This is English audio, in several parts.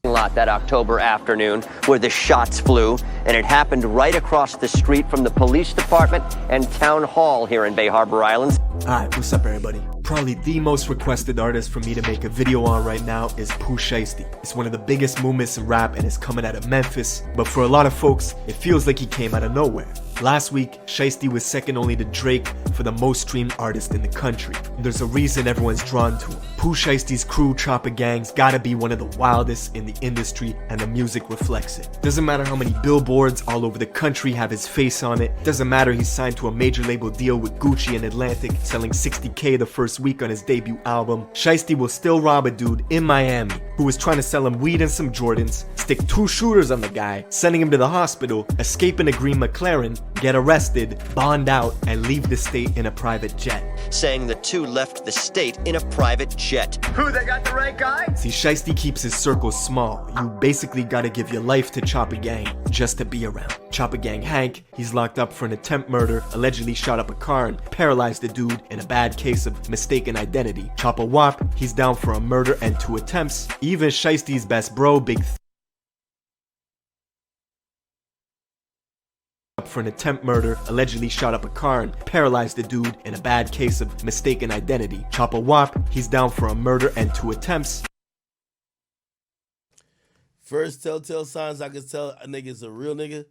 lot that October afternoon where the shots flew, and it happened right across the street from the police department and town hall here in Bay Harbor Islands. Alright, what's up everybody? Probably the most requested artist for me to make a video on right now is Pooh Shiesty. It's one of the biggest movements in rap and it's coming out of Memphis, but for a lot of folks, it feels like he came out of nowhere. Last week, Shiesty was second only to Drake for the most streamed artist in the country. There's a reason everyone's drawn to him. Pooh Shiesty's crew, Chopper Gang's gotta be one of the wildest in the industry, and the music reflects it. Doesn't matter how many billboards all over the country have his face on it. Doesn't matter he's signed to a major label deal with Gucci and Atlantic, selling 60K the first week on his debut album. Shiesty will still rob a dude in Miami who was trying to sell him weed and some Jordans, stick 2 shooters on the guy, sending him to the hospital, escape in a green McLaren, get arrested, bond out, and leave the state in a private jet. Saying the two left the state in a private jet. Who, they got the right guy? See, Shiesty keeps his circle small. You basically gotta give your life to Chopper Gang just to be around. Chopper Gang Hank, he's locked up for an attempt murder, allegedly shot up a car and paralyzed a dude in a bad case of mistaken identity. Chopper Wop, he's down for a murder and 2 attempts. Even Shiesty's best bro, Big for an attempt murder, allegedly shot up a car and paralyzed a dude in a bad case of mistaken identity. Chopper Wop, he's down for a murder and 2 attempts. First telltale signs I can tell a nigga's a real nigga,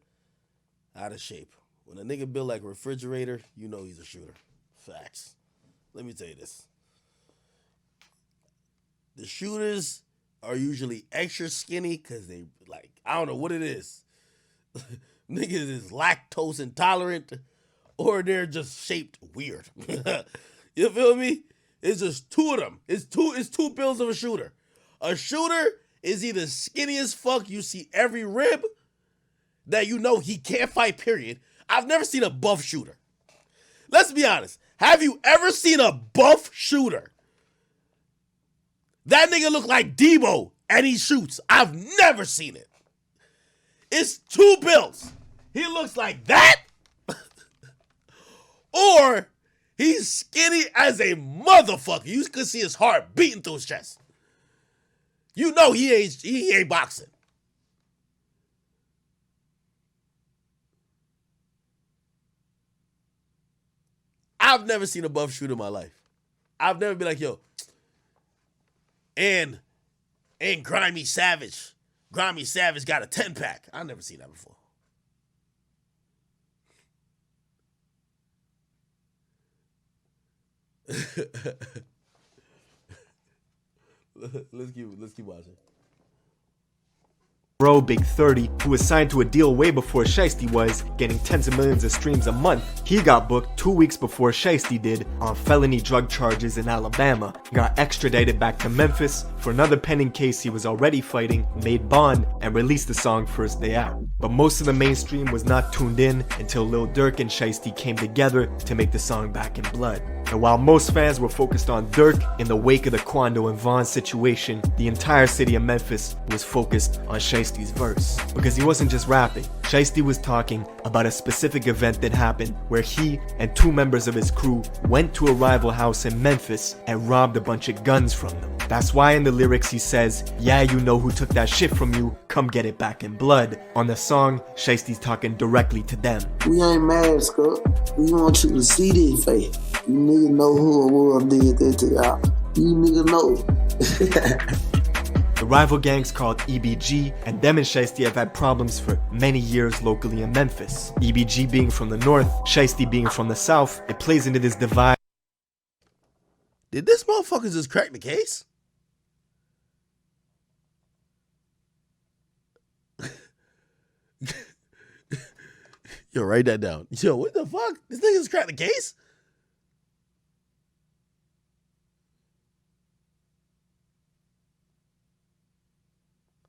out of shape. When a nigga built like a refrigerator, you know he's a shooter. Facts. Let me tell you this. The shooters are usually extra skinny because they, like, I don't know what it is. Niggas is lactose intolerant, or they're just shaped weird. You feel me? It's just 2 of them. It's two bills of a shooter. A shooter is either skinny as fuck, you see every rib, that you know he can't fight, period. I've never seen a buff shooter. Let's be honest. Have you ever seen a buff shooter? That nigga look like Debo and he shoots. I've never seen it. It's 2 bills. He looks like that, or he's skinny as a motherfucker. You can see his heart beating through his chest. You know he ain't boxing. I've never seen a buff shooter in my life. I've never been like, yo, and Grimy Savage. Grimy Savage got a 10-pack. I've never seen that before. Let's keep watching. Bro, Big 30, who was signed to a deal way before Shiesty was, getting tens of millions of streams a month. He got booked 2 weeks before Shiesty did on felony drug charges in Alabama. Got extradited back to Memphis for another pending case he was already fighting, made bond, and released the song first day out. But most of the mainstream was not tuned in until Lil Durk and Shiesty came together to make the song Back in Blood. And while most fans were focused on Durk in the wake of the Quando and Vaughn situation, the entire city of Memphis was focused on Shiesty's verse. Because he wasn't just rapping. Shiesty was talking about a specific event that happened where he and 2 members of his crew went to a rival house in Memphis and robbed a bunch of guns from them. That's why in the lyrics he says, yeah, you know who took that shit from you, come get it back in blood. On the song, Shiesty's talking directly to them. We ain't mad, Scott. We want you to see this face. You niggas know who it was did that to y'all. You niggas know. The rival gangs called EBG, and them and Shiesty have had problems for many years locally in Memphis. EBG being from the north, Shiesty being from the south, it plays into this divide. Did this motherfucker just crack the case? Yo, write that down. Yo, what the fuck? This nigga just cracked the case?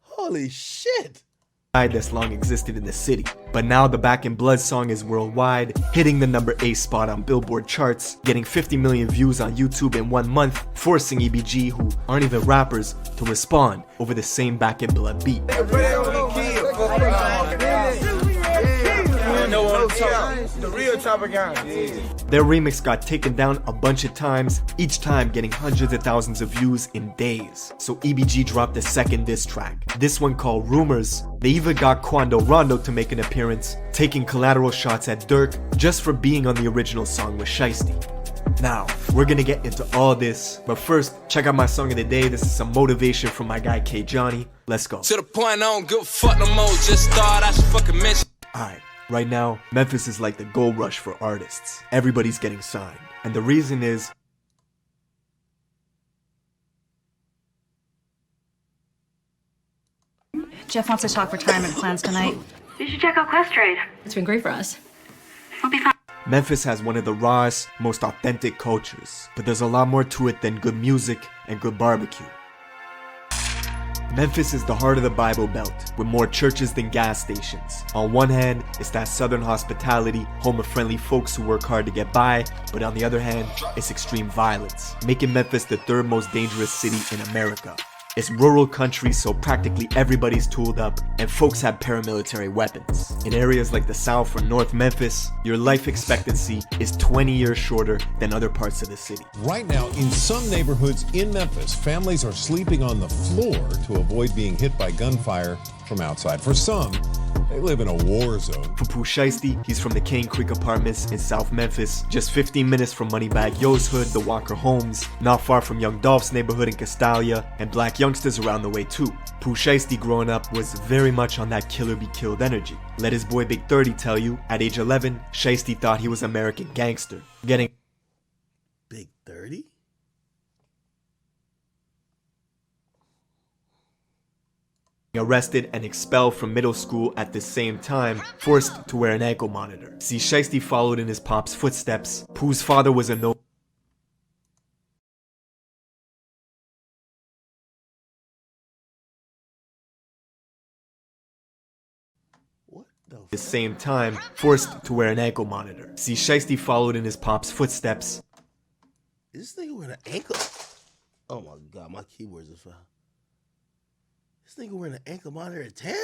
Holy shit. That's long existed in the city. But now the Back in Blood song is worldwide, hitting the number 8 spot on Billboard charts, getting 50 million views on YouTube in 1 month, forcing EBG, who aren't even rappers, to respond over the same Back in Blood beat. know Yo, the real top of gang. Their remix got taken down a bunch of times, each time getting hundreds of thousands of views in days. So EBG dropped a second diss track, this one called Rumors. They even got Quando Rondo to make an appearance, taking collateral shots at Durk just for being on the original song with Shiesty. Now, we're gonna get into all this, but first, check out my song of the day. This is some motivation from my guy K Johnny. Let's go. To the point I don't give a fuck no more, just thought I should fucking mention. Alright, right now, Memphis is like the gold rush for artists. Everybody's getting signed. And the reason is, Jeff wants to talk retirement plans tonight. You should check out Quest Trade. It's been great for us. We'll be fine. Memphis has one of the rawest, most authentic cultures, but there's a lot more to it than good music and good barbecue. Memphis is the heart of the Bible Belt, with more churches than gas stations. On one hand, it's that southern hospitality, home of friendly folks who work hard to get by, but on the other hand, it's extreme violence, making Memphis the third most dangerous city in America. It's rural country, so practically everybody's tooled up, and folks have paramilitary weapons. In areas like the South or North Memphis, your life expectancy is 20 years shorter than other parts of the city. Right now, in some neighborhoods in Memphis, families are sleeping on the floor to avoid being hit by gunfire from outside. For some, they live in a war zone. For Pooh Shiesty, he's from the Cane Creek Apartments in South Memphis, just 15 minutes from Moneybag Yo's hood, the Walker Homes, not far from Young Dolph's neighborhood in Castalia, and black youngsters around the way too. Pooh Shiesty growing up was very much on that killer be killed energy. Let his boy Big 30 tell you, at age 11, Shiesty thought he was American gangster, getting Big 30? arrested and expelled from middle school at the same time, forced to wear an ankle monitor. See, Shiesty followed in his pop's footsteps. Pooh's father was a the same time, forced to wear an ankle monitor. See, Shiesty followed in his pop's footsteps. Is this nigga wearing an ankle? Oh my god, my keyboards are foul. This nigga wearing an ankle monitor at 10?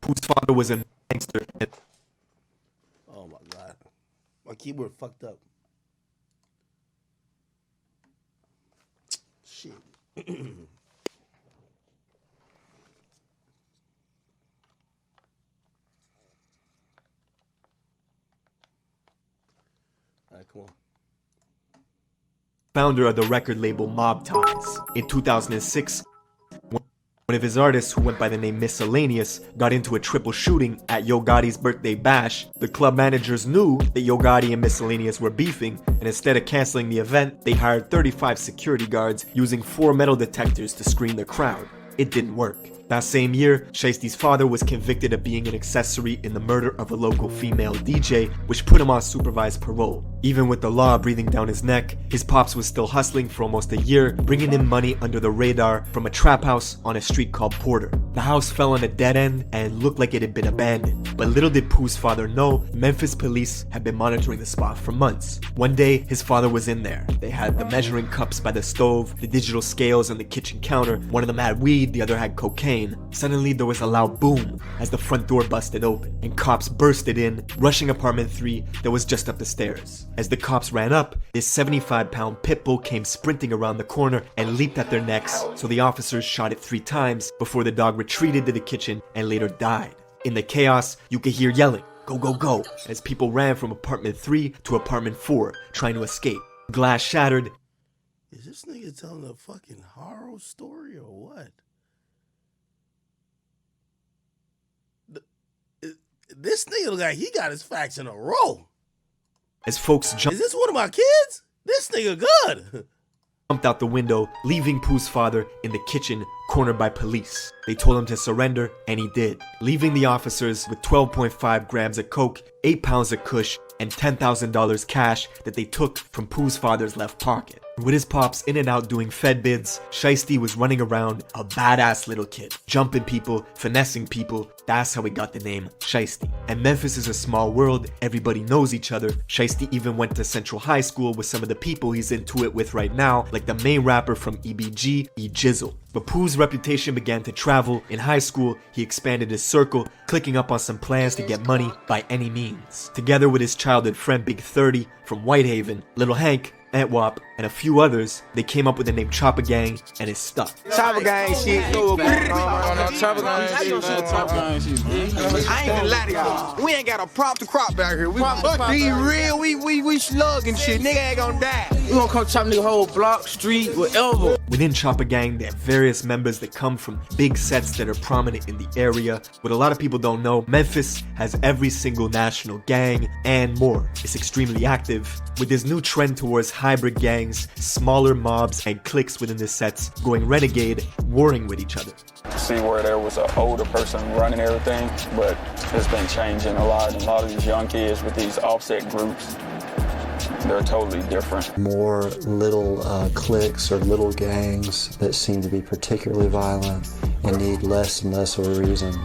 Pooh's father was a gangster. Oh my god. My keyboard fucked up. Shit. Alright, come on. Founder of the record label Mob Ties. In 2006, one of his artists, who went by the name Miscellaneous, got into a triple shooting at Yo Gotti's birthday bash. The club managers knew that Yo Gotti and Miscellaneous were beefing, and instead of canceling the event, they hired 35 security guards using 4 metal detectors to screen the crowd. It didn't work. That same year, Shiesty's father was convicted of being an accessory in the murder of a local female DJ, which put him on supervised parole. Even with the law breathing down his neck, his pops was still hustling for almost a year, bringing in money under the radar from a trap house on a street called Porter. The house fell on a dead end and looked like it had been abandoned. But little did Pooh's father know, Memphis police had been monitoring the spot for months. One day, his father was in there. They had the measuring cups by the stove, the digital scales on the kitchen counter. One of them had weed, the other had cocaine. Suddenly, there was a loud boom as the front door busted open, and cops bursted in, rushing apartment 3 that was just up the stairs. As the cops ran up, this 75-pound pit bull came sprinting around the corner and leaped at their necks, so the officers shot it 3 times before the dog retreated to the kitchen and later died. In the chaos, you could hear yelling, "Go, go, go," as people ran from apartment 3 to apartment 4, trying to escape. Glass shattered. Is this nigga telling a fucking horror story or what? This nigga look like he got his facts in a row. As folks Is this one of my kids? This nigga good. jumped out the window, leaving Pooh's father in the kitchen, cornered by police. They told him to surrender, and he did, leaving the officers with 12.5 grams of coke, 8 pounds of kush, and $10,000 cash that they took from Pooh's father's left pocket. With his pops in and out doing Fed bids, Shiesty was running around a badass little kid, jumping people, finessing people. That's how he got the name Shiesty. And Memphis is a small world, everybody knows each other. Shiesty even went to Central High School with some of the people he's into it with right now, like the main rapper from EBG, E Jizzle. But Pooh's reputation began to travel. In high school, he expanded his circle, clicking up on some plans to get money by any means. Together with his childhood friend Big 30 from Whitehaven, Little Hank, Antwop, and a few others, they came up with the name Chopper Gang, and it stuck. Chopper Gang shit. Chopper Gang shit, man. I ain't gonna lie to y'all. We ain't got a prop to crop back here. We real, we slugging shit. Nigga ain't gonna die. We gonna come chop nigga whole block, street, whatever. Within Chopper Gang, there are various members that come from big sets that are prominent in the area. What a lot of people don't know, Memphis has every single national gang and more. It's extremely active, with this new trend towards hybrid gangs, smaller mobs, and cliques within the sets going renegade, warring with each other. See where there was an older person running everything, but it's been changing a lot, and a lot of these young kids with these offset groups, they're totally different. More little cliques or little gangs that seem to be particularly violent and need less and less of a reason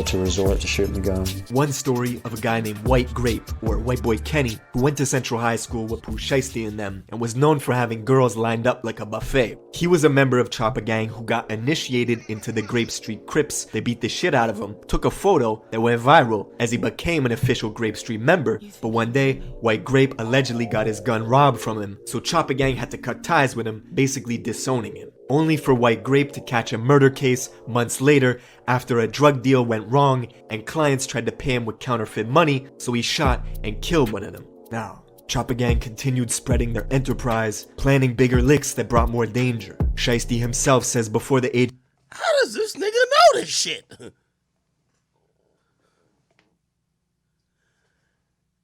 to resort to shooting the gun. One story of a guy named White Grape, or White Boy Kenny, who went to Central High School with Pooh, Shiesty and them, and was known for having girls lined up like a buffet. He was a member of Chopper Gang who got initiated into the Grape Street Crips. They beat the shit out of him, took a photo that went viral as he became an official Grape Street member, but one day, White Grape allegedly got his gun robbed from him, so Chopper Gang had to cut ties with him, basically disowning him. Only for White Grape to catch a murder case months later after a drug deal went wrong and clients tried to pay him with counterfeit money, so he shot and killed one of them. Now, Chopper Gang continued spreading their enterprise, planning bigger licks that brought more danger. Shiesty himself says before the age... How does this nigga know this shit?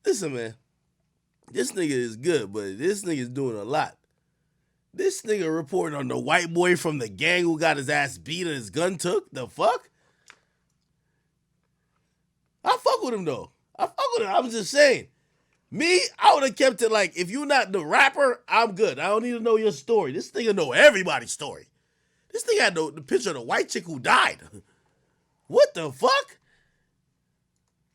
Listen, man. This nigga is good, but this nigga is doing a lot. This nigga reporting on the white boy from the gang who got his ass beat and his gun took? The fuck? I fuck with him, though. I fuck with him. I'm just saying. Me, I would have kept it like, if you're not the rapper, I'm good. I don't need to know your story. This nigga know everybody's story. This nigga had the picture of the white chick who died. What the fuck?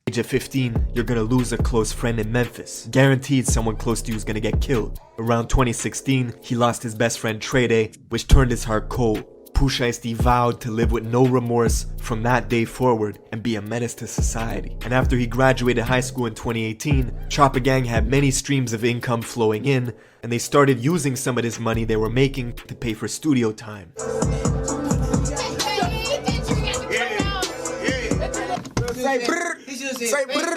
Age of 15, you're gonna lose a close friend in Memphis. Guaranteed someone close to you is gonna get killed. Around 2016, he lost his best friend Trade, which turned his heart cold. Pooh Shiesty vowed to live with no remorse from that day forward and be a menace to society. And after he graduated high school in 2018, Chopper Gang had many streams of income flowing in, and they started using some of this money they were making to pay for studio time.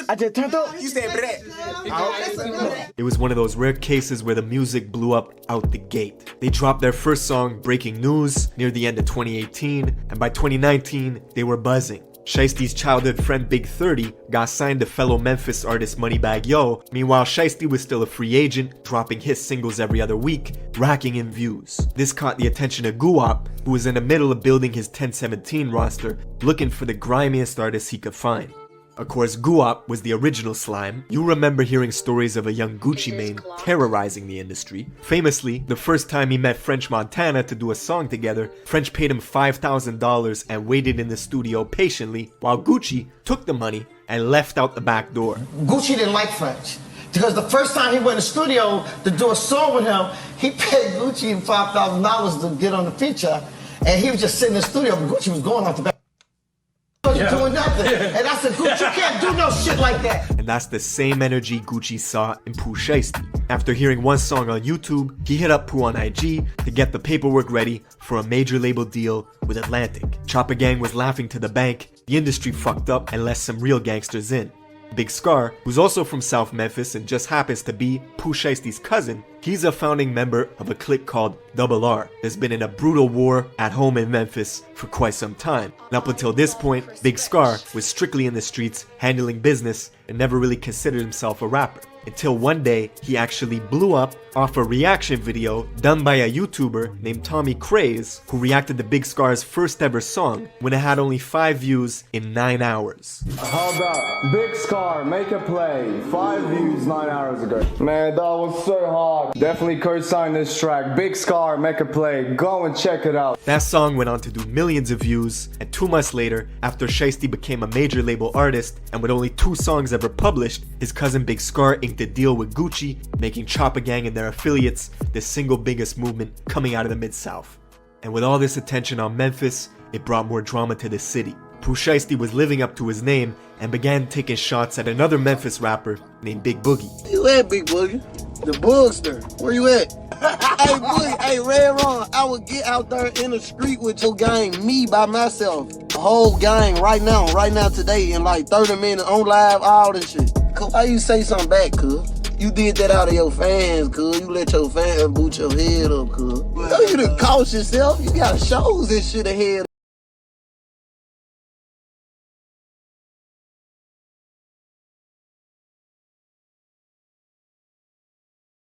I just turned up. You said brrr. It was one of those rare cases where the music blew up out the gate. They dropped their first song, Breaking News, near the end of 2018, and by 2019, they were buzzing. Shiesty's childhood friend Big 30 got signed to fellow Memphis artist Moneybagg Yo. Meanwhile, Shiesty was still a free agent, dropping hit singles every other week, racking in views. This caught the attention of Guwap, who was in the middle of building his 1017 roster, looking for the grimiest artists he could find. Of course, Guwap was the original slime. You remember hearing stories of a young Gucci Mane terrorizing the industry. Famously, the first time he met French Montana to do a song together, French paid him $5,000 and waited in the studio patiently while Gucci took the money and left out the back door. Gucci didn't like French because the first time he went in the studio to do a song with him, he paid Gucci $5,000 to get on the feature, and he was just sitting in the studio, but Gucci was going out the back. Doing nothing. And I said, Gucci, you can't do no shit like that. And that's the same energy Gucci saw in Pooh Shiesty. After hearing one song on YouTube, he hit up Pooh on IG to get the paperwork ready for a major label deal with Atlantic. Chopper Gang was laughing to the bank. The industry fucked up and let some real gangsters in. Big Scar, who's also from South Memphis and just happens to be Pooh Shiesty's cousin, he's a founding member of a clique called R. That's been in a brutal war at home in Memphis for quite some time. And up until this point, Big Scar was strictly in the streets, handling business, and never really considered himself a rapper. Until one day, he actually blew up off a reaction video done by a YouTuber named Tommy Craze, who reacted to Big Scar's first ever song when it had only 5 views in 9 hours. How about Big Scar, make a play, 5 views 9 hours ago. Man, that was so hard. Definitely co-sign this track. Big Scar, make a play, go and check it out. That song went on to do millions of views, and 2 months later, after Shiesty became a major label artist, and with only 2 songs ever published, his cousin Big Scar inked a deal with Gucci, making Chopper Gang and their affiliates the single biggest movement coming out of the Mid-South. And with all this attention on Memphis, it brought more drama to the city. Pooh Shiesty was living up to his name and began taking shots at another Memphis rapper named Big Boogie. You at, Big Boogie? The Boogster. Where you at? Hey, Boogie, hey, Red Ron, I would get out there in the street with your gang, me by myself. The whole gang right now, today, in like 30 minutes, on live, all this shit. Why you say something back, cuz? You did that out of your fans, cuz. You let your fans boot your head up, cuz. You done cost yourself. You got shows and shit ahead.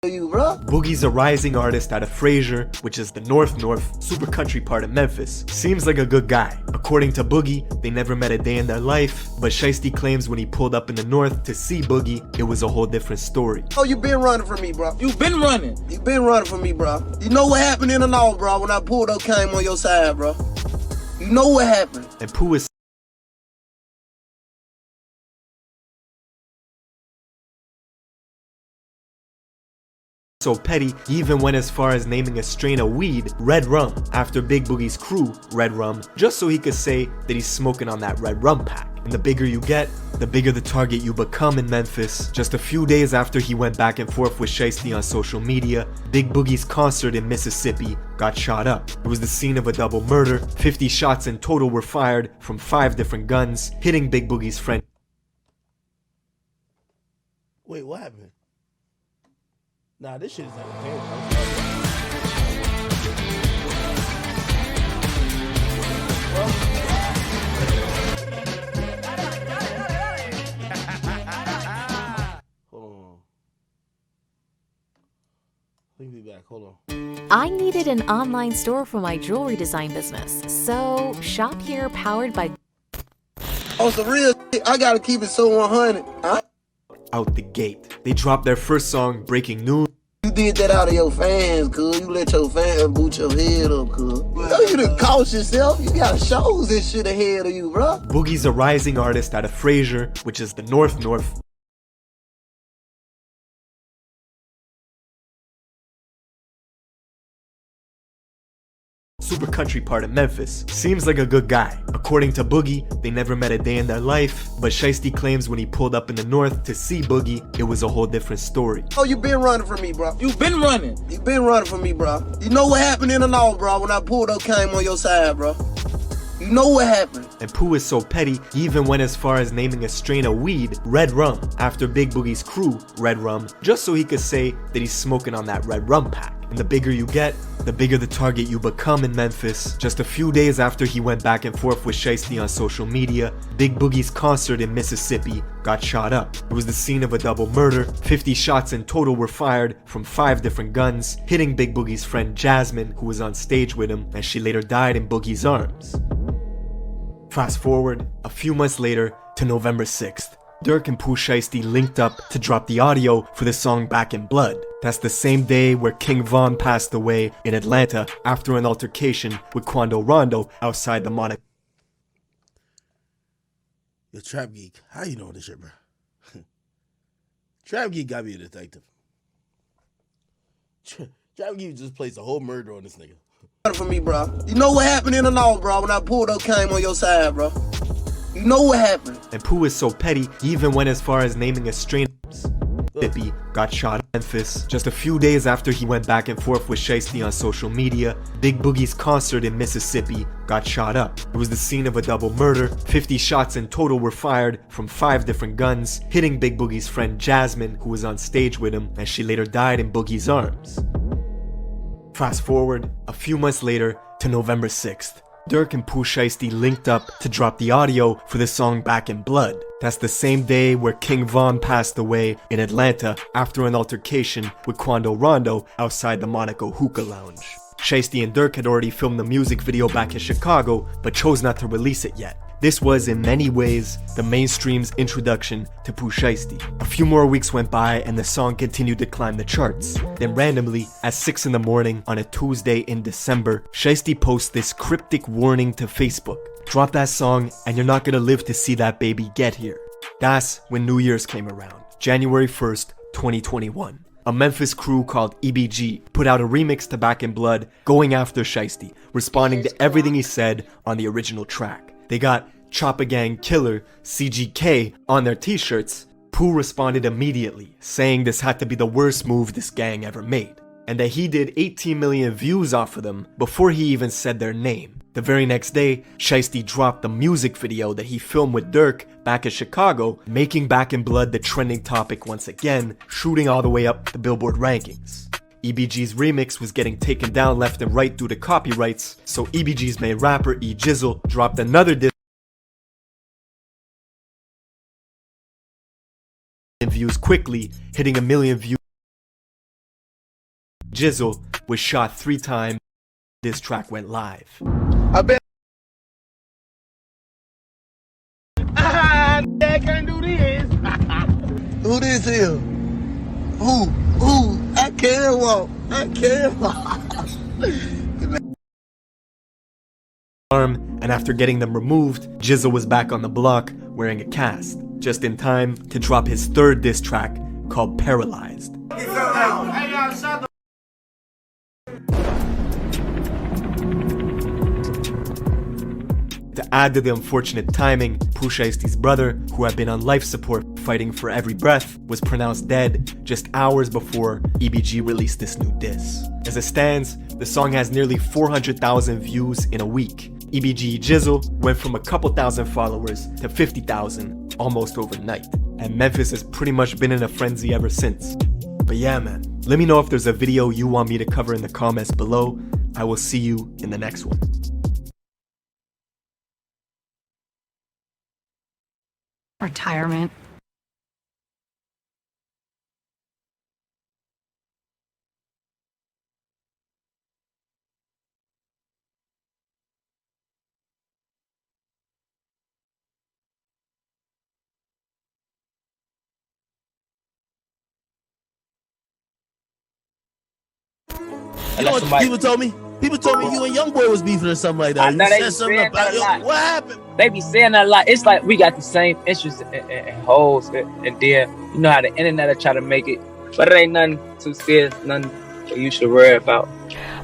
You, bro. Boogie's a rising artist out of Fraser, which is the north super country part of Memphis. Seems like a good guy. According to Boogie, they never met a day in their life, but Shiesty claims when he pulled up in the north to see Boogie, it was a whole different story. Oh, you been running from me, bro. You been running. You been running from me, bro. You know what happened in the north, bro, when I pulled up, came on your side, bro. You know what happened. And Pooh is so petty, he even went as far as naming a strain of weed Red Rum after Big Boogie's crew, Red Rum, just so he could say that he's smoking on that Red Rum pack. And the bigger you get, the bigger the target you become in Memphis. Just a few days after he went back and forth with Shiesty on social media, Big Boogie's concert in Mississippi got shot up. It was the scene of a double murder. 50 shots in total were fired from 5 different guns, hitting Big Boogie's friend. Wait, what happened? Nah, this shit is entertaining. Hold on. Let me be back. Hold on. I needed an online store for my jewelry design business, so Shop Here powered by... Oh, some real shit. I gotta keep it so 100. Huh? Out the gate. They dropped their first song, Breaking News. You did that out of your fans, cuz. You let your fans boot your head up, cuz. You done cost yourself. You got shows and shit ahead of you, bro. Boogie's a rising artist out of Fraser, which is the north super country part of Memphis. Seems like a good guy. According to Boogie, they never met a day in their life, but Shiesty claims when he pulled up in the north to see Boogie, it was a whole different story. Oh, you been running from me, bro. You been running. You been running from me, bro. You know what happened in the north, bro, when I pulled up, came on your side, bro. You know what happened. And Pooh is so petty, he even went as far as naming a strain of weed Red Rum after Big Boogie's crew, Red Rum, just so he could say that he's smoking on that Red Rum pack. And the bigger you get, the bigger the target you become in Memphis. Just a few days after he went back and forth with Shiesty on social media, Big Boogie's concert in Mississippi got shot up. It was the scene of a double murder. 50 shots in total were fired from 5 different guns, hitting Big Boogie's friend Jasmine, who was on stage with him, and she later died in Boogie's arms. Fast forward a few months later to November 6th. Durk and Pooh Shiesty linked up to drop the audio for the song Back in Blood. That's the same day where King Von passed away in Atlanta after an altercation with Quando Rondo outside the Monaco. Yo, TrapGeek, how you know this shit, bro? TrapGeek got me a detective. TrapGeek just placed a whole murder on this nigga. For me, bro. You know what happened in the north, bro, when I pulled up, came on your side, bro. You know what happened. And Pooh is so petty, he even went as far as naming a strain Trippie got shot in Memphis. Just a few days after he went back and forth with Shiesty on social media, Big Boogie's concert in Mississippi got shot up. It was the scene of a double murder. 50 shots in total were fired from 5 different guns, hitting Big Boogie's friend Jasmine, who was on stage with him, and she later died in Boogie's arms. Fast forward a few months later to November 6th. Durk and Pooh Shiesty linked up to drop the audio for the song Back in Blood. That's the same day where King Von passed away in Atlanta after an altercation with Quando Rondo outside the Monaco hookah lounge. Shiesty and Durk had already filmed the music video back in Chicago, but chose not to release it yet. This was, in many ways, the mainstream's introduction to Pooh Shiesty. A few more weeks went by and the song continued to climb the charts. Then randomly, at 6 in the morning on a Tuesday in December, Shiesty posts this cryptic warning to Facebook. Drop that song and you're not gonna live to see that baby get here. That's when New Year's came around, January 1st, 2021. a Memphis crew called EBG put out a remix to Back in Blood going after Shiesty, responding to everything he said on the original track. They got Chopper Gang Killer, CGK, on their t-shirts. Pooh responded immediately, saying this had to be the worst move this gang ever made, and that he did 18 million views off of them before he even said their name. The very next day, Shiesty dropped the music video that he filmed with Durk back in Chicago, making Back in Blood the trending topic once again, shooting all the way up the Billboard rankings. EBG's remix was getting taken down left and right due to copyrights, so EBG's main rapper E Jizzle dropped another diss views quickly, hitting 1 million views. Jizzle was shot 3 times. This track went live. I bet. I can't do this. Who this is? Who? I can't walk. And after getting them removed, Jizzle was back on the block wearing a cast, just in time to drop his 3rd diss track called Paralyzed. To add to the unfortunate timing, Pooh Shiesty's brother, who had been on life support fighting for every breath, was pronounced dead just hours before EBG released this new diss. As it stands, the song has nearly 400,000 views in a week. EBG Jizzle went from a couple thousand followers to 50,000 almost overnight, and Memphis has pretty much been in a frenzy ever since. But yeah man, let me know if there's a video you want me to cover in the comments below. I will see you in the next one. Retirement. You know what people told me? People told me you and Youngboy was beefing or something like that. You said something about what happened? They be saying that a lot. It's like we got the same interests in hoes, and then you know how the internet will try to make it, but it ain't nothing too serious, nothing that you should worry about.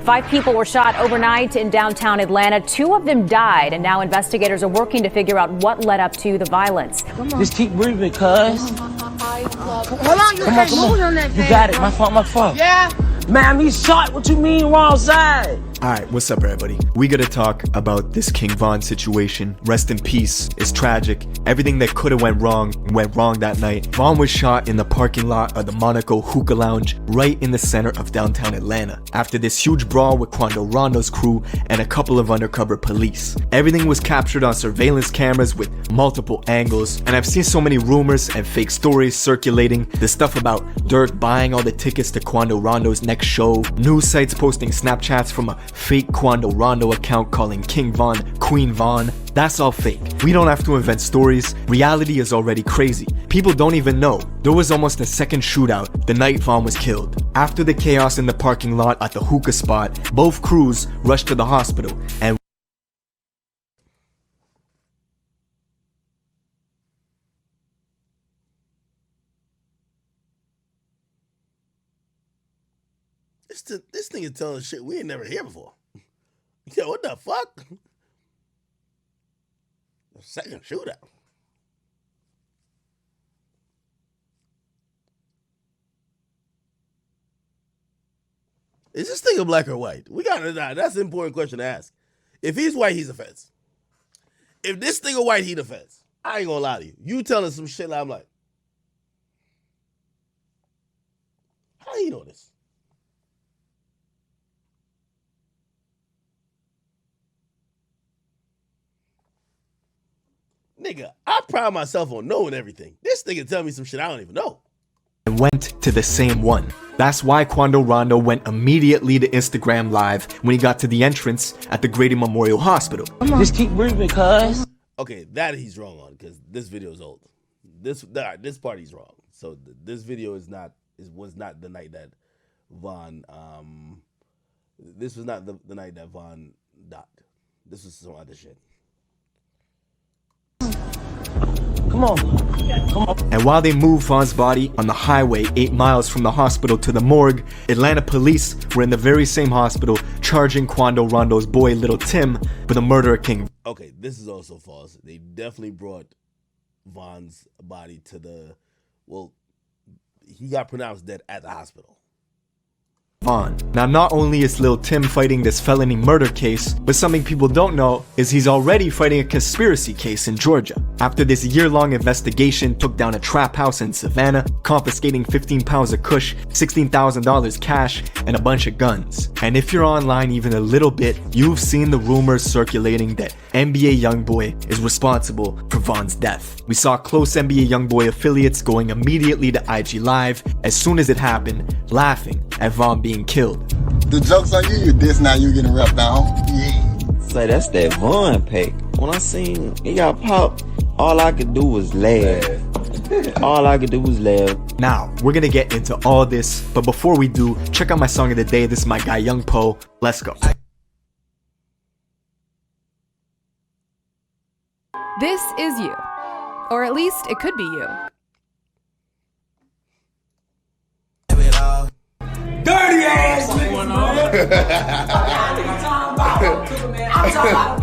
5 people were shot overnight in downtown Atlanta. 2 of them died, and now investigators are working to figure out what led up to the violence. Just keep breathing, cuz. Hold on, you can't move on that. You got it. My fault. Yeah. Man, he shot. What you mean wrong side? Alright, what's up everybody? We gotta talk about this King Von situation. Rest in peace. It's tragic. Everything that could've went wrong that night. Von was shot in the parking lot of the Monaco Hookah Lounge right in the center of downtown Atlanta after this huge brawl with Quando Rondo's crew and a couple of undercover police. Everything was captured on surveillance cameras with multiple angles, and I've seen so many rumors and fake stories circulating. The stuff about Durk buying all the tickets to Quando Rondo's next show, news sites posting Snapchats from a fake Quando Rondo account calling King Von Queen Von. That's all fake. We don't have to invent stories. Reality is already crazy. People don't even know. There was almost a second shootout the night Von was killed. After the chaos in the parking lot at the hookah spot, both crews rushed to the hospital and This thing is telling shit we ain't never heard before. Yo, what the fuck? A second shootout. Is this nigga black or white? We gotta die. That's an important question to ask. If he's white, he's a fence. If this nigga white, he the fence. I ain't gonna lie to you. You telling some shit I'm like, how do you know this? Nigga, I pride myself on knowing everything. This nigga tell me some shit I don't even know. And went to the same one. That's why Quando Rondo went immediately to Instagram Live when he got to the entrance at the Grady Memorial Hospital. Just keep breathing, cuz. Okay, that he's wrong on because this video is old. This part he's wrong. So this video was not the night that Von this was not the night that Von died. This was some other shit. Come on. And while they moved Von's body on the highway 8 miles from the hospital to the morgue, Atlanta police were in the very same hospital charging Quando Rondo's boy Little Tim with the murder of King. Okay, this is also false. They definitely brought Von's body to the, well, he got pronounced dead at the hospital. Von. Now, not only is Lil Tim fighting this felony murder case, but something people don't know is he's already fighting a conspiracy case in Georgia. After this year-long investigation took down a trap house in Savannah, confiscating 15 pounds of kush, $16,000 cash, and a bunch of guns. And if you're online even a little bit, you've seen the rumors circulating that NBA YoungBoy is responsible for Von's death. We saw close NBA YoungBoy affiliates going immediately to IG Live as soon as it happened, laughing at Von being killed. The joke's on you, you diss, now you getting wrapped down. Yeah. Say, that's that Von pick. When I seen it got popped, all I could do was laugh. All I could do was laugh. Now, we're gonna get into all this, but before we do, check out my song of the day. This is my guy Young Poe. Let's go. This is you. Or at least it could be you. Dirty ass I'm talking about,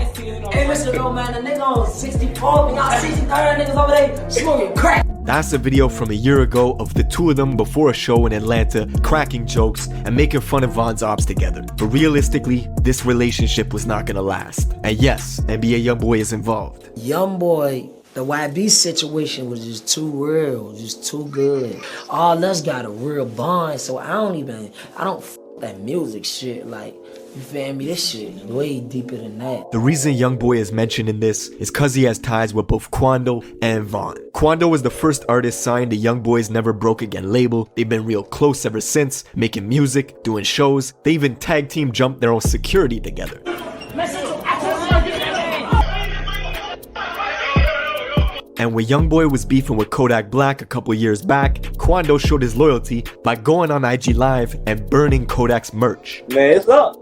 hey, listen, no man, the nigga on 64, we got 63 niggas over there smoking crack. That's a video from a year ago of the two of them before a show in Atlanta cracking jokes and making fun of Von's ops together. But realistically, this relationship was not gonna last. And yes, NBA YoungBoy is involved. YoungBoy, the YB situation was just too real, just too good. All us got a real bond, so I don't f that music shit, like, you feel me? This shit is way deeper than that. The reason YoungBoy is mentioned in this is cause he has ties with both Quando and Von. Quando was the first artist signed to YoungBoy's Never Broke Again label. They've been real close ever since, making music, doing shows. They even tag team jumped their own security together. And when YoungBoy was beefing with Kodak Black a couple years back, Quando showed his loyalty by going on IG Live and burning Kodak's merch. Man, it's up.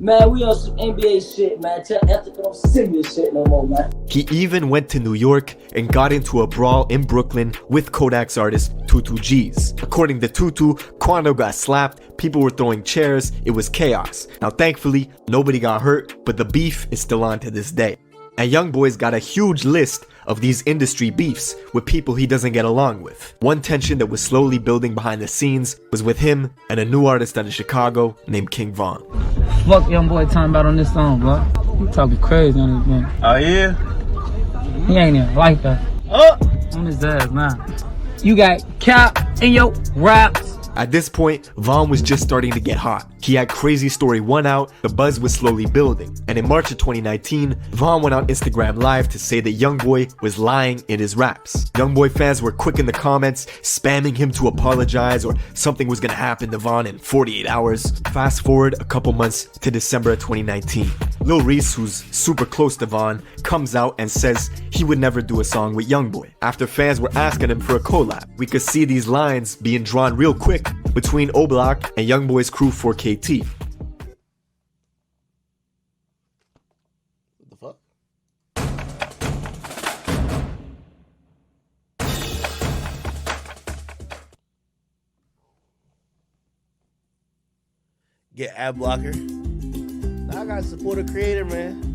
Man, we on some NBA shit, man. Tell Ethica don't send me this shit no more, man. He even went to New York and got into a brawl in Brooklyn with Kodak's artist Tutu G's. According to Tutu, Quando got slapped, people were throwing chairs, it was chaos. Now thankfully, nobody got hurt, but the beef is still on to this day. And YoungBoy's got a huge list of these industry beefs with people he doesn't get along with. One tension that was slowly building behind the scenes was with him and a new artist out of Chicago named King Von. Fuck YoungBoy talking about on this song, bro. You talking crazy on this man. Oh yeah? He ain't even like that. On his ass, man. You got cap in your raps. At this point, Von was just starting to get hot. He had Crazy Story 1 out, the buzz was slowly building. And in March of 2019, Von went on Instagram Live to say that YoungBoy was lying in his raps. YoungBoy fans were quick in the comments, spamming him to apologize or something was gonna happen to Von in 48 hours. Fast forward a couple months to December of 2019. Lil Reese, who's super close to Von, comes out and says he would never do a song with YoungBoy. After fans were asking him for a collab, we could see these lines being drawn real quick between O-Block and YoungBoy's crew 4KT. What the fuck? Get ad blocker. Now I gotta support a creator, man.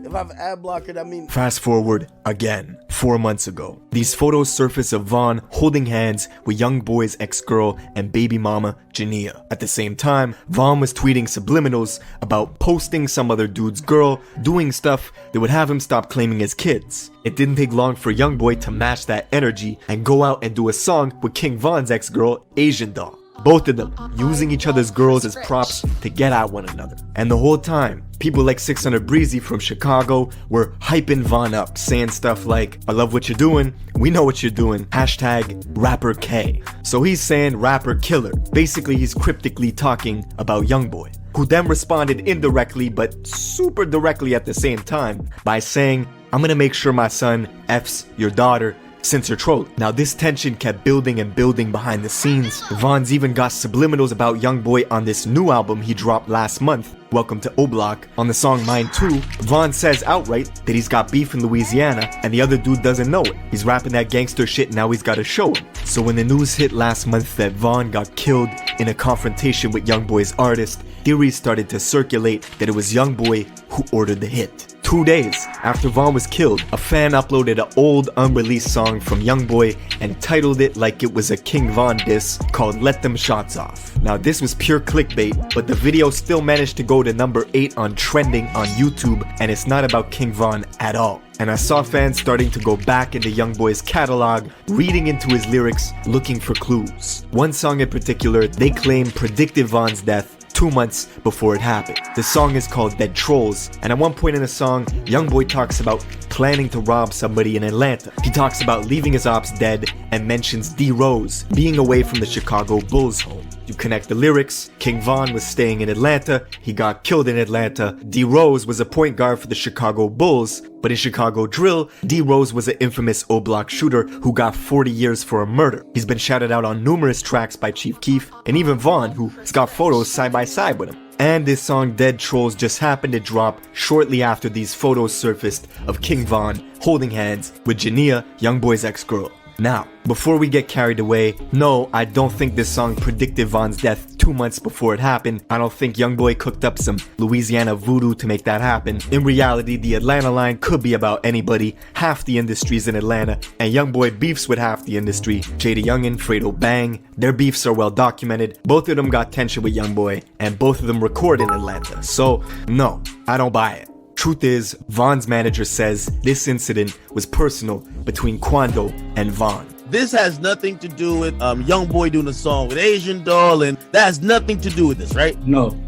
If I have an ad blocker, that means... Fast forward again, 4 months ago. These photos surface of Von holding hands with YoungBoy's ex-girl and baby mama, Jania. At the same time, Von was tweeting subliminals about posting some other dude's girl, doing stuff that would have him stop claiming his kids. It didn't take long for YoungBoy to match that energy and go out and do a song with King Von's ex-girl, Asian Doll. Both of them using each other's girls as props to get at one another. And the whole time, people like 600 Breezy from Chicago were hyping Von up, saying stuff like, I love what you're doing, we know what you're doing, hashtag rapper K. So he's saying rapper killer. Basically, he's cryptically talking about YoungBoy, who then responded indirectly but super directly at the same time by saying, I'm gonna make sure my son F's your daughter censor trolling. Now this tension kept building and building behind the scenes. Von's even got subliminals about YoungBoy on this new album he dropped last month, Welcome to O-Block. On the song Mine Too, Von says outright that he's got beef in Louisiana and the other dude doesn't know it. He's rapping that gangster shit, now he's gotta show him. So when the news hit last month that Von got killed in a confrontation with YoungBoy's artist, theories started to circulate that it was YoungBoy who ordered the hit. 2 days after Von was killed, a fan uploaded an old unreleased song from YoungBoy and titled it like it was a King Von diss called Let Them Shots Off. Now this was pure clickbait, but the video still managed to go to number 8 on trending on YouTube, and it's not about King Von at all. And I saw fans starting to go back into YoungBoy's catalog, reading into his lyrics, looking for clues. One song in particular, they claim predicted Von's death 2 months before it happened. The song is called Dead Trolls, and at one point in the song, YoungBoy talks about planning to rob somebody in Atlanta. He talks about leaving his ops dead and mentions D Rose being away from the Chicago Bulls home. You connect the lyrics, King Von was staying in Atlanta, he got killed in Atlanta. D Rose was a point guard for the Chicago Bulls, but in Chicago drill, D Rose was an infamous O-Block shooter who got 40 years for a murder. He's been shouted out on numerous tracks by Chief Keef, and even Von, who's got photos side by side with him. And this song Dead Trolls just happened to drop shortly after these photos surfaced of King Von holding hands with Jania, YoungBoy's ex-girl. Now, before we get carried away, no, I don't think this song predicted Von's death 2 months before it happened. I don't think YoungBoy cooked up some Louisiana voodoo to make that happen. In reality, the Atlanta line could be about anybody. Half the industry's in Atlanta, and YoungBoy beefs with half the industry. Jada Youngin, Fredo Bang, their beefs are well documented. Both of them got tension with YoungBoy, and both of them record in Atlanta. So, no, I don't buy it. Truth is, Von's manager says this incident was personal between Quando and Von. This has nothing to do with YoungBoy doing a song with Asian Doll, and that has nothing to do with this, right? No.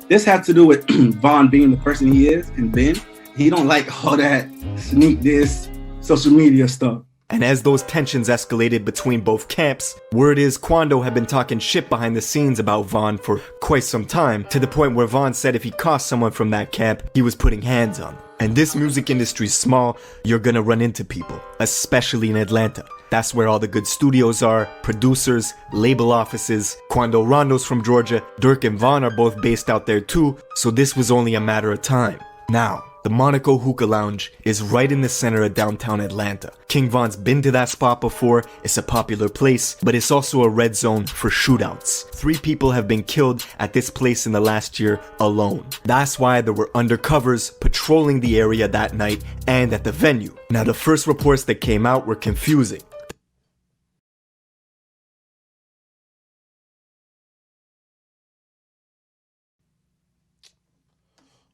This had to do with Von being the person he is, and Ben, he don't like all that sneak this social media stuff. And as those tensions escalated between both camps, word is Quando had been talking shit behind the scenes about Von for quite some time, to the point where Von said if he caught someone from that camp, he was putting hands on them. And this music industry's small, you're gonna run into people, especially in Atlanta. That's where all the good studios are, producers, label offices. Quando Rondo's from Georgia, Durk and Von are both based out there too, so this was only a matter of time. Now, the Monaco Hookah Lounge is right in the center of downtown Atlanta. King Von's been to that spot before, it's a popular place, but it's also a red zone for shootouts. 3 people have been killed at this place in the last year alone. That's why there were undercovers patrolling the area that night and at the venue. Now the first reports that came out were confusing.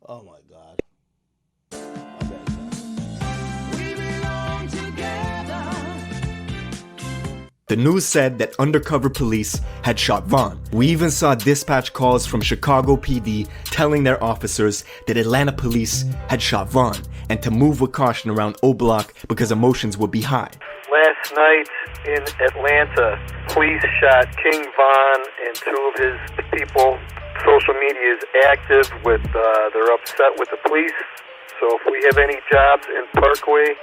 Oh my God. The news said that undercover police had shot Von. We even saw dispatch calls from Chicago PD telling their officers that Atlanta police had shot Von and to move with caution around O-Block because emotions would be high. Last night in Atlanta, police shot King Von and 2 of his people. Social media is active with, they're upset with the police. So if we have any jobs in Parkway,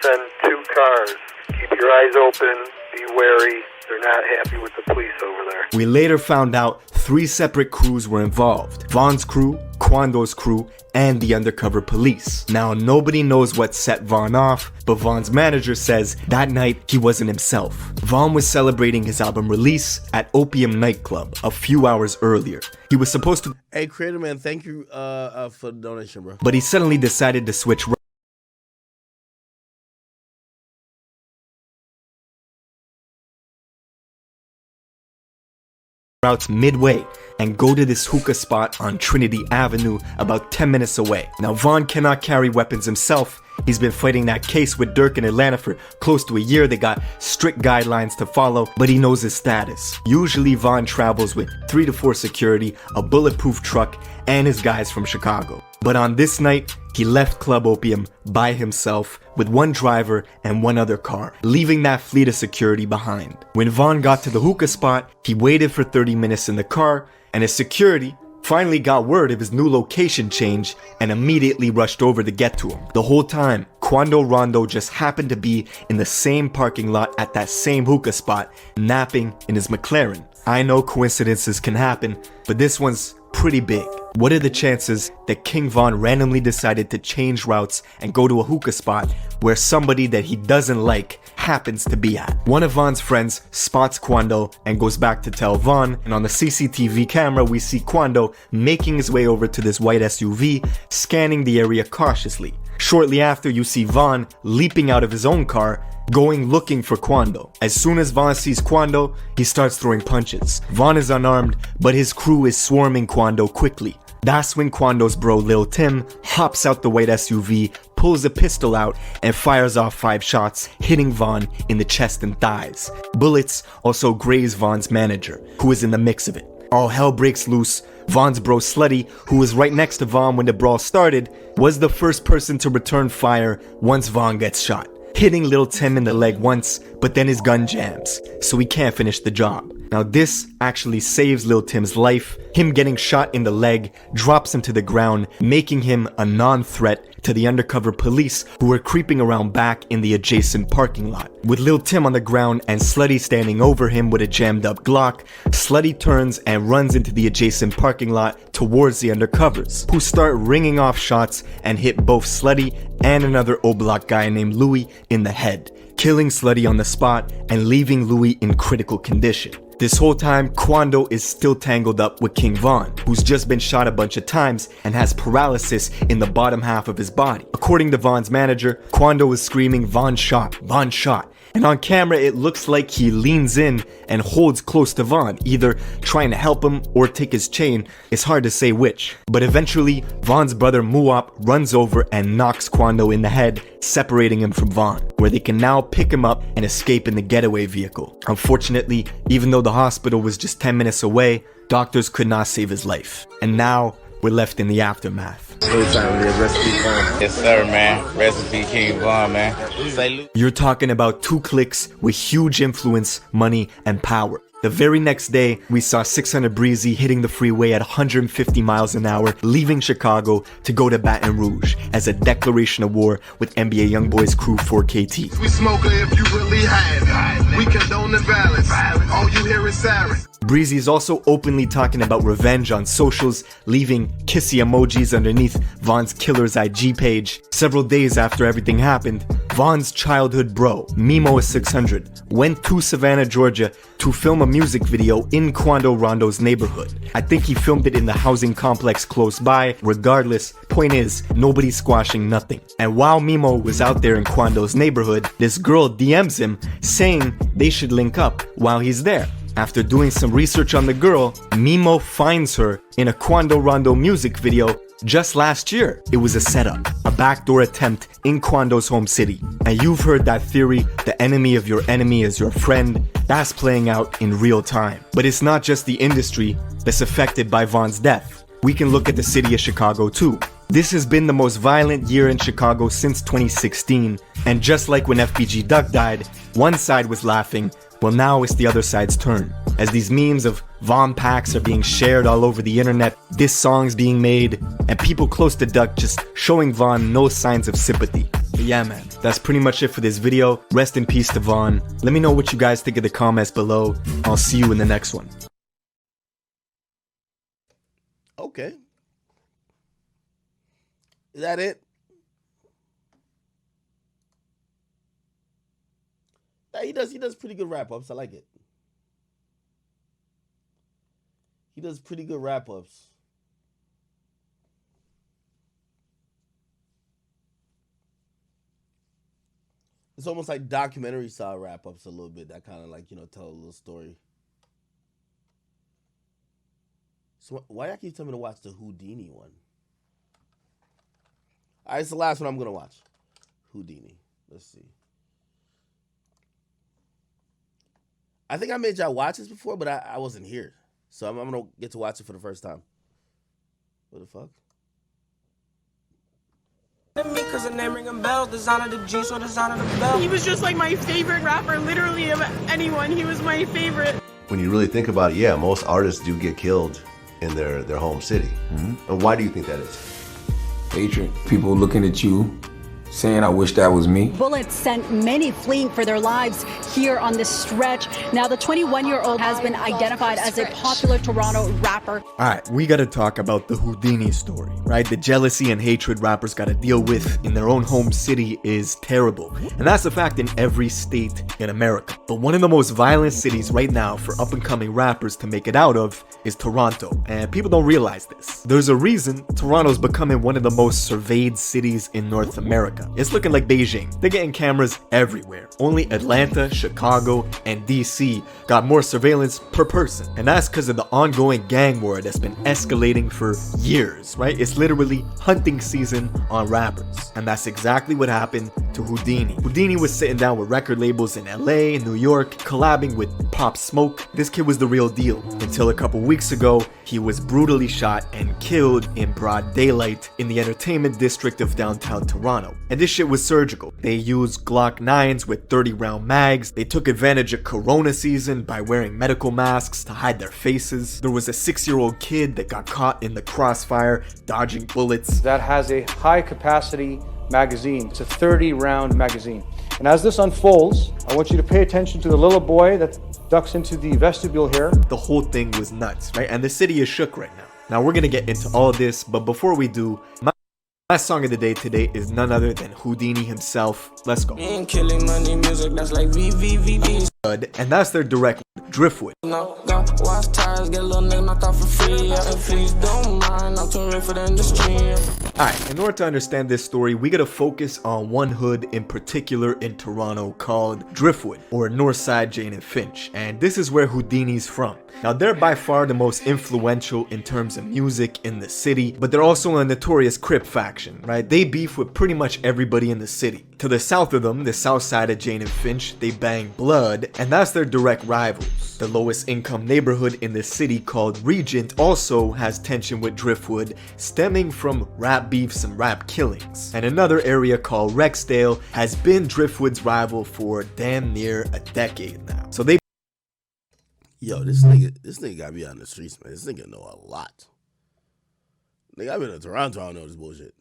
send 2 cars. Keep your eyes open. Be wary, they're not happy with the police over there. We later found out 3 separate crews were involved. Von's crew, Quando's crew, and the undercover police. Now nobody knows what set Von off, but Von's manager says that night he wasn't himself. Von was celebrating his album release at Opium nightclub a few hours earlier. He was supposed to... Hey, Creator Man, thank you for the donation, bro. But he suddenly decided to switch routes midway and go to this hookah spot on Trinity Avenue about 10 minutes away. Now Von cannot carry weapons himself. He's been fighting that case with Durk in Atlanta for close to a year. They got strict guidelines to follow, but he knows his status. Usually Von travels with 3 to 4 security, a bulletproof truck, and his guys from Chicago. But on this night, he left Club Opium by himself with 1 driver and 1 other car, leaving that fleet of security behind. When Von got to the hookah spot, he waited for 30 minutes in the car, and his security finally got word of his new location change and immediately rushed over to get to him. The whole time, Quando Rondo just happened to be in the same parking lot at that same hookah spot, napping in his McLaren. I know coincidences can happen, but this one's pretty big. What are the chances that King Von randomly decided to change routes and go to a hookah spot where somebody that he doesn't like happens to be at? One of Von's friends spots Quando and goes back to tell Von, and on the CCTV camera we see Quando making his way over to this white SUV, scanning the area cautiously. Shortly after, you see Von leaping out of his own car, going looking for Quando. As soon as Von sees Quando, he starts throwing punches. Von is unarmed, but his crew is swarming Quando quickly. That's when Quando's bro Lil Tim hops out the white SUV, pulls a pistol out, and fires off 5 shots, hitting Von in the chest and thighs. Bullets also graze Von's manager, who is in the mix of it. All hell breaks loose. Von's bro Slutty, who was right next to Von when the brawl started, was the first person to return fire once Von gets shot, hitting Lil Tim in the leg once, but then his gun jams, so he can't finish the job. Now this actually saves Lil Tim's life. Him getting shot in the leg drops him to the ground, making him a non-threat to the undercover police who were creeping around back in the adjacent parking lot. With Lil Tim on the ground and Slutty standing over him with a jammed up Glock, Slutty turns and runs into the adjacent parking lot towards the undercovers, who start ringing off shots and hit both Slutty and another O-Block guy named Louis in the head, killing Slutty on the spot and leaving Louis in critical condition. This whole time, Quando is still tangled up with King Von, who's just been shot a bunch of times and has paralysis in the bottom half of his body. According to Von's manager, Quando is screaming, "Von shot, Von shot." And on camera, it looks like he leans in and holds close to Von, either trying to help him or take his chain. It's hard to say which. But eventually, Von's brother Muop runs over and knocks Quando in the head, separating him from Von, where they can now pick him up and escape in the getaway vehicle. Unfortunately, even though the hospital was just 10 minutes away, doctors could not save his life. And now, we're left in the aftermath. Yes, sir, man. Recipe King Von, man. You're talking about 2 clicks with huge influence, money, and power. The very next day, we saw 600 Breezy hitting the freeway at 150 miles an hour, leaving Chicago to go to Baton Rouge as a declaration of war with NBA Youngboy's crew 4KT. We smoke if you really have it. We condone the violence. All you hear is sirens. Breezy is also openly talking about revenge on socials, leaving kissy emojis underneath Von's killer's IG page. Several days after everything happened, Von's childhood bro, Mimo600, went to Savannah, Georgia to film a music video in Quando Rondo's neighborhood. I think he filmed it in the housing complex close by. Regardless, point is, nobody's squashing nothing. And while Mimo was out there in Quando's neighborhood, this girl DMs him saying they should link up while he's there. After doing some research on the girl, Mimo finds her in a Quando Rondo music video just last year. It was a setup, a backdoor attempt in Quando's home city. And you've heard that theory, the enemy of your enemy is your friend. That's playing out in real time. But it's not just the industry that's affected by Von's death. We can look at the city of Chicago too. This has been the most violent year in Chicago since 2016. And just like when FBG Duck died, one side was laughing. Well, now it's the other side's turn, as these memes of Von packs are being shared all over the internet, diss songs being made, and people close to Duck just showing Von no signs of sympathy. But yeah, man, that's pretty much it for this video. Rest in peace to Von. Let me know what you guys think in the comments below. I'll see you in the next one. Okay. Is that it? Yeah, he does pretty good wrap-ups. I like it. He does pretty good wrap-ups. It's almost like documentary style wrap-ups a little bit. That kind of like, you know, tell a little story. So why y'all keep telling me to watch the Houdini one? All right, it's the last one I'm going to watch. Houdini. Let's see. I think I made y'all watch this before, but I wasn't here. So I'm going to get to watch it for the first time. What the fuck? Because the name ringing bells, design of the G, so design of the bell. He was just like my favorite rapper, literally of anyone. He was my favorite. When you really think about it, yeah, most artists do get killed in their home city. And why do you think that is? Hatred. People looking at you, saying, I wish that was me. Bullets sent many fleeing for their lives here on this stretch. Now, the 21-year-old has been identified as a popular Toronto rapper. Alright, we gotta talk about the Houdini story, right? The jealousy and hatred rappers gotta deal with in their own home city is terrible. And that's a fact in every state in America. But one of the most violent cities right now for up-and-coming rappers to make it out of is Toronto. And people don't realize this. There's a reason Toronto's becoming one of the most surveyed cities in North America. It's looking like Beijing. They're getting cameras everywhere. Only Atlanta, Chicago, and DC got more surveillance per person. And that's because of the ongoing gang war that's been escalating for years, right? It's literally hunting season on rappers. And that's exactly what happened to Houdini. Houdini was sitting down with record labels in LA, New York, collabing with Pop Smoke. This kid was the real deal. Until a couple weeks ago, he was brutally shot and killed in broad daylight in the entertainment district of downtown Toronto. And this shit was surgical. They used Glock 9s with 30-round mags. They took advantage of Corona season by wearing medical masks to hide their faces. There was a 6-year-old kid that got caught in the crossfire, dodging bullets. That has a high-capacity magazine. It's a 30-round magazine. And as this unfolds, I want you to pay attention to the little boy that ducks into the vestibule here. The whole thing was nuts, right? And the city is shook right now. Now we're gonna get into all this, but before we do, my song of the day today is none other than Houdini himself. Let's go. Killing money music, that's like VVVV. And that's their direct Driftwood. No, wash tires, get a little nigga knocked out for free. Please don't mind, I'm too ready for the industry. Alright, in order to understand this story, we gotta focus on one hood in particular in Toronto called Driftwood, or Northside Jane and Finch. And this is where Houdini's from. Now, they're by far the most influential in terms of music in the city, but they're also a notorious Crip faction, right? They beef with pretty much everybody in the city. To the south of them, the south side of Jane and Finch, they bang Blood, and that's their direct rivals. The lowest income neighborhood in the city called Regent also has tension with Driftwood, stemming from rap beefs and rap killings. And another area called Rexdale has been Driftwood's rival for damn near a decade now. So they Yo, this nigga got me on the streets, man. This nigga know a lot. Nigga, I've been in Toronto, I don't know this bullshit.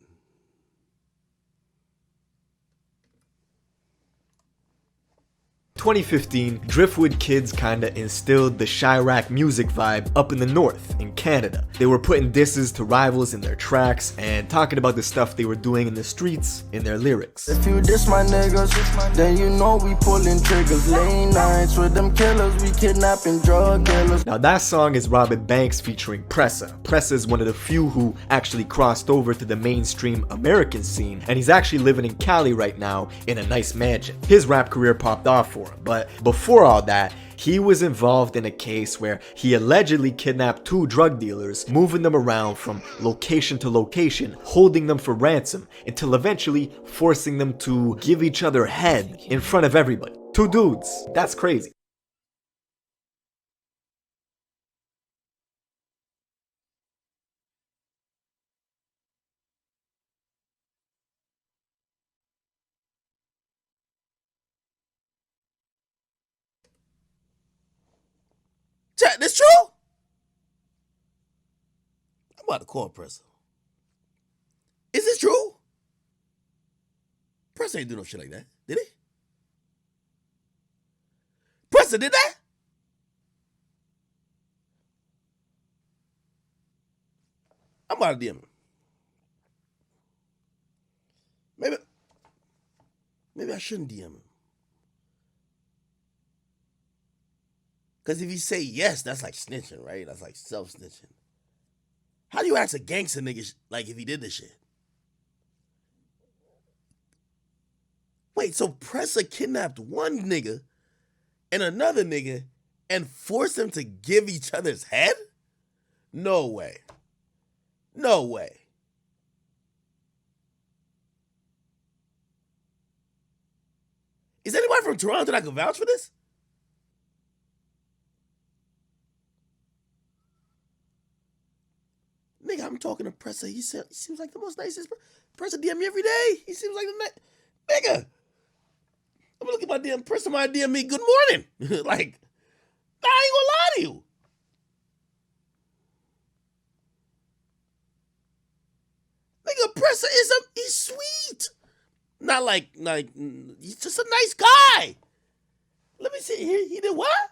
2015, Driftwood kids kinda instilled the Chirac music vibe up in the north, in Canada. They were putting disses to rivals in their tracks and talking about the stuff they were doing in the streets in their lyrics. If you diss my niggas, then you know we pulling triggers. Late nights with them killers, we kidnapping drug dealers. Now that song is Robin Banks featuring Pressa. Pressa is one of the few who actually crossed over to the mainstream American scene, and he's actually living in Cali right now in a nice mansion. His rap career popped off for him. But before all that, he was involved in a case where he allegedly kidnapped 2 drug dealers, moving them around from location to location, holding them for ransom, until eventually forcing them to give each other head in front of everybody. 2 dudes. That's crazy. Chat, this true? I'm about to call Pressa. Is this true? Pressa ain't do no shit like that, did he? Pressa did that? I'm about to DM him. Maybe I shouldn't DM him. Because if you say yes, that's like snitching, right? That's like self-snitching. How do you ask a gangster nigga, like, if he did this shit? Wait, so Pressa kidnapped one nigga and another nigga and forced them to give each other's head? No way. No way. Is anybody from Toronto that can vouch for this? Nigga, I'm talking to Pressa. He seems like the most nicest. Pressa DM me every day. He seems like the nigga. I'm gonna look at my DM. Pressa might DM me good morning. Like, I ain't gonna lie to you. nigga Pressa he's sweet. Not like he's just a nice guy. Let me see here. He did what?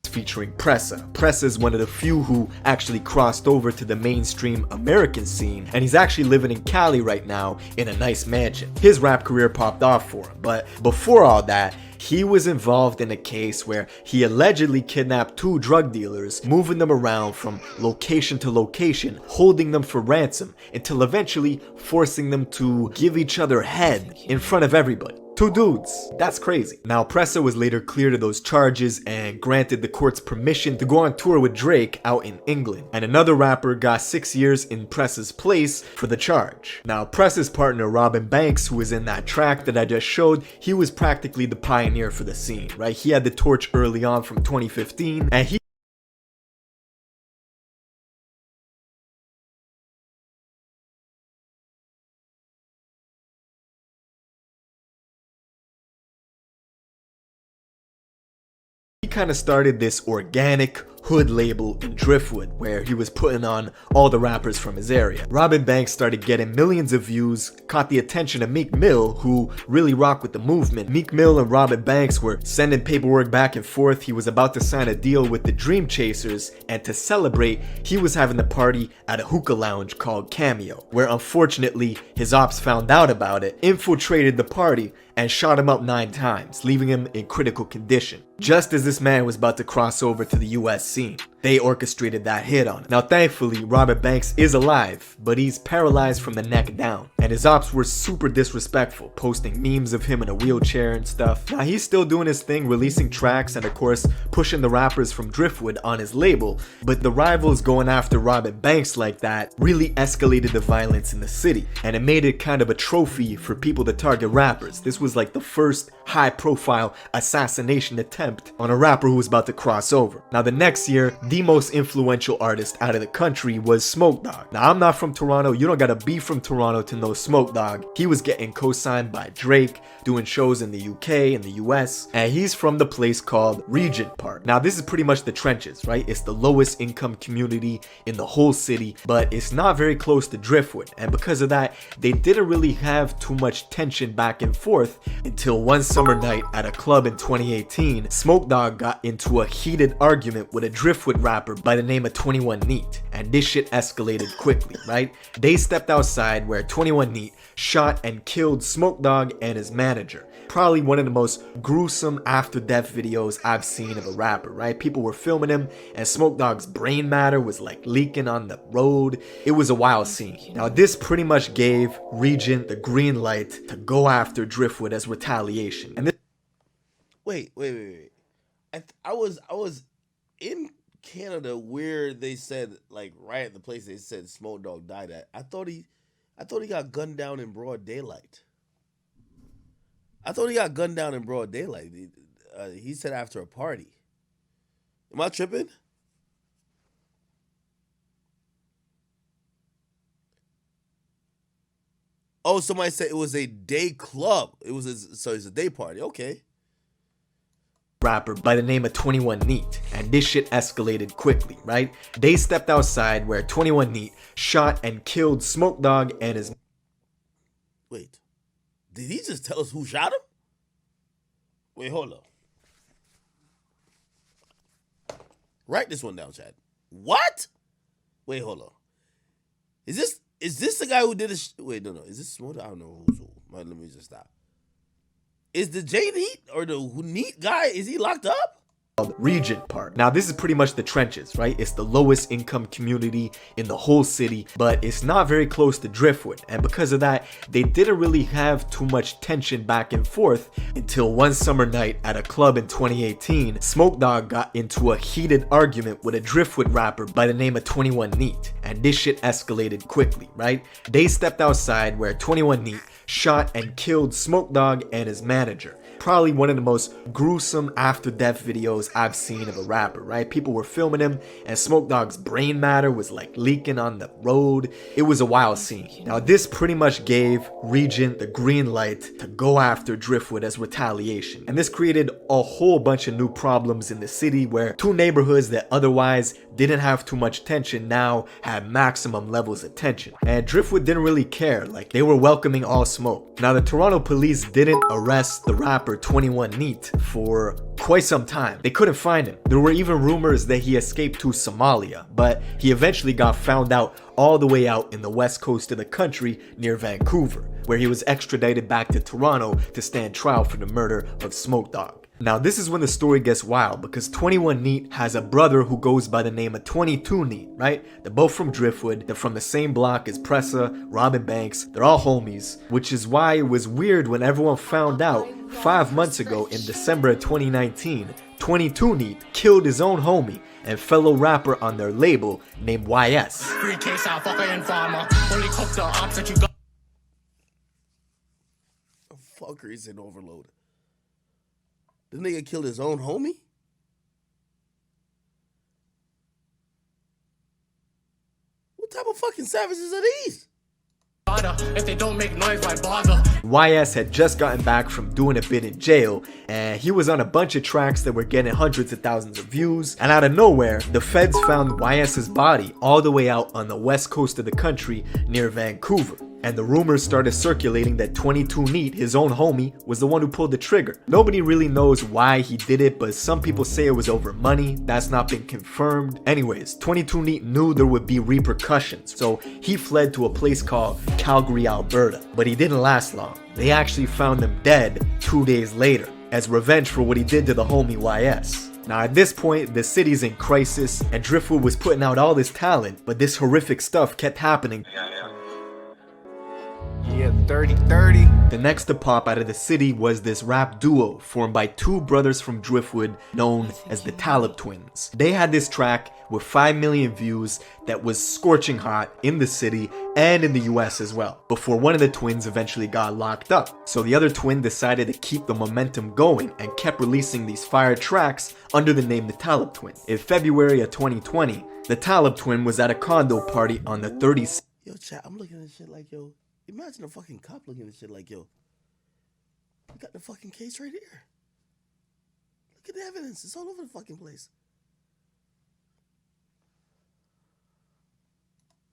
Featuring Pressa. Pressa is one of the few who actually crossed over to the mainstream American scene, and he's actually living in Cali right now in a nice mansion. His rap career popped off for him, but before all that, he was involved in a case where he allegedly kidnapped 2 drug dealers, moving them around from location to location, holding them for ransom, until eventually forcing them to give each other head in front of everybody. 2 dudes. That's crazy. Now, Pressa was later cleared of those charges and granted the court's permission to go on tour with Drake out in England. And another rapper got 6 years in Pressa's place for the charge. Now, Pressa's partner, Robin Banks, who was in that track that I just showed, he was practically the pioneer for the scene, right? He had the torch early on from 2015, and he kind of started this organic hood label in Driftwood where he was putting on all the rappers from his area. Robin Banks started getting millions of views, caught the attention of Meek Mill, who really rocked with the movement. Meek Mill and Robin Banks were sending paperwork back and forth. He was about to sign a deal with the Dream Chasers, and to celebrate, he was having the party at a hookah lounge called Cameo, where unfortunately his ops found out about it, infiltrated the party, and shot him up 9 times, leaving him in critical condition. Just as this man was about to cross over to the US scene, they orchestrated that hit on him. Now thankfully, Robert Banks is alive, but he's paralyzed from the neck down, and his ops were super disrespectful, posting memes of him in a wheelchair and stuff. Now he's still doing his thing, releasing tracks and of course pushing the rappers from Driftwood on his label, but the rivals going after Robert Banks like that really escalated the violence in the city, and it made it kind of a trophy for people to target rappers. This was like the first high-profile assassination attempt on a rapper who was about to cross over. Now the next year, the most influential artist out of the country was Smoke Dogg. Now I'm not from Toronto, you don't gotta be from Toronto to know Smoke Dogg. He was getting co-signed by Drake, doing shows in the UK and the US, and he's from the place called Regent Park. Now this is pretty much the trenches, right? It's the lowest income community in the whole city, but it's not very close to Driftwood, and because of that, they didn't really have too much tension back and forth until one summer night at a club in 2018, Smoke Dogg got into a heated argument with a Driftwood rapper by the name of 21 Neat, and this shit escalated quickly, right? They stepped outside where 21 Neat shot and killed Smoke Dogg and his manager. Probably one of the most gruesome after death videos I've seen of a rapper, right? People were filming him and Smoke Dogg's brain matter was like leaking on the road. It was a wild scene. Now this pretty much gave Regent the green light to go after Driftwood as retaliation. And this Wait. I was in Canada where they said, like, right at the place they said Smoke Dogg died at. I thought he got gunned down in broad daylight. He said after a party. Am I tripping? Oh, somebody said it was a day club. So it's a day party. Okay. Rapper by the name of 21 Neat, and this shit escalated quickly, right? They stepped outside where 21 Neat shot and killed Smoke Dogg and his... Wait, did he just tell us who shot him? Wait, hold up. Write this one down, Chad. What? Wait, hold on. Is this the guy who did this? Wait, no. Is this Smoke Dogg? I don't know who's who. Let me just stop. Is the J Neat or the Neat guy, is he locked up? Regent Park. Now this is pretty much the trenches, right? It's the lowest income community in the whole city, but it's not very close to Driftwood, and because of that, they didn't really have too much tension back and forth until one summer night at a club in 2018, Smoke Dogg got into a heated argument with a Driftwood rapper by the name of 21 Neat, and this shit escalated quickly, right? They stepped outside where 21 Neat shot and killed Smoke Dogg and his manager. probably one of the most gruesome after-death videos I've seen of a rapper, right? People were filming him, and Smoke Dogg's brain matter was like leaking on the road. It was a wild scene. Now, this pretty much gave Regent the green light to go after Driftwood as retaliation. And this created a whole bunch of new problems in the city where two neighborhoods that otherwise didn't have too much tension now had maximum levels of tension. And Driftwood didn't really care, like they were welcoming all smoke. Now, the Toronto police didn't arrest the rapper 21 Neat for quite some time. They couldn't find him. There were even rumors that he escaped to Somalia, but he eventually got found out all the way out in the west coast of the country near Vancouver, where he was extradited back to Toronto to stand trial for the murder of Smoke Dogg. Now, this is when the story gets wild, because 21 Neat has a brother who goes by the name of 22 Neat, right? They're both from Driftwood. They're from the same block as Pressa, Robin Banks. They're all homies, which is why it was weird when everyone found out 5 months ago in December of 2019, 22 Neat killed his own homie and fellow rapper on their label named YS. Free case out, fucker informer. Only cook the ops that you got. The fucker is in overload. This nigga killed his own homie? What type of fucking savages are these? If they don't make noise, why bother? YS had just gotten back from doing a bit in jail, and he was on a bunch of tracks that were getting hundreds of thousands of views, and out of nowhere, the feds found YS's body all the way out on the west coast of the country near Vancouver. And the rumors started circulating that 22 Neat, his own homie, was the one who pulled the trigger. Nobody really knows why he did it, but some people say it was over money. That's not been confirmed. Anyways, 22 Neat knew there would be repercussions, so he fled to a place called Calgary, Alberta. But he didn't last long. They actually found him dead 2 days later, as revenge for what he did to the homie YS. Now, at this point, the city's in crisis, and Driftwood was putting out all this talent, but this horrific stuff kept happening. Yeah, 30-30. The next to pop out of the city was this rap duo formed by two brothers from Driftwood known as the Talib Twins. They had this track with 5 million views that was scorching hot in the city and in the US as well, before one of the twins eventually got locked up. So the other twin decided to keep the momentum going and kept releasing these fire tracks under the name the Talib Twin. In February of 2020, the Talib Twin was at a condo party on the 36th. Yo, chat, I'm looking at this shit like, yo, imagine a fucking cop looking at shit like, yo, we got the fucking case right here. Look at the evidence. It's all over the fucking place.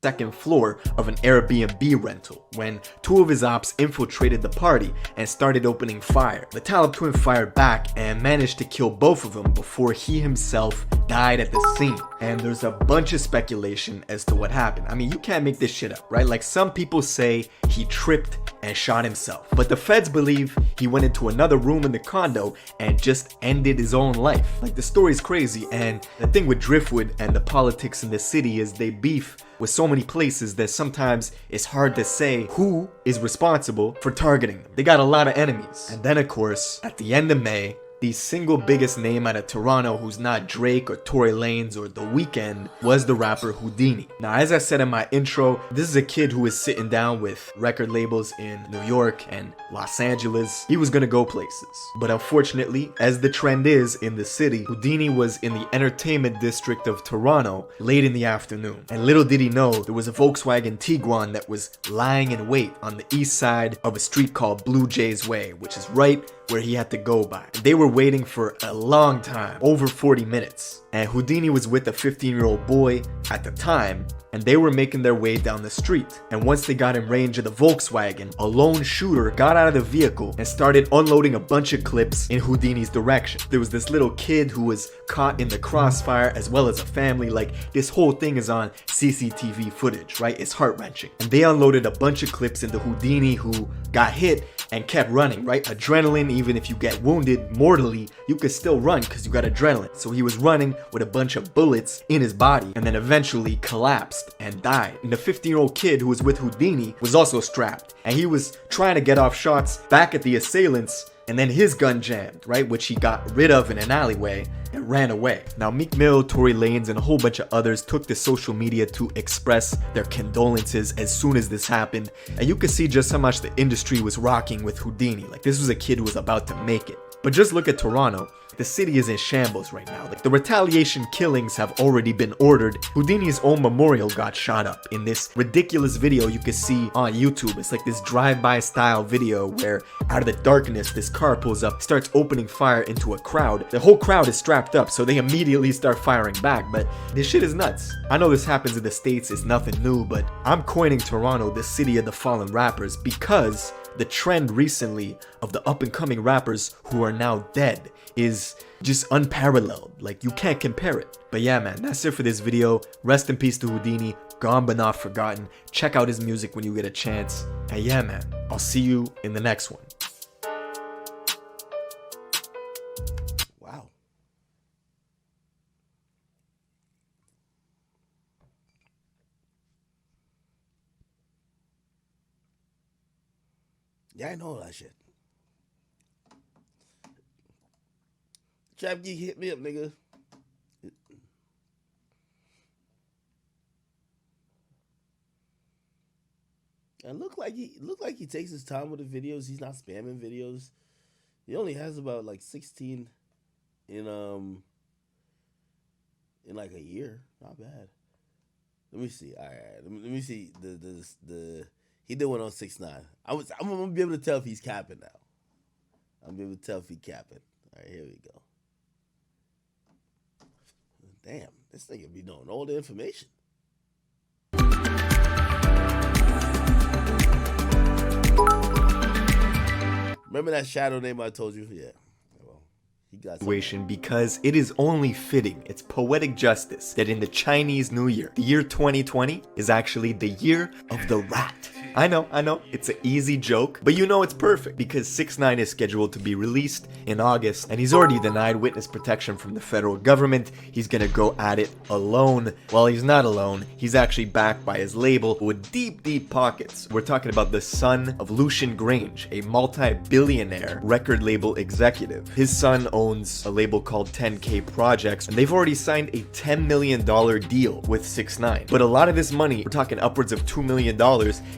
Second floor of an Airbnb rental when two of his ops infiltrated the party and started opening fire. The Talib Twin fired back and managed to kill both of them before he himself died at the scene. And there's a bunch of speculation as to what happened. I mean, you can't make this shit up, right? Like, some people say he tripped and shot himself, but the feds believe he went into another room in the condo and just ended his own life. Like, the story's crazy, and the thing with Driftwood and the politics in the city is they beef with so many places that sometimes it's hard to say who is responsible for targeting them. They got a lot of enemies. And then, of course, at the end of May, the single biggest name out of Toronto who's not Drake or Tory Lanez or The Weeknd was the rapper Houdini. Now, as I said in my intro, this is a kid who is sitting down with record labels in New York and Los Angeles. He was gonna go places. But unfortunately, as the trend is in the city, Houdini was in the entertainment district of Toronto late in the afternoon. And little did he know, there was a Volkswagen Tiguan that was lying in wait on the east side of a street called Blue Jays Way, which is right where he had to go by. They were waiting for a long time, over 40 minutes. And Houdini was with a 15-year-old boy at the time, and they were making their way down the street. And once they got in range of the Volkswagen, a lone shooter got out of the vehicle and started unloading a bunch of clips in Houdini's direction. There was this little kid who was caught in the crossfire, as well as a family. Like, this whole thing is on CCTV footage, right? It's heart-wrenching. And they unloaded a bunch of clips into Houdini, who got hit and kept running, right? Adrenaline, even if you get wounded mortally, you could still run because you got adrenaline. So he was running with a bunch of bullets in his body and then eventually collapsed and died. And the 15-year-old kid who was with Houdini was also strapped, and he was trying to get off shots back at the assailants and then his gun jammed, right, which he got rid of in an alleyway and ran away. Now Meek Mill, Tory Lanez, and a whole bunch of others took to social media to express their condolences as soon as this happened, and you could see just how much the industry was rocking with Houdini. Like, this was a kid who was about to make it. But just look at Toronto. The city is in shambles right now. Like, the retaliation killings have already been ordered. Houdini's own memorial got shot up in this ridiculous video you can see on YouTube. It's like this drive-by style video where out of the darkness this car pulls up, starts opening fire into a crowd. The whole crowd is strapped up, so they immediately start firing back. But this shit is nuts. I know this happens in the States, it's nothing new, but I'm coining Toronto the city of the fallen rappers because the trend recently of the up-and-coming rappers who are now dead is just unparalleled. Like, you can't compare it. But yeah, man, that's it for this video. Rest in peace to Houdini, gone but not forgotten. Check out his music when you get a chance. And yeah, man, I'll see you in the next one. Wow. Yeah, I know that shit. TrapGeek, hit me up, nigga. And look like he takes his time with the videos. He's not spamming videos. He only has about like 16 in like a year. Not bad. Let me see. All right. Let me see the he did one on 6ix9ine. I'm gonna be able to tell if he's capping now. I'm gonna be able to tell if he's capping. All right, here we go. Damn, this nigga be knowing all the information. Remember that shadow name I told you? Yeah. Well, he got situation because it is only fitting, it's poetic justice, that in the Chinese New Year, the year 2020 is actually the year of the rat. I know, it's an easy joke, but you know it's perfect because 6ix9ine is scheduled to be released in August, and he's already denied witness protection from the federal government. He's gonna go at it alone. Well, he's not alone. He's actually backed by his label with deep pockets. We're talking about the son of Lucian Grange, a multi-billionaire record label executive. His son owns a label called 10K Projects, and they've already signed a $10 million deal with 6ix9ine. But a lot of this money, we're talking upwards of $2 million,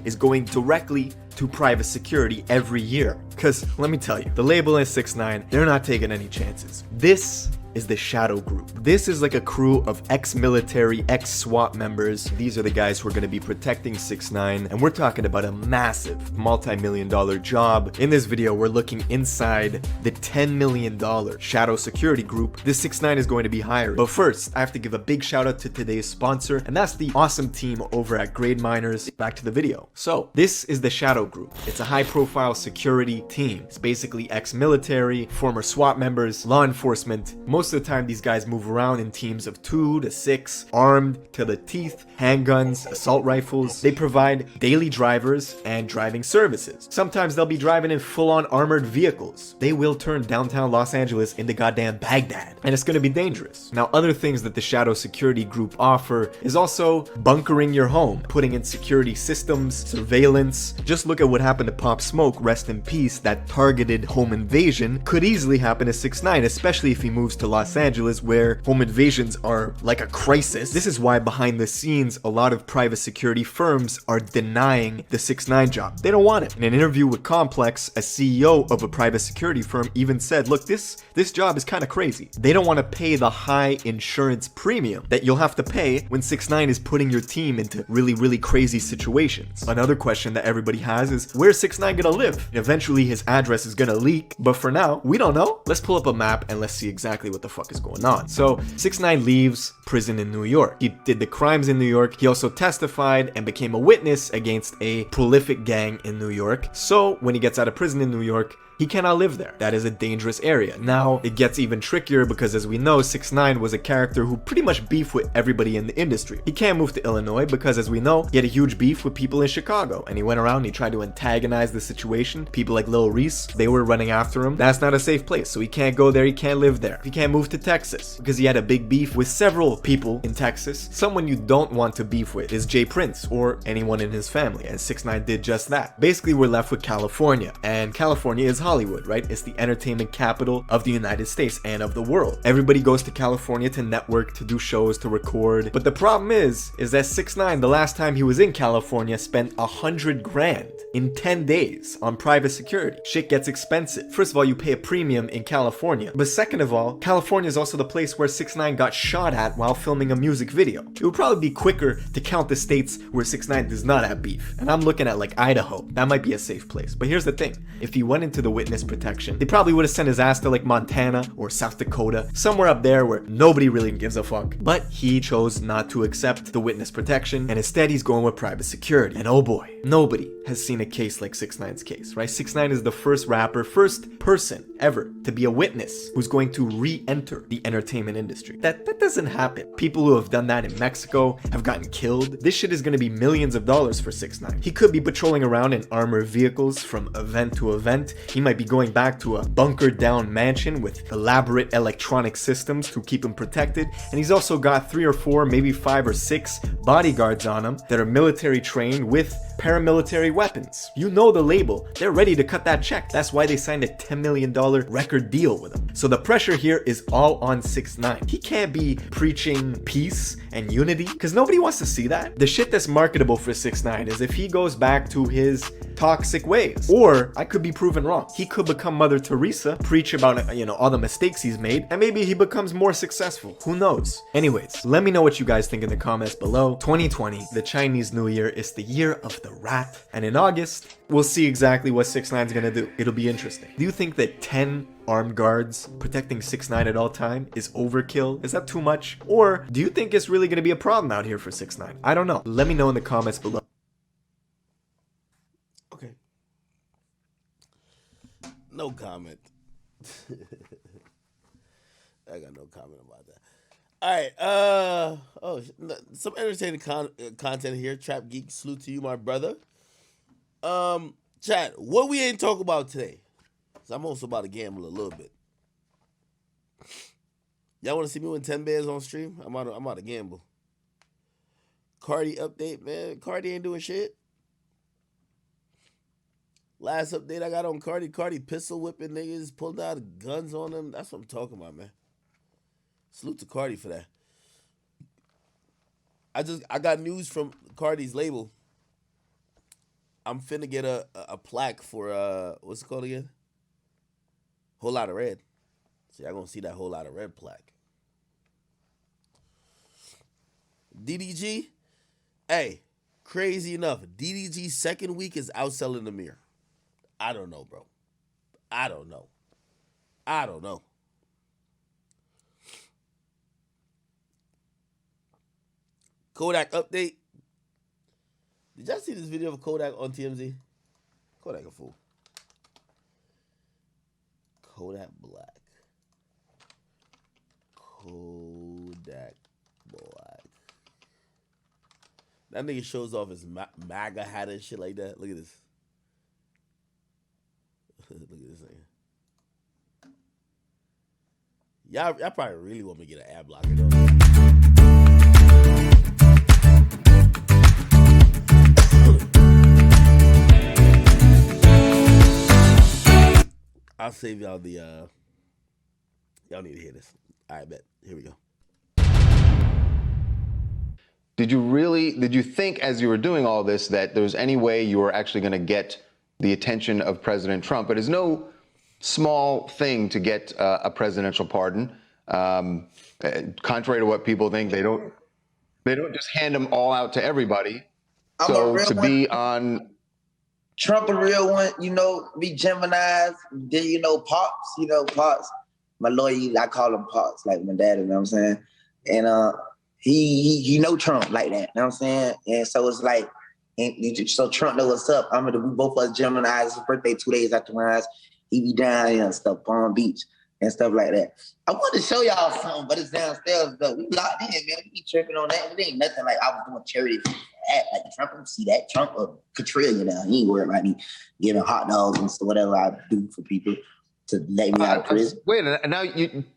is going directly to private security every year. Because let me tell you, the label and 6ix9ine, they're not taking any chances. This is the Shadow Group. This is like a crew of ex-military, ex-SWAT members. These are the guys who are going to be protecting 6ix9ine, and we're talking about a massive multi-million-dollar job. In this video, we're looking inside the $10 million Shadow Security Group this 6ix9ine is going to be hiring. But first, I have to give a big shout out to today's sponsor, and that's the awesome team over at Grade Miners. Back to the video. So, this is the Shadow Group. It's a high-profile security team. It's basically ex-military, former SWAT members, law enforcement. Most of the time, these guys move around in teams of 2 to 6, armed to the teeth, handguns, assault rifles. They provide daily drivers and driving services. Sometimes they'll be driving in full-on armored vehicles. They will turn downtown Los Angeles into goddamn Baghdad, and it's gonna be dangerous. Now, other things that the Shadow Security Group offer is also bunkering your home, putting in security systems, surveillance. Just look at what happened to Pop Smoke, rest in peace. That targeted home invasion could easily happen to 6ix9ine, especially if he moves to Los Angeles, where home invasions are like a crisis. This is why behind the scenes, a lot of private security firms are denying the 6ix9ine job. They don't want it. In an interview with Complex, a CEO of a private security firm even said, look, this job is kind of crazy. They don't want to pay the high insurance premium that you'll have to pay when 6ix9ine is putting your team into really crazy situations. Another question that everybody has is, where's 6ix9ine gonna live? Eventually his address is gonna leak, but for now, we don't know. Let's pull up a map and let's see exactly what the fuck is going on. So 6ix9ine leaves prison in New York. He did the crimes in New York. He also testified and became a witness against a prolific gang in New York. So when he gets out of prison in New York, he cannot live there. That is a dangerous area. Now, it gets even trickier because, as we know, 6ix9ine was a character who pretty much beefed with everybody in the industry. He can't move to Illinois because, as we know, he had a huge beef with people in Chicago, and he went around and he tried to antagonize the situation. People like Lil Reese, they were running after him. That's not a safe place, so he can't go there, he can't live there. He can't move to Texas because he had a big beef with several people in Texas. Someone you don't want to beef with is Jay Prince or anyone in his family, and 6ix9ine did just that. Basically, we're left with California, and California is Hollywood, right? It's the entertainment capital of the United States and of the world. Everybody goes to California to network, to do shows, to record. But the problem is that 6ix9ine, the last time he was in California, spent $100 grand in 10 days on private security. Shit gets expensive. First of all, you pay a premium in California. But second of all, California is also the place where 6ix9ine got shot at while filming a music video. It would probably be quicker to count the states where 6ix9ine does not have beef. And I'm looking at like Idaho. That might be a safe place. But here's the thing. If he went into the witness protection, they probably would have sent his ass to like Montana or South Dakota, somewhere up there where nobody really gives a fuck. But he chose not to accept the witness protection, and instead he's going with private security. And oh boy, nobody has seen a case like 6ix9ine's case, right? 6ix9ine is the first rapper, first person ever to be a witness who's going to re-enter the entertainment industry. That doesn't happen. People who have done that in Mexico have gotten killed. This shit is going to be millions of dollars for 6ix9ine. He could be patrolling around in armored vehicles from event to event. He might be going back to a bunkered down mansion with elaborate electronic systems to keep him protected. And he's also got 3 or 4, maybe 5 or 6 bodyguards on him that are military trained with paramilitary weapons. You know the label. They're ready to cut that check. That's why they signed a $10 million record deal with him. So the pressure here is all on 6ix9ine. He can't be preaching peace and unity because nobody wants to see that. The shit that's marketable for 6ix9ine is if he goes back to his toxic ways. Or I could be proven wrong. He could become Mother Teresa, preach about, you know, all the mistakes he's made, and maybe he becomes more successful. Who knows? Anyways, let me know what you guys think in the comments below. 2020, the Chinese New Year, is the year of the rat. And in August, we'll see exactly what 6ix9ine's gonna do. It'll be interesting. Do you think that 10 armed guards protecting 6ix9ine at all time is overkill? Is that too much? Or do you think it's really gonna be a problem out here for 6ix9ine? I don't know. Let me know in the comments below. Okay. No comment. I got no comment about that. All right. Some entertaining content here. TrapGeek, salute to you, my brother. Chat, what we ain't talk about today? So I'm also about to gamble a little bit. Y'all want to see me win 10 bands on stream? I'm out to gamble. Cardi update, man. Cardi ain't doing shit. Last update I got on Cardi pistol whipping niggas, pulled out guns on them. That's what I'm talking about, man. Salute to Cardi for that. I got news from Cardi's label. I'm finna get a plaque for what's it called again? Whole Lot of Red. So y'all gonna see that Whole Lot of Red plaque. DDG, hey, crazy enough, DDG's second week is outselling the mirror. I don't know, bro. I don't know. Kodak update. Did y'all see this video of Kodak on TMZ? Kodak a fool. Kodak Black. Kodak Black. That nigga shows off his MAGA hat and shit like that. Look at this. Look at this thing. Y'all probably really want me to get an ad blocker though. I'll save y'all the y'all need to hear this. All right, bet. Here we go. Did you think as you were doing all this that there was any way you were actually going to get the attention of President Trump? But it's no small thing to get a presidential pardon. Contrary to what people think, they don't just hand them all out to everybody. So to be on Trump, a real one, you know, be Gemini's, then Pops, my lawyer, I call him Pops, like my dad, you know what I'm saying? And he know Trump like that, you know what I'm saying? And so it's like, so Trump know what's up. We both us Gemini's, his birthday 2 days after mine. He be down here and stuff, Palm Beach and stuff like that. I wanted to show y'all something, but it's downstairs though. We locked in, man. We be tripping on that. It ain't nothing like I was doing charity for that. Like Trump, don't see that. Trump a quadrillion now. He ain't worried about me giving hot dogs and stuff, whatever I do for people. to let me out of prison. Wait, now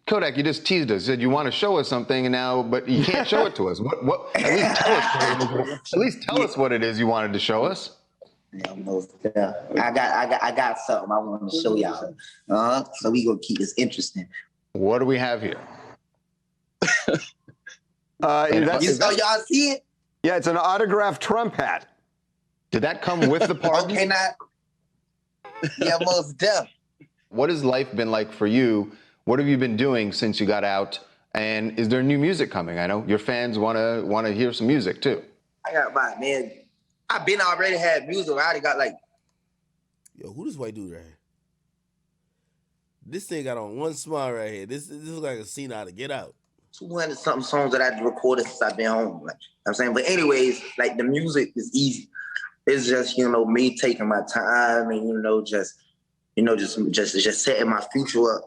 Kodak, you just teased us. You said you want to show us something, and now, but you can't show it to us. What? At least tell us what it is. At least tell us what it is you wanted to show us. Yeah, I got something I want to show y'all. So we gonna keep this interesting. What do we have here? Y'all see it? Yeah, it's an autographed Trump hat. Did that come with the party? Okay, not. Yeah, most deaf. What has life been like for you? What have you been doing since you got out? And is there new music coming? I know your fans want to hear some music too. I got my man. I've been already had music. I already got like. Yo, who this white dude right here? This thing got on one smile right here. This is like a scene out of Get Out. 200 something songs that I recorded since I've been home. Like, I'm saying, but anyways, like the music is easy. It's just me taking my time and just setting my future up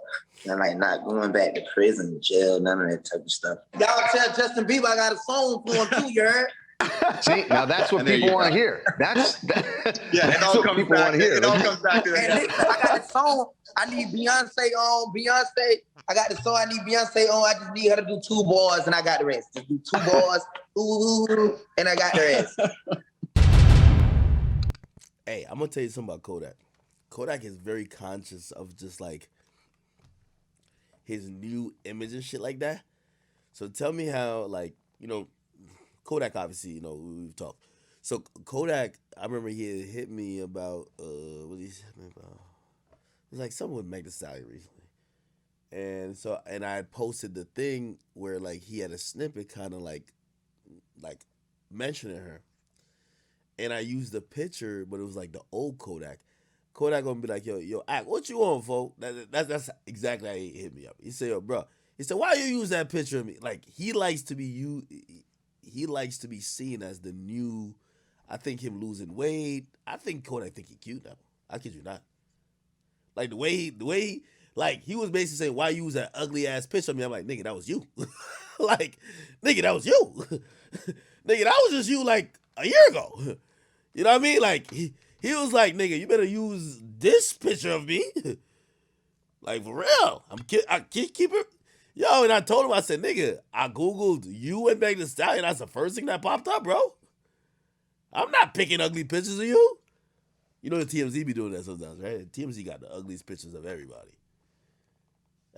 and like not going back to prison, jail, none of that type of stuff. Y'all tell Justin Bieber I got a song for him too, you heard? See, now that's what people want to hear. That's what people want to hear. It all comes back to that. I got a song. I need Beyonce on. I got the song I need Beyonce on. I just need her to do 2 bars and I got the rest. Just do 2 bars, ooh, and I got the rest. Hey, I'm gonna tell you something about Kodak. Kodak is very conscious of just like his new image and shit like that. So tell me how, Kodak obviously, we've talked. So Kodak, I remember he had hit me about what he said about. It was like something with Meg Thee Stallion recently, and I had posted the thing where like he had a snippet kind of like mentioning her, and I used the picture, but it was like the old Kodak. Kodak gonna be like, yo, Act, what you on, folk? That's exactly how he hit me up. He said, yo, bro. He said, why you use that picture of me? Like he likes to be seen as the new. I think him losing weight. I think Kodak think he cute now. I kid you not. Like the way he like he was basically saying, why you use that ugly ass picture of me? I'm like, nigga, that was you. Like, nigga, that was you. Nigga, that was just you like a year ago. You know what I mean? Like he was like, nigga, you better use this picture of me. Like for real. I keep it. Yo, and I told him, I said, nigga, I Googled you and Meg Thee Stallion. That's the first thing that popped up, bro. I'm not picking ugly pictures of you. You know the TMZ be doing that sometimes, right? TMZ got the ugliest pictures of everybody.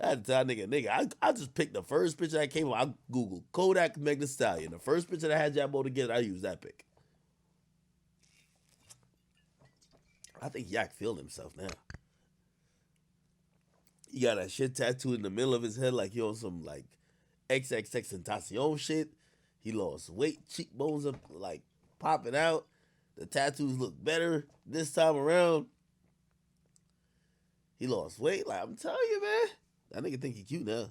I had to tell nigga, I just picked the first picture that came up. I Googled Kodak Meg Thee Stallion. The first picture that had y'all both together, I used that pic. I think Yak feeling himself now. He got that shit tattooed in the middle of his head like he on some like XXXTentacion shit. He lost weight, cheekbones up like popping out. The tattoos look better this time around. He lost weight. Like, I'm telling you, man. That nigga think he cute now.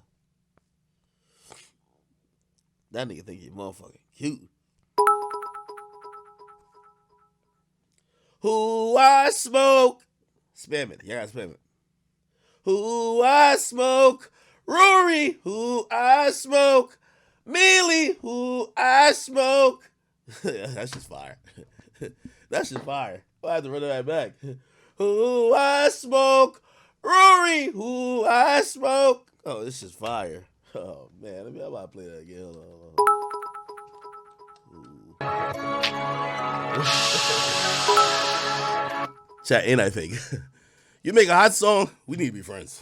That nigga think he motherfucking cute. Who I smoke. Spam it. Yeah, I spam it. Who I smoke. Rory. Who I smoke. Mealy. Who I smoke. That's just fire. That's just fire. I have to run that back. Who I smoke. Rory. Who I smoke. Oh, this is fire. Oh, man. I'm about to play that again. Hold on. Chat, ain't I fake? You make a hot song, we need to be friends.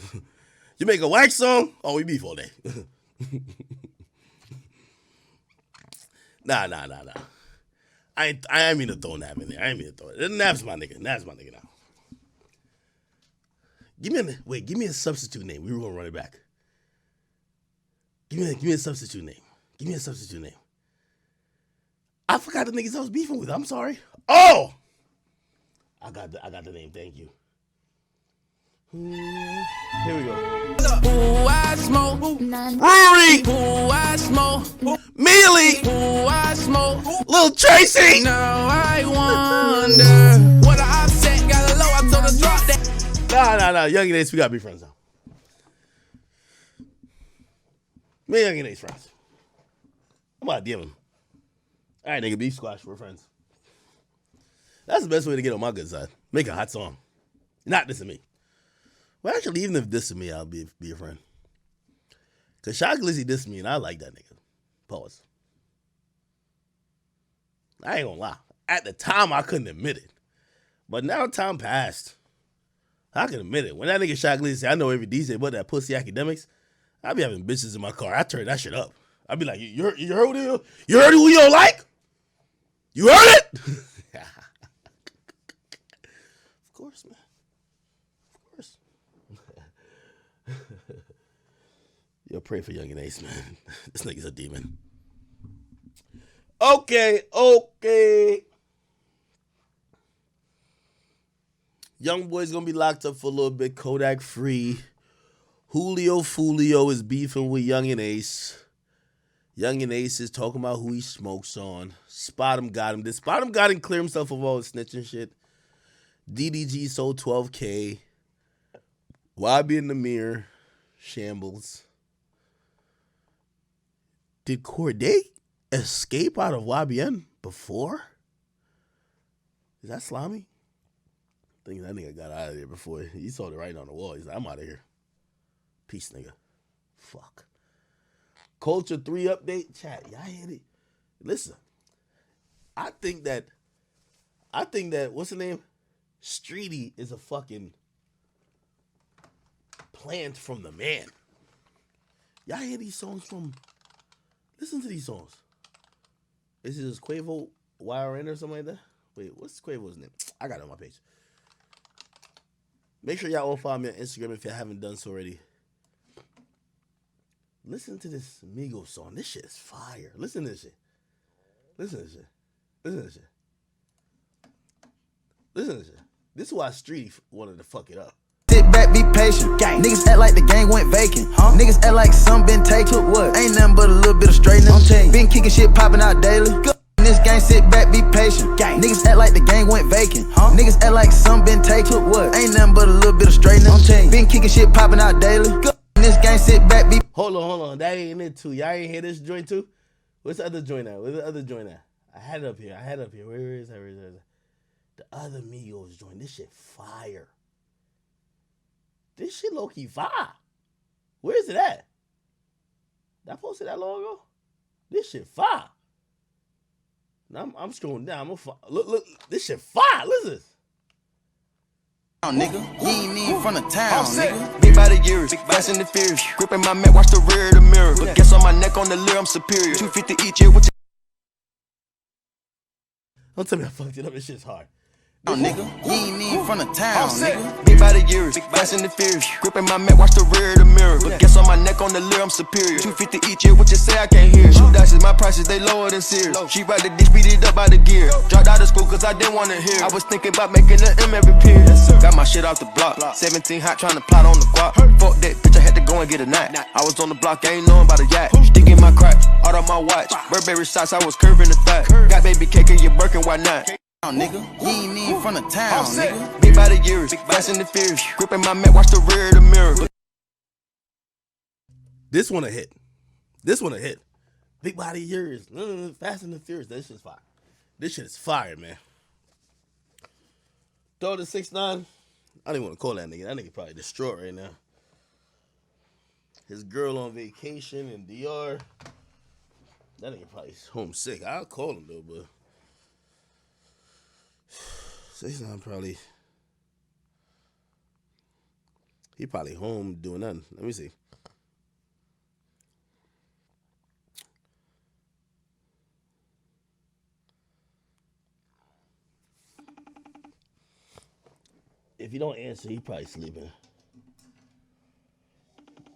You make a wax song, oh, we beef all day. Nah. I ain't mean to throw Nav in there. I ain't mean to throw it. Nav's my nigga. Nav's my nigga now. Give me a substitute name. We were gonna run it back. Give me a substitute name. Give me a substitute name. I forgot the niggas I was beefing with. I'm sorry. Oh! I got the name, thank you. Here we go. Who I smoke. Rory. Who I smoke. Mealy. Who I smoke. Lil Tracy. Now I wonder what I said. Got a low. I told her drop that. Nah. Young and Ace, we gotta be friends now. Me and Young and Ace friends. I'm about to DM him. All right, nigga, beef squash. We're friends. That's the best way to get on my good side. Make a hot song. Not this to me. Well, actually, even if this is me, I'll be a friend. Because Shock Glizzy dissed me, and I like that nigga. Pause. I ain't gonna lie. At the time, I couldn't admit it. But now time passed. I can admit it. When that nigga Shock Glizzy said, I know every DJ but that pussy Akademiks, I be having bitches in my car. I turn that shit up. I be like, you heard who you don't like? You heard it? Of course, man. Of course. Yo, pray for Young and Ace, man. This nigga's a demon. Okay. Young boy's gonna be locked up for a little bit. Kodak free. Julio Fulio is beefing with Young and Ace. Young and Ace is talking about who he smokes on. Spot him got him. Did Spot him got him clear himself of all his snitching shit? DDG sold 12K. YB in the mirror. Shambles. Did Corday escape out of YBN before? Is that Slimy? I think that nigga got out of there before. He saw the writing on the wall. He's like, I'm out of here. Peace, nigga. Fuck. Culture 3 update. Chat, y'all hear it? Listen. I think that, what's the name? Streety is a fucking plant from the man. Y'all hear these songs from, listen to these songs. Is it Quavo YRN or something like that? Wait, what's Quavo's name? I got it on my page. Make sure y'all all follow me on Instagram if you haven't done so already. Listen to this Migos song. This shit is fire. Listen to this shit. Listen to this shit. Listen to this shit. Listen to this shit. This is why Street wanted to fuck it up. Sit back, be patient. Gang. Niggas act like the gang went vacant. Niggas act like some been taken. What? Ain't nothing but a little bit of straightening. Been kicking shit popping out daily. This gang, sit back, be patient. Gang. Niggas act like the gang went vacant. Niggas act like some been taken. What? Ain't nothing but a little bit of straightening. Been kicking shit popping out daily. This gang, sit back, be. Hold on. That ain't it too. Y'all ain't hear this joint too? What's the other joint at? I had it up here. Where is that? The other Migos joint. This shit fire. This shit low-key fire. Where is it at? Did I post it that long ago? This shit fire. Now I'm scrolling down. Look, this shit fire. Listen. Nigga, he ain't even from the town, nigga. Big by the years, fast and the fierce. Gripping my mat, watch the rear of the mirror. But guess on my neck on the leer, I'm superior. 250 each year, what you. Don't tell me I fucked it up. This shit's hard. Nigga, he ain't even from the town, nigga. Big by the years, fast and the fierce. Gripping my mat, watch the rear of the mirror. But guess on my neck on the leer, I'm superior. 250 each year, what you say I can't hear. Shootouts is my prices, they lower than Sears. She ride the dick, beat it up by the gear. Dropped out of school cause I didn't wanna hear. I was thinking about making an M every peer. Got my shit off the block. 17 hot trying to plot on the guap. Fuck that bitch, I had to go and get a knot. I was on the block, I ain't knowing about a yacht. Stick in my crack, out of my watch. Burberry shots, I was curving the thigh. Got baby cake in your Birkin, why not? Nigga, he ain't even from the town, nigga. Big by the years, fast and the fierce. Gripping my mat, watch the rear of the mirror. This one a hit. Big body years. Fast and the Furious. This shit's fire. This shit is fire, man. Throw the 6ix9ine. I don't even want to call that nigga. That nigga probably distraught right now. His girl on vacation in DR. That nigga probably homesick. I'll call him though, but 6ix9ine probably. He probably home doing nothing. Let me see. If you don't answer, he probably sleeping.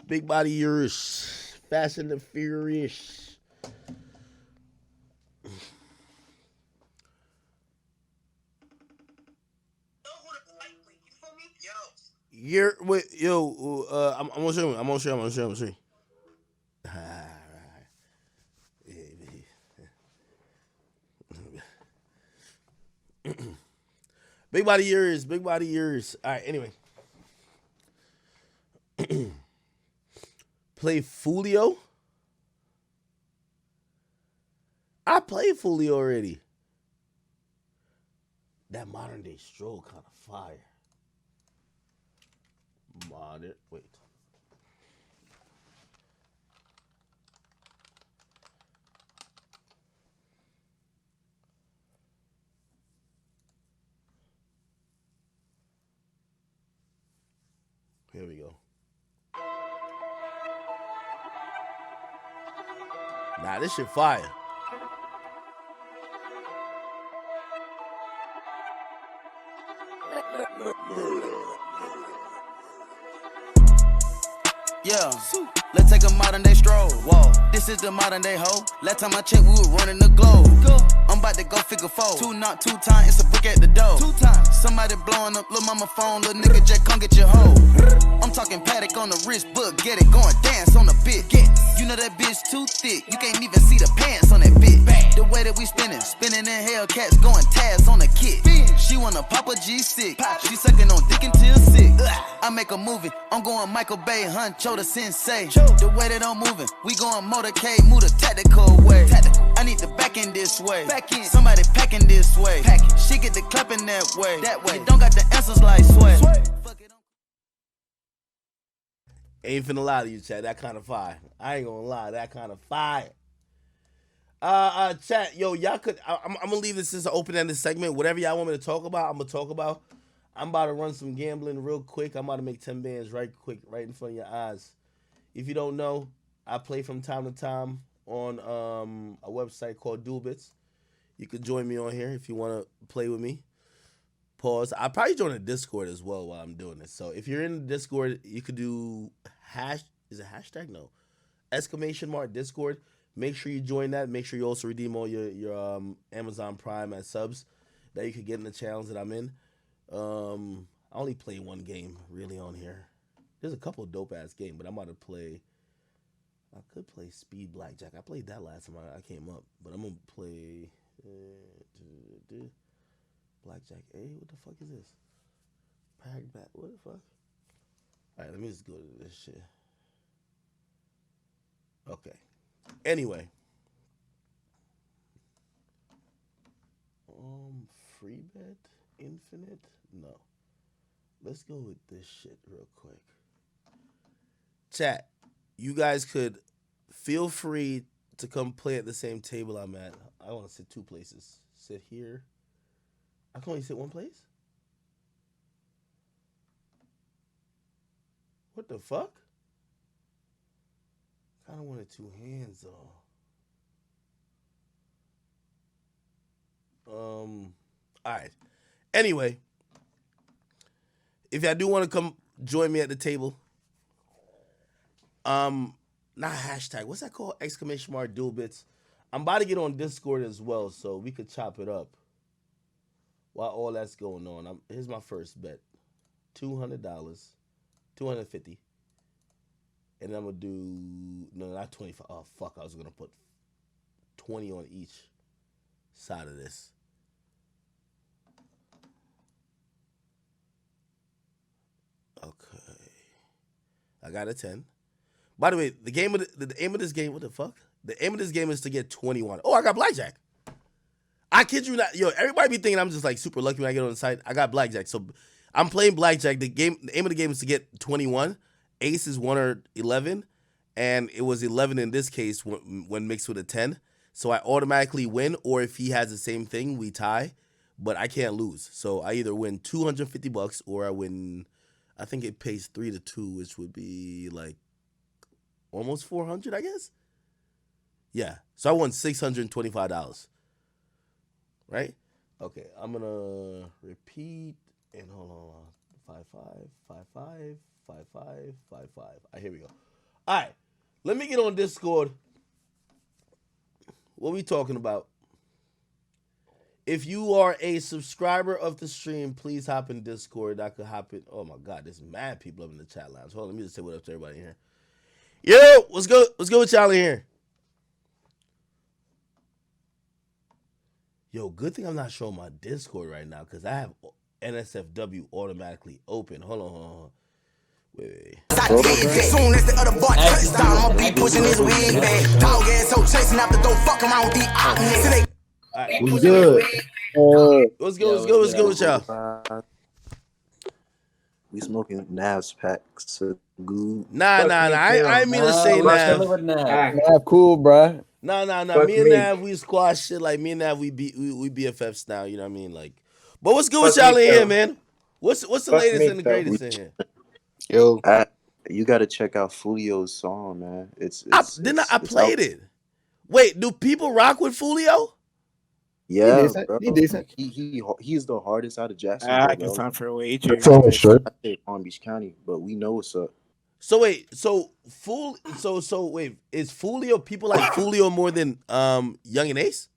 Big body yours. Fast and the Furious. I'm gonna show you. Big body yours. All right, anyway. Play Fulio. I played Fulio already. That modern day stroll kind of fire. Mod it. Wait. Here we go. Nah, this shit fire. Yeah, let's take a modern day stroll. Whoa, this is the modern day hoe. Last time I checked, we were running the globe. I'm about to go figure four. 2 knock 2 times, it's a brick at the door. 2 times. Somebody blowing up, little mama phone, little nigga just come get your hoe. I'm talking paddock on the wrist, book, get it going, dance on the bit. You know that bitch too thick, you can't even see the pants on that bit. The way that we spinning in Hellcats, going tabs on the kit. She wanna pop a G6, she sucking on dick until sick. I make a movie, I'm going Michael Bay, Huncho the sensei. The way that I'm moving, we going motorcade, move the tactical way. I need the back end this way, somebody packing this way. She get the clapping that way. You don't got the answers like sway. Ain't finna lie to you, chat. That kind of fire. I ain't gonna lie. That kind of fire. Chat, yo, y'all could. I'm gonna leave this as an open-ended segment. Whatever y'all want me to talk about, I'm gonna talk about. I'm about to run some gambling real quick. I'm about to make 10 bands right quick, right in front of your eyes. If you don't know, I play from time to time on a website called Duelbits. You can join me on here if you want to play with me. Pause. I'll probably join a Discord as well while I'm doing this. So if you're in the Discord, you could do is it hashtag? No. ! Discord. Make sure you join that. Make sure you also redeem all your Amazon Prime as subs that you could get in the channels that I'm in. I only play one game really on here. There's a couple of dope ass games, but I'm about to play. I could play Speed Blackjack. I played that last time I came up, but I'm gonna play Blackjack. Hey, what the fuck is this? Pragbat. What the fuck? All right, let me just go to this shit. Okay. Anyway. Free bet? Infinite? No. Let's go with this shit real quick. Chat, you guys could feel free to come play at the same table I'm at. I want to sit 2 places. Sit here. I can only sit 1 place? What the fuck? Kind of wanted 2 hands though. Alright. Anyway, if y'all do want to come join me at the table, not hashtag, what's that called? ! Duelbits. I'm about to get on Discord as well, so we could chop it up while all that's going on. Here's my first bet. $200, $250. And I'm gonna do, no, not 25. Oh fuck, I was gonna put 20 on each side of this. Okay. I got a 10. By the way, the aim of this game, what the fuck? The aim of this game is to get 21. Oh, I got blackjack. I kid you not. Yo, everybody be thinking I'm just like super lucky when I get on the site. I got blackjack. So I'm playing blackjack. The aim of the game is to get 21. Ace is 1 or 11. And it was 11 in this case when mixed with a 10. So I automatically win, or if he has the same thing, we tie. But I can't lose. So I either win $250 or I win, I think it pays 3-2, which would be like almost 400, I guess. Yeah. So I won $625. Right? Okay. I'm going to repeat. And hold on. 5-5, 5-5, 5-5, 5-5. All right, here we go. All right. Let me get on Discord. What we talking about? If you are a subscriber of the stream, please hop in Discord. I could hop in. Oh my God, there's mad people up in the chat lounge. Hold on, let me just say what up to everybody in here. Yo, what's good? What's good with y'all in here? Yo, good thing I'm not showing my Discord right now because I have NSFW automatically open. Hold on. Wait. Soon as the other boy touchdown, I'ma be pushing his wig back. Dog ass so chasing after don't fuck around with the optics. Right. What's good? What's good with y'all? We smoking Nav's packs. So good. Nah. I ain't mean to say Nav. Nav cool, bruh. Nah. Fuck Me and me. Nav, we squash shit. Like me and Nav, we BFFs now. You know what I mean? Like, but what's good with y'all in here, man? What's the latest and the greatest in here? Yo, you gotta check out Fulio's song, man. I played it. Wait, do people rock with Fulio? Yeah, decent. bro. He decent. He's the hardest out of Jacksonville. It's time for a wage. I say Palm Beach County, but we know what's up. So wait, is Fulio, people like Fulio more than Young and Ace?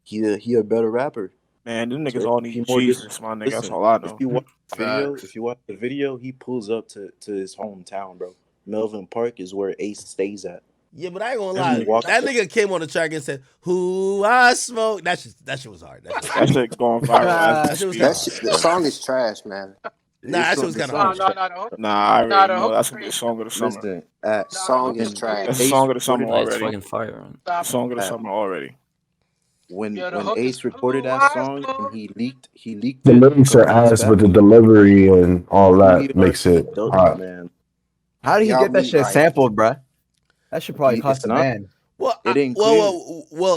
He a better rapper. Man, them niggas all need Jesus, my nigga. That's all I know. If you watch the video, he pulls up to his hometown, bro. Melvin Park is where Ace stays at. Yeah, but I ain't gonna lie. That nigga came on the track and said, "Who I smoke." That shit was hard. That shit going viral. The song is trash, man. Nah, that shit was kind of hard. I already know that's gonna be a song of the summer. Listen, song is trash. That's a song of the summer It's already. fucking fire. Song of the summer already. When Ace recorded that song and he leaked The it. lyrics are ass, but the delivery and all that makes it hot. Man. How did he get that shit sampled, bruh? That should probably cost a band. Well,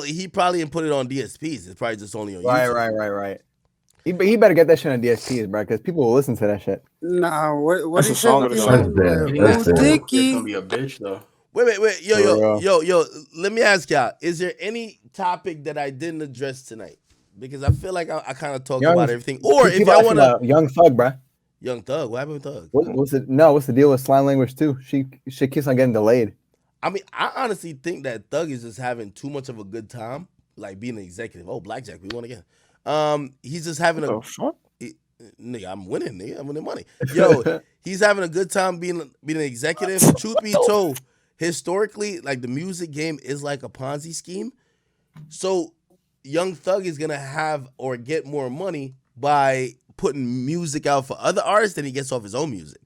he probably didn't put it on DSPs. It's probably just only on YouTube. Right. He better get that shit on DSPs, bruh, because people will listen to that shit. Nah, what That's a song of the summer. That's Dicky. Gonna be a bitch though. Wait, yo. Let me ask y'all: is there any topic that I didn't address tonight? Because I feel like I kind of talked about everything. Or if y'all want to, Young Thug, bruh. Young Thug. What happened with Thug? What's the deal with Slang Language too? She keeps on getting delayed. I mean, I honestly think that Thug is just having too much of a good time, like being an executive. Oh, blackjack, we won again. He's just having nigga, I'm winning, nigga. I'm winning money. Yo, he's having a good time being an executive. Truth be told, historically, like the music game is like a Ponzi scheme. So Young Thug is gonna have or get more money by putting music out for other artists than he gets off his own music.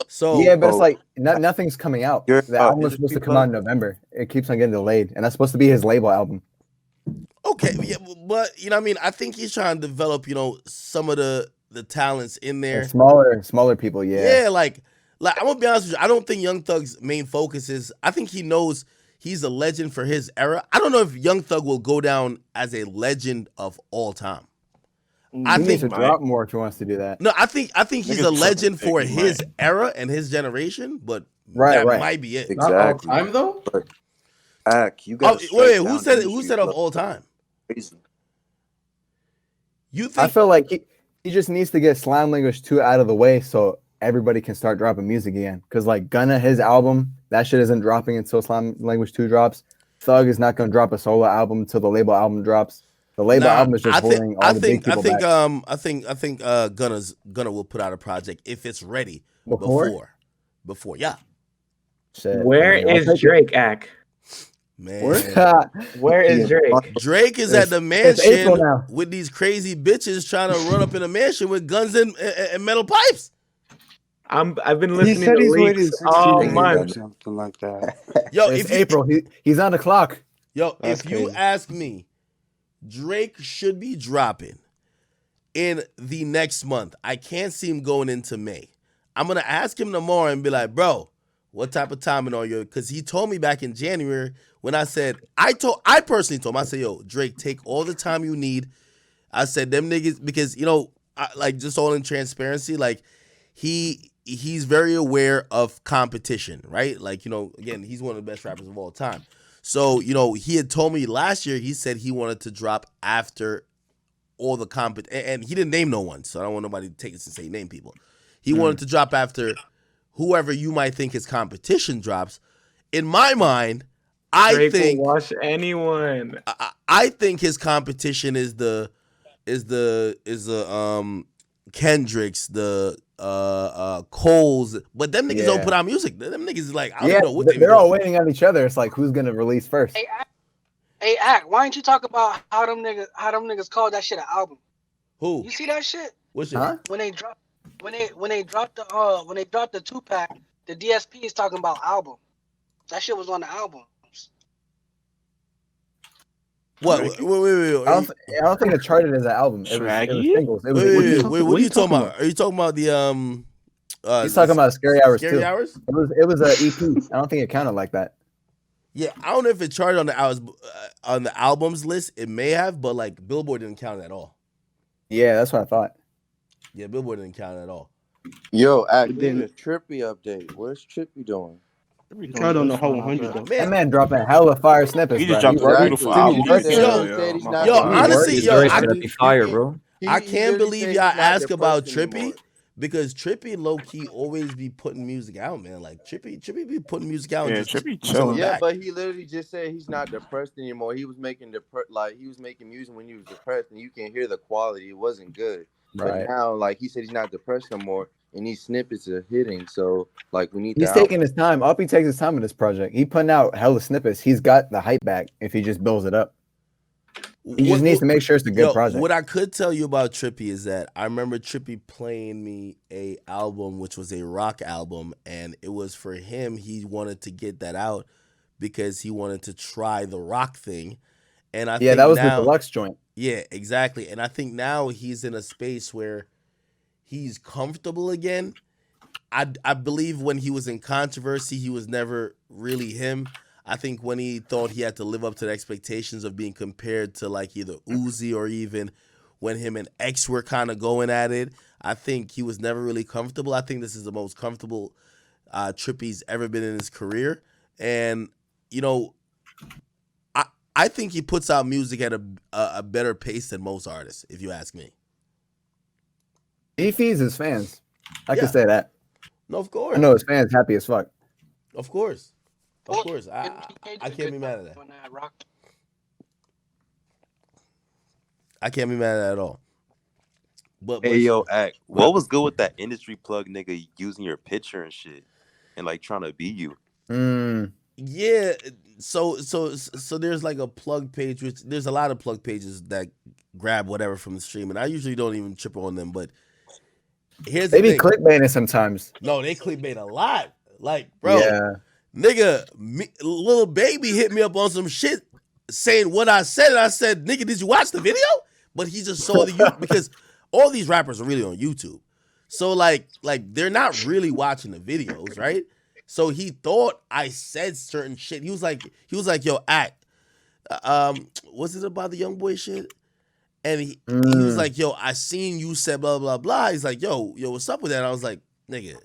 So yeah, but it's like nothing's coming out. The album was supposed to come out in November. It keeps on getting delayed, and that's supposed to be his label album. Okay, yeah, but you know what I mean? I think he's trying to develop, some of the talents in there. Smaller people, yeah. Yeah, like I'm gonna be honest with you. I don't think Young Thug's main focus is. I think he knows he's a legend for his era. I don't know if Young Thug will go down as a legend of all time. I think he needs to drop more if he wants to do that. No, I think he's a legend for his era and his generation, but that might be it. Exactly. Not all time though. But you got. Wait, who said of all time? Crazy. You think? I feel like he just needs to get Slam Language 2 out of the way so everybody can start dropping music again. Because like Gunna, his album, that shit isn't dropping until Slam Language 2 drops. Thug is not gonna drop a solo album until the label album drops. The label album is just holding all the big people back. I think Gunna will put out a project if it's ready before. Yeah. Shit. Where is Drake at? Man, where is Drake? Drake is at the mansion with these crazy bitches trying to run up in a mansion with guns and metal pipes. I've been listening to leaks all month. Something like that. Yo, it's April. He's on the clock. Yo, if you ask me, Drake should be dropping in the next month. I can't see him going into May. I'm gonna ask him tomorrow and be like, bro, what type of timing are you? Because he told me back in January when I said, I personally told him, I said, yo, Drake, take all the time you need. I said, them niggas, because, just all in transparency, like, he's very aware of competition, right? Like, again, he's one of the best rappers of all time. So, he had told me last year, he said he wanted to drop after all the and he didn't name no one, so I don't want nobody to take this and say name people. He wanted to drop after whoever you might think his competition drops. In my mind, Drake will wash anyone. I think his competition is the Kendricks, the Coles, but them niggas don't put out music. Them niggas is like, I don't know what they're all waiting on each other. It's like who's gonna release first. Hey, why don't you talk about how them niggas called that shit an album? Who? You see that shit? What shit? Huh? When they dropped the 2-pack, the DSP is talking about album. That shit was on the album. What? Wait. I don't think it charted as an album. It was singles. Wait, what are you talking about? Are you talking about He's talking about Scary Hours Scary too. Hours? It was a EP. I don't think it counted like that. Yeah, I don't know if it charted on the hours on the albums list. It may have, but like Billboard didn't count it at all. Yeah, that's what I thought. Yeah, Billboard didn't count it at all. Yo, we need a Trippie update. Where's Trippie doing? He tried on the whole 100 though. That man dropping hella fire snippets. He just bro. dropped a beautiful album. Honestly, fire, bro. I can't believe y'all ask about Trippie because Trippie low key always be putting music out, man. Like Trippie be putting music out. Yeah, and just Trippie chilling. Yeah, back. but he literally just said he's not depressed anymore. He was making he was making music when he was depressed, and you can hear the quality. It wasn't good. Right. But now, like he said, he's not depressed no more, and these snippets are hitting. So, like, we need. He's taking his time. Uppy takes his time in this project. He putting out hella snippets. He's got the hype back if he just builds it up. He just needs to make sure it's a good project. What I could tell you about Trippie is that I remember Trippie playing me a album which was a rock album, and it was for him. He wanted to get that out because he wanted to try the rock thing. And I think that was now, the deluxe joint. Yeah, exactly. And I think now he's in a space where he's comfortable again. I believe when he was in controversy, he was never really him. I think when he thought he had to live up to the expectations of being compared to like either Uzi or even when him and X were kind of going at it, I think he was never really comfortable. I think this is the most comfortable Trippie's ever been in his career. And, you know, I think he puts out music at a better pace than most artists, if you ask me. He feeds his fans. I can say that. No, of course. I know his fans happy as fuck. Of course. Of course. I can't be mad at that. I can't be mad at that at all. But hey, yo, Act, what was good with that industry plug nigga using your picture and shit and like trying to be you? Yeah, so there's like a plug page, which there's a lot of plug pages that grab whatever from the stream, and I usually don't even trip on them, but here's they the be thing. clickbaiting sometimes. No, they clickbait a lot. Like, bro, nigga, Lil Baby hit me up on some shit saying what I said, and I said, nigga, did you watch the video? But he just saw the because all these rappers are really on YouTube. So like they're not really watching the videos, right? So he thought I said certain shit. He was like, yo, Act, was it about the young boy shit? And he was like, yo, I seen you said blah, blah, blah. He's like, yo, what's up with that? And I was like, nigga,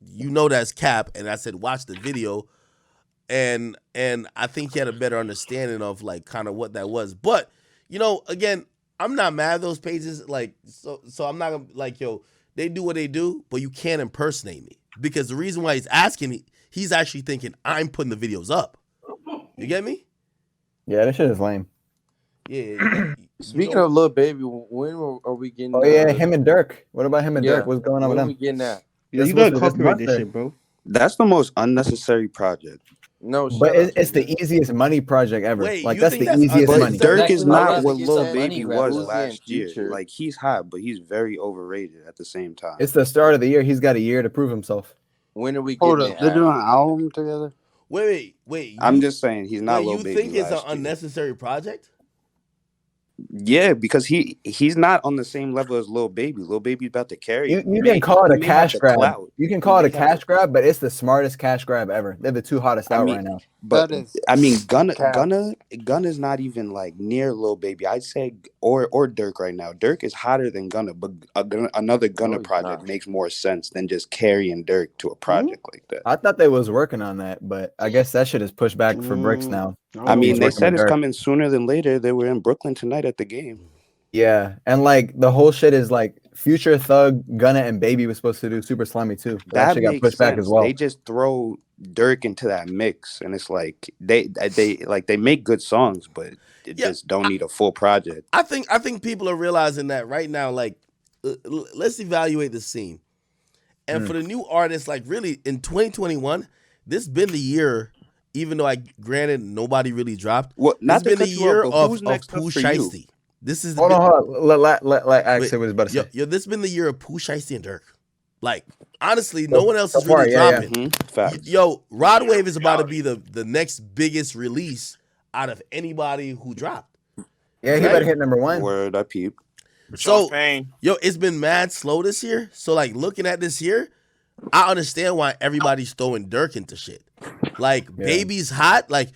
you know that's cap. And I said, watch the video. And I think he had a better understanding of like kind of what that was. But, you know, again, I'm not mad at those pages. Like, so I'm not gonna like, yo, they do what they do, but you can't impersonate me. Because the reason why he's asking, he's actually thinking I'm putting the videos up. You get me? Yeah, that shit is lame. Yeah. Speaking of Lil Baby, when are we getting? Oh yeah, him and Durk. What about him and Durk? What's going on with when them? we getting that? Yeah, you gotta copyright this shit, bro. That's the most unnecessary project. No, but it's the easiest money project ever. Wait, like you that's think the that's easiest money. Durk is not what He's Lil a money Baby grab. was Uzi and last year. Future. Like he's hot, but he's very overrated at the same time. It's the start of the year. He's got a year to prove himself. When are we Hold getting up, it? they're doing an album together. Wait. I'm just saying he's not Lil you Baby. think it's an last year. unnecessary project? Yeah, because he's not on the same level as Lil Baby. Lil Baby's about to carry. You can call it a cash grab. Clout. You can call it a cash grab, but it's the smartest cash grab ever. They're the two hottest out right now. But I mean, Gunna's not even like near Lil Baby. I'd say or Durk right now. Durk is hotter than Gunna, but another Gunna project makes more sense than just carrying Durk to a project like that. I thought they was working on that, but I guess that shit is pushed back for bricks now. I mean, they said it's Durk. coming sooner than later. They were in Brooklyn tonight at the game. Yeah, and like the whole shit is like Future, Thug, Gunna, and Baby was supposed to do Super Slimy too. That shit got pushed back as well. They just throw Durk into that mix, and it's like they make good songs, but it just don't need a full project. I think people are realizing that right now. Like, let's evaluate the scene, and for the new artists, like really in 2021, this been the year. Even though granted nobody really dropped. Well, not this been the year of who's next Pooh up for Shiesty. you? This is hold on. Let Axe say what he's about to say. Yo, this been the year of Pooh Shiesty and Durk. Like, honestly, no one else is really dropping. Yo, Rod Wave is about to be the next biggest release out of anybody who dropped. Yeah, he better hit number one. Word, I peep. So, yo, it's been mad slow this year. So, like, looking at this year, I understand why everybody's throwing Durk into shit. Like, Baby's hot. Like,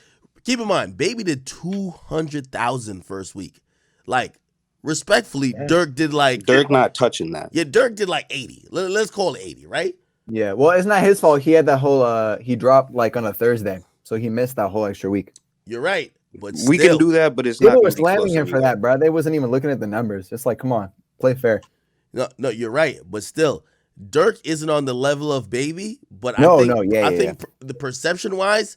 keep in mind, Baby did 200,000 first week. Like, respectfully, Durk did like Durk not touching that. Yeah, Durk did like 80. Let's call it 80, right? Yeah, well, it's not his fault. He had that whole he dropped like on a Thursday, so he missed that whole extra week. You're right, but we can do that, but it's people not. People were gonna be slamming him for that, bro. They wasn't even looking at the numbers. It's like, come on, play fair. No, you're right, but still, Durk isn't on the level of Baby. But I think the perception wise,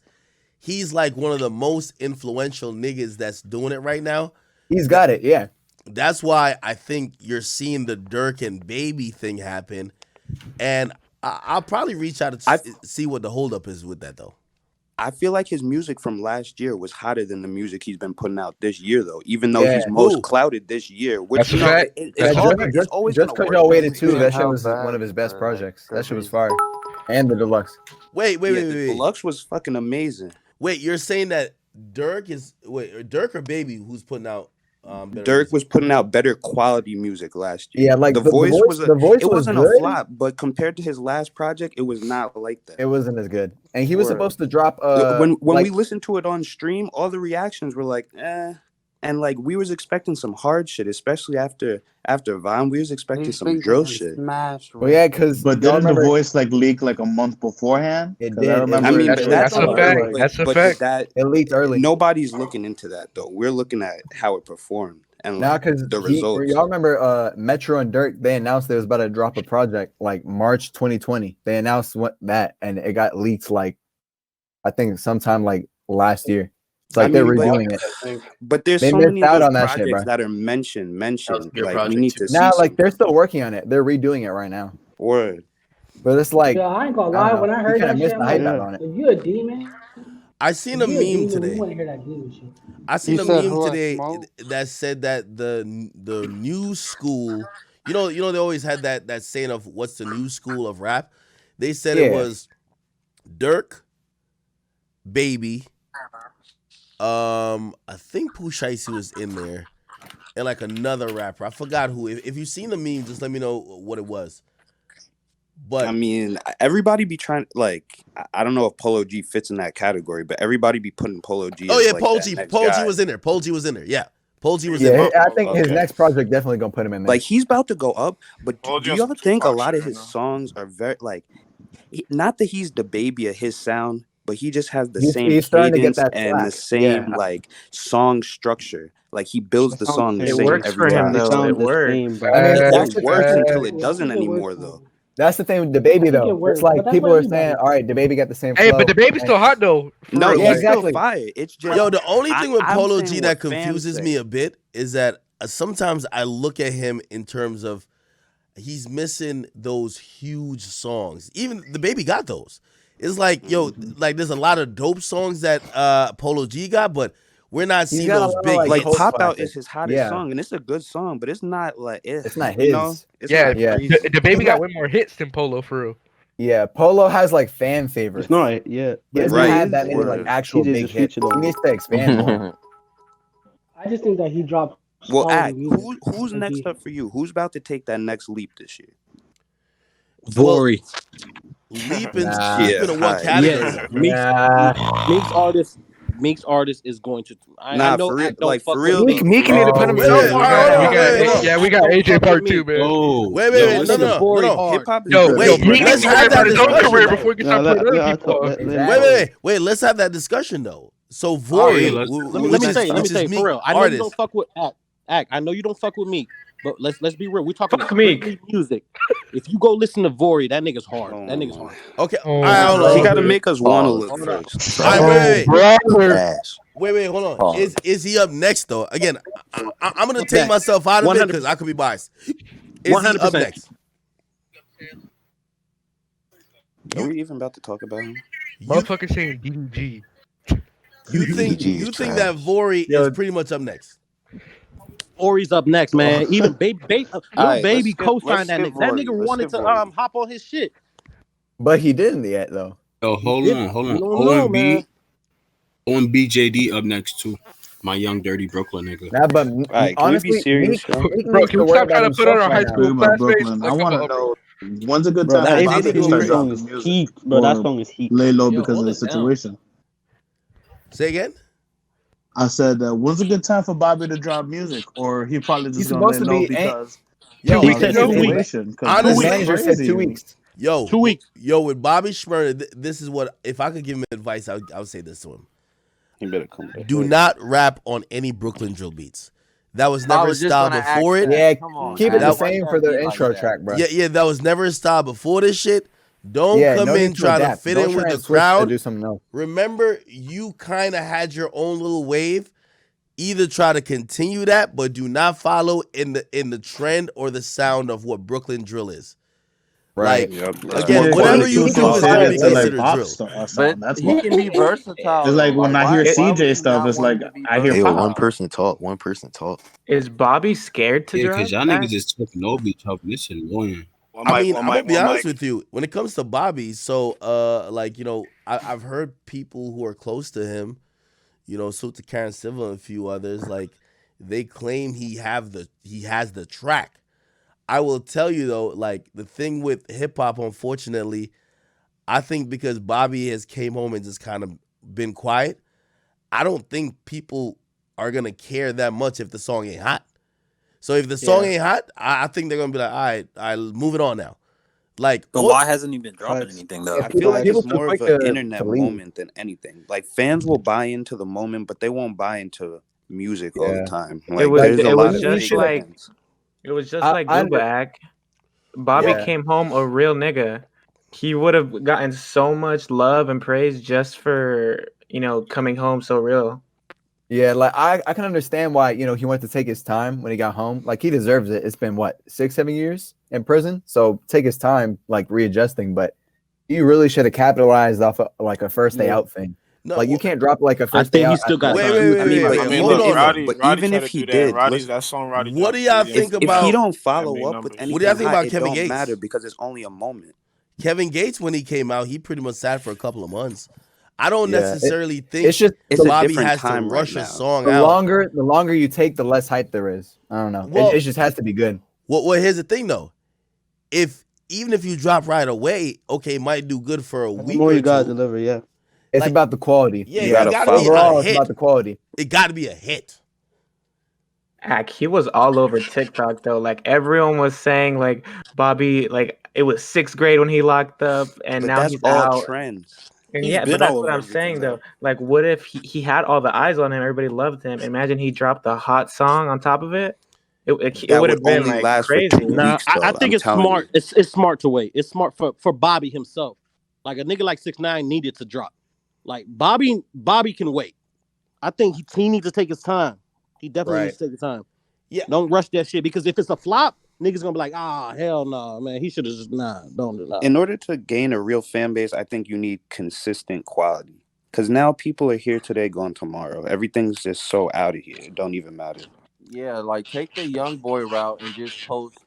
he's like one of the most influential niggas that's doing it right now. He's got it, yeah. That's why I think you're seeing the Durk and Baby thing happen, and I'll probably reach out to see what the holdup is with that, though. I feel like his music from last year was hotter than the music he's been putting out this year, though. Even though he's most clouded this year, which it's always just because y'all waited too. That shit was one of his best projects. That shit was fire, and the deluxe. Wait. The deluxe was fucking amazing. Wait, you're saying that Durk or Baby who's putting out? Durk was putting out better quality music last year. Yeah, like the voice wasn't good. a flop, but compared to his last project, it was not like that. It wasn't as good, and he was supposed to drop. When we listened to it on stream, all the reactions were like, eh. And like we was expecting some hard shit, especially after Vine. We was expecting some drill shit. Well, yeah, because but didn't the voice like leak like a month beforehand? It did. I mean, that's a fact. That's a fact. It leaked early. Nobody's looking into that though. We're looking at how it performed and now like, because the results. Y'all remember Metro and Durk? They announced they was about to drop a project like March 2020. They announced that, and it got leaked like I think sometime like last year. It's like they're redoing it. But there's so many out on that projects that are mentioned. Like we need to see. Now, like they're still working on it. They're redoing it right now. Word. But it's like I ain't gonna lie. When I heard that shit, I'm like, you a demon? I seen a meme today. Want to hear that demon shit? I seen a meme today that said that the new school. You know they always had that saying of what's the new school of rap. They said it was Durk, Baby. I think Pooh Shiesty was in there, and like another rapper. I forgot who. If you've seen the meme, just let me know what it was. But I mean, everybody be trying like I don't know if Polo G fits in that category, but everybody be putting Polo G. Oh yeah, like Polo G was in there. Polo G was in there. Yeah, Polo G was in there. there. I think his next project definitely gonna put him in there. Like he's about to go up, but do you ever think a lot of his songs are very like, not that he's the Baby of his sound. But he just has the same cadence and the same like song structure. Like he builds the song the same every time. It works. It works until it doesn't anymore, though. That's the thing with the Baby though. It's like people are saying, "All right, the Baby got the same." Hey, but the Baby's still hot though. No, he's still fire. It's just the only thing with Polo G that confuses me a bit is that sometimes I look at him in terms of he's missing those huge songs. Even the Baby got those. It's like, like there's a lot of dope songs that Polo G got, but we're not seeing those big like hits. Pop Out is his hottest song, and it's a good song, but it's not like it's not his. You know? The Baby got way more hits than Polo for real. Yeah, Polo has like fan favorites. No, yeah, he doesn't have that many like actual big hits. He needs to expand more. I just think that he dropped. Well, who's next up for you? Who's about to take that next leap this year? Vori. Leaping in one category. Meek's artist is going to. I know. For real. Meek need to put him in. Yeah, we got AJ Part 2, man. Wait, no. Hip hop. Let's have that discussion before we can start putting other people on. Wait. Let's have that discussion though. So Vori, let me say for real. I know you don't fuck with Act. I know you don't fuck with Meek. But let's be real. We're talking about music. If you go listen to Vori, that nigga's hard. That nigga's hard. Okay. He got to make us want to look first. Wait, hold on. Is he up next though? Again, I'm gonna take myself out of it because I could be biased. Is 100%. He up next? Are we even about to talk about him? Motherfucker saying DG. You think that Vori is pretty much up next? Ori's up next, man. Even Baby co-signed that nigga. That nigga wanted to hop on his shit. But he didn't yet though. Oh, hold on. OMB JD up next too. My young dirty Brooklyn nigga. Nah, but Right, can honestly, we be serious, Meek Bro, needs can to we worry stop about trying to put on himself our right high now. school Talking about classmates? Brooklyn. I Like, come want on, to bro. know when's a good Bro, time for that Bobby to start song dropping is music heat, bro. That or song is heat. lay low Yo, because of hold the it down. situation. Say again. I said, when's a good time for Bobby to drop music, or he probably He's just gonna lay supposed to low be. because Yo, of the said 2 weeks. situation? Because His Honestly, manager said 2 crazy. weeks. Yo, 2 weeks. Yo, with Bobby Shmurda, this is what, if I could give him advice, I would say this to him. He better come back. Do not rap on any Brooklyn drill beats. That was never a style before it. Yeah, Come on, keep it the That- same for the intro track, bro. Yeah, that was never a style before this shit. Don't Yeah, come no in need to trying to adapt. fit Don't in with try the and switch to crowd. do something else. Remember, you kind of had your own little wave. Either try to continue that, but do not follow in the trend or the sound of what Brooklyn drill is. Right. Like, again, whatever you do is going to be considered drill. Sound. That's why. He can be versatile. It's like though. when I why- hear why would CJ he stuff, not it's want like him to be I hear Hey, versatile? pop. one person talk. Is Bobby scared to Yeah, drop? because y'all niggas is talking over each other. This shit annoying. I mean, I'm gonna be honest with you. When it comes to Bobby, so like, you know, I've heard people who are close to him, you know, so to Karen Civil and a few others, like they claim he has the track. I will tell you though, like the thing with hip hop, unfortunately, I think because Bobby has came home and just kind of been quiet, I don't think people are gonna care that much if the song ain't hot. So if the song ain't hot, I think they're gonna be like, all right, move it on now. Like, But why hasn't he been dropping anything though? I feel like it's more of quick an to internet leave. moment than anything. Like fans will buy into the moment, but they won't buy into music all the Yeah. time. It Like was there's a it lot was of just fake like fans. it was just I- like I Gooba Act. Bobby Yeah. came home a real nigga. He would have gotten so much love and praise just for, you know, coming home so real. Yeah, like I can understand why, you know, he wanted to take his time when he got home. Like he deserves it. It's been what, 6-7 years in prison? So take his time, like readjusting, but you really should have capitalized off of, like a first day out thing. No, like you can't drop like a I first day think out. he still got wait, time. wait, wait, I mean, wait, but wait, even hold if, on. Roddy but tried even to if he do that. did, Roddy's that song. Roddy. What do dropped y'all too, think yeah. if about? he don't That follow made up with numbers. anything What do y'all think hot, about it Kevin don't Gates? matter because it's only a moment. Kevin Gates, when he came out, he pretty much sat for a couple of months. I don't Yeah, necessarily think it's just It's a Bobby different has to time right rush a now. song the out. longer you take, the less hype there is. I don't know. Well- it just has to be good. Well, here's the thing though. Even if you drop right away, okay, it might do good for a The week more or you gotta two. deliver, yeah. It's Like- about the quality. Yeah, You it gotta gotta be Overall, a it's hit. about the quality. It gotta be a hit. Ack, he was all over TikTok though. Like everyone was saying, like Bobby, like it was 6th grade when he locked up, and But now that's he's all out. trends. And He's yeah, been but that's all what over I'm everything, saying though. though. Like, what if he had all the eyes on him? Everybody loved him. Imagine he dropped the hot song on top of it. It That would would have been only like last for 2 crazy. Nah, weeks, I though. think I'm it's telling smart. you. It's smart to wait. It's smart for Bobby himself. Like a nigga like 6ix9ine needed to drop. Like Bobby can wait. I think he needs to take his time. He definitely needs to take his time. Yeah. Don't rush that shit because if it's a flop, niggas gonna be like, hell no, man. He should have just don't do that. In order to gain a real fan base, I think you need consistent quality. Because now people are here today, gone tomorrow. Everything's just so out of here. It don't even matter. Yeah, like take the young boy route and just post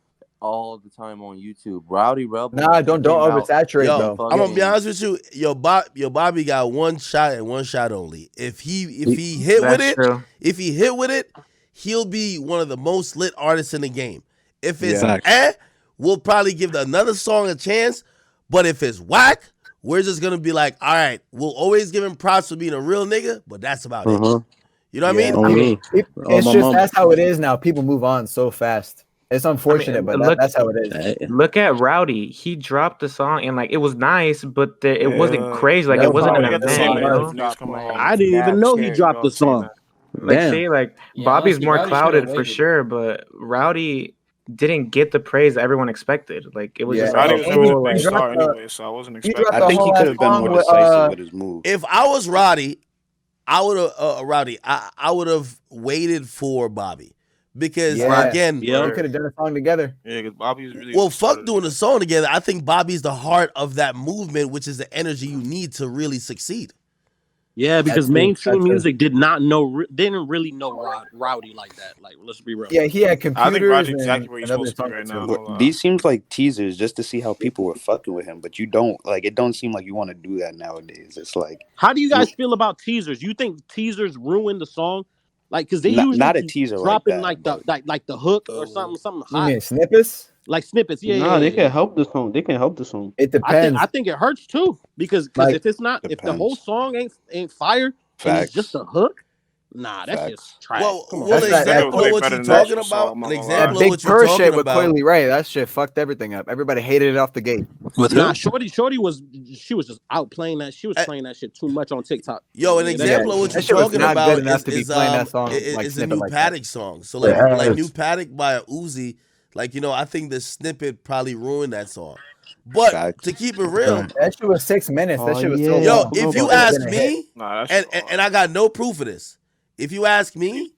all the time on YouTube. Rowdy Rebel. Nah, don't came out oversaturate, Yo, bro. I'm gonna be honest with you. Yo, Bobby got one shot and one shot only. If he hit with That's it, true. if he hit with it, he'll be one of the most lit artists in the game. If it's Yeah. we'll probably give another song a chance. But if it's whack, we're just gonna be like, all right, we'll always give him props for being a real nigga, but that's about it. You know what I mean? On me. It's just that's how it is now. People move on so fast. It's unfortunate, but that's how it is. Look at Rowdy. He dropped the song and like it was nice, but it wasn't crazy. Like it wasn't an event. You know? I didn't even know he dropped the song. Like Damn. see, like Yeah, Bobby's honestly, more Rowdy clouded should've for waited. sure, but Rowdy didn't get the praise that everyone expected. Like it was Yeah. just Roddy like, was always a cool, big like star anyway, so I wasn't He expecting. dropped I the think he whole could ass have been song more with, decisive with his move. If I was Roddy, I would have Rowdy. I would have waited for Bobby because again, we could have done a song together. Yeah, because Bobby's really. well, fuck doing a song together. I think Bobby's the heart of that movement, which is the energy you need to really succeed. Yeah, because That's true. mainstream That's true. music didn't really know Rowdy like that. Like, let's be real. Yeah, he had I think computers Roddy's and exactly where he's another supposed to be song right or now. two. Don't lie. These seems like teasers just to see how people were fucking with him, but you don't like. It don't seem like you want to do that nowadays. It's like, How do you guys feel about teasers? You think teasers ruin the song? Like, because they usually not a teaser dropping like like the hook or something You hot. mean snippets? Like snippets, Nah, they can help the song. They can help the song. It depends. I think it hurts too because Like, if it's not if the whole song ain't fire and it's just a hook, nah, that's just trash. Well, Come on. an example of what you're talking about. An example of what you're Purr talking shit with about. Coily Ray, that shit fucked everything up. Everybody hated it off the gate. Nah, Shorty was just out playing that. She was playing that shit too much on TikTok. Yo, an example of what you're talking about is a new Paddock song. So like new Paddock by a Uzi. Like, you know, I think the snippet probably ruined that song. But to keep it real, that shit was 6 minutes. That shit was so yo, long. if you ask me, and I got no proof of this, if you ask me,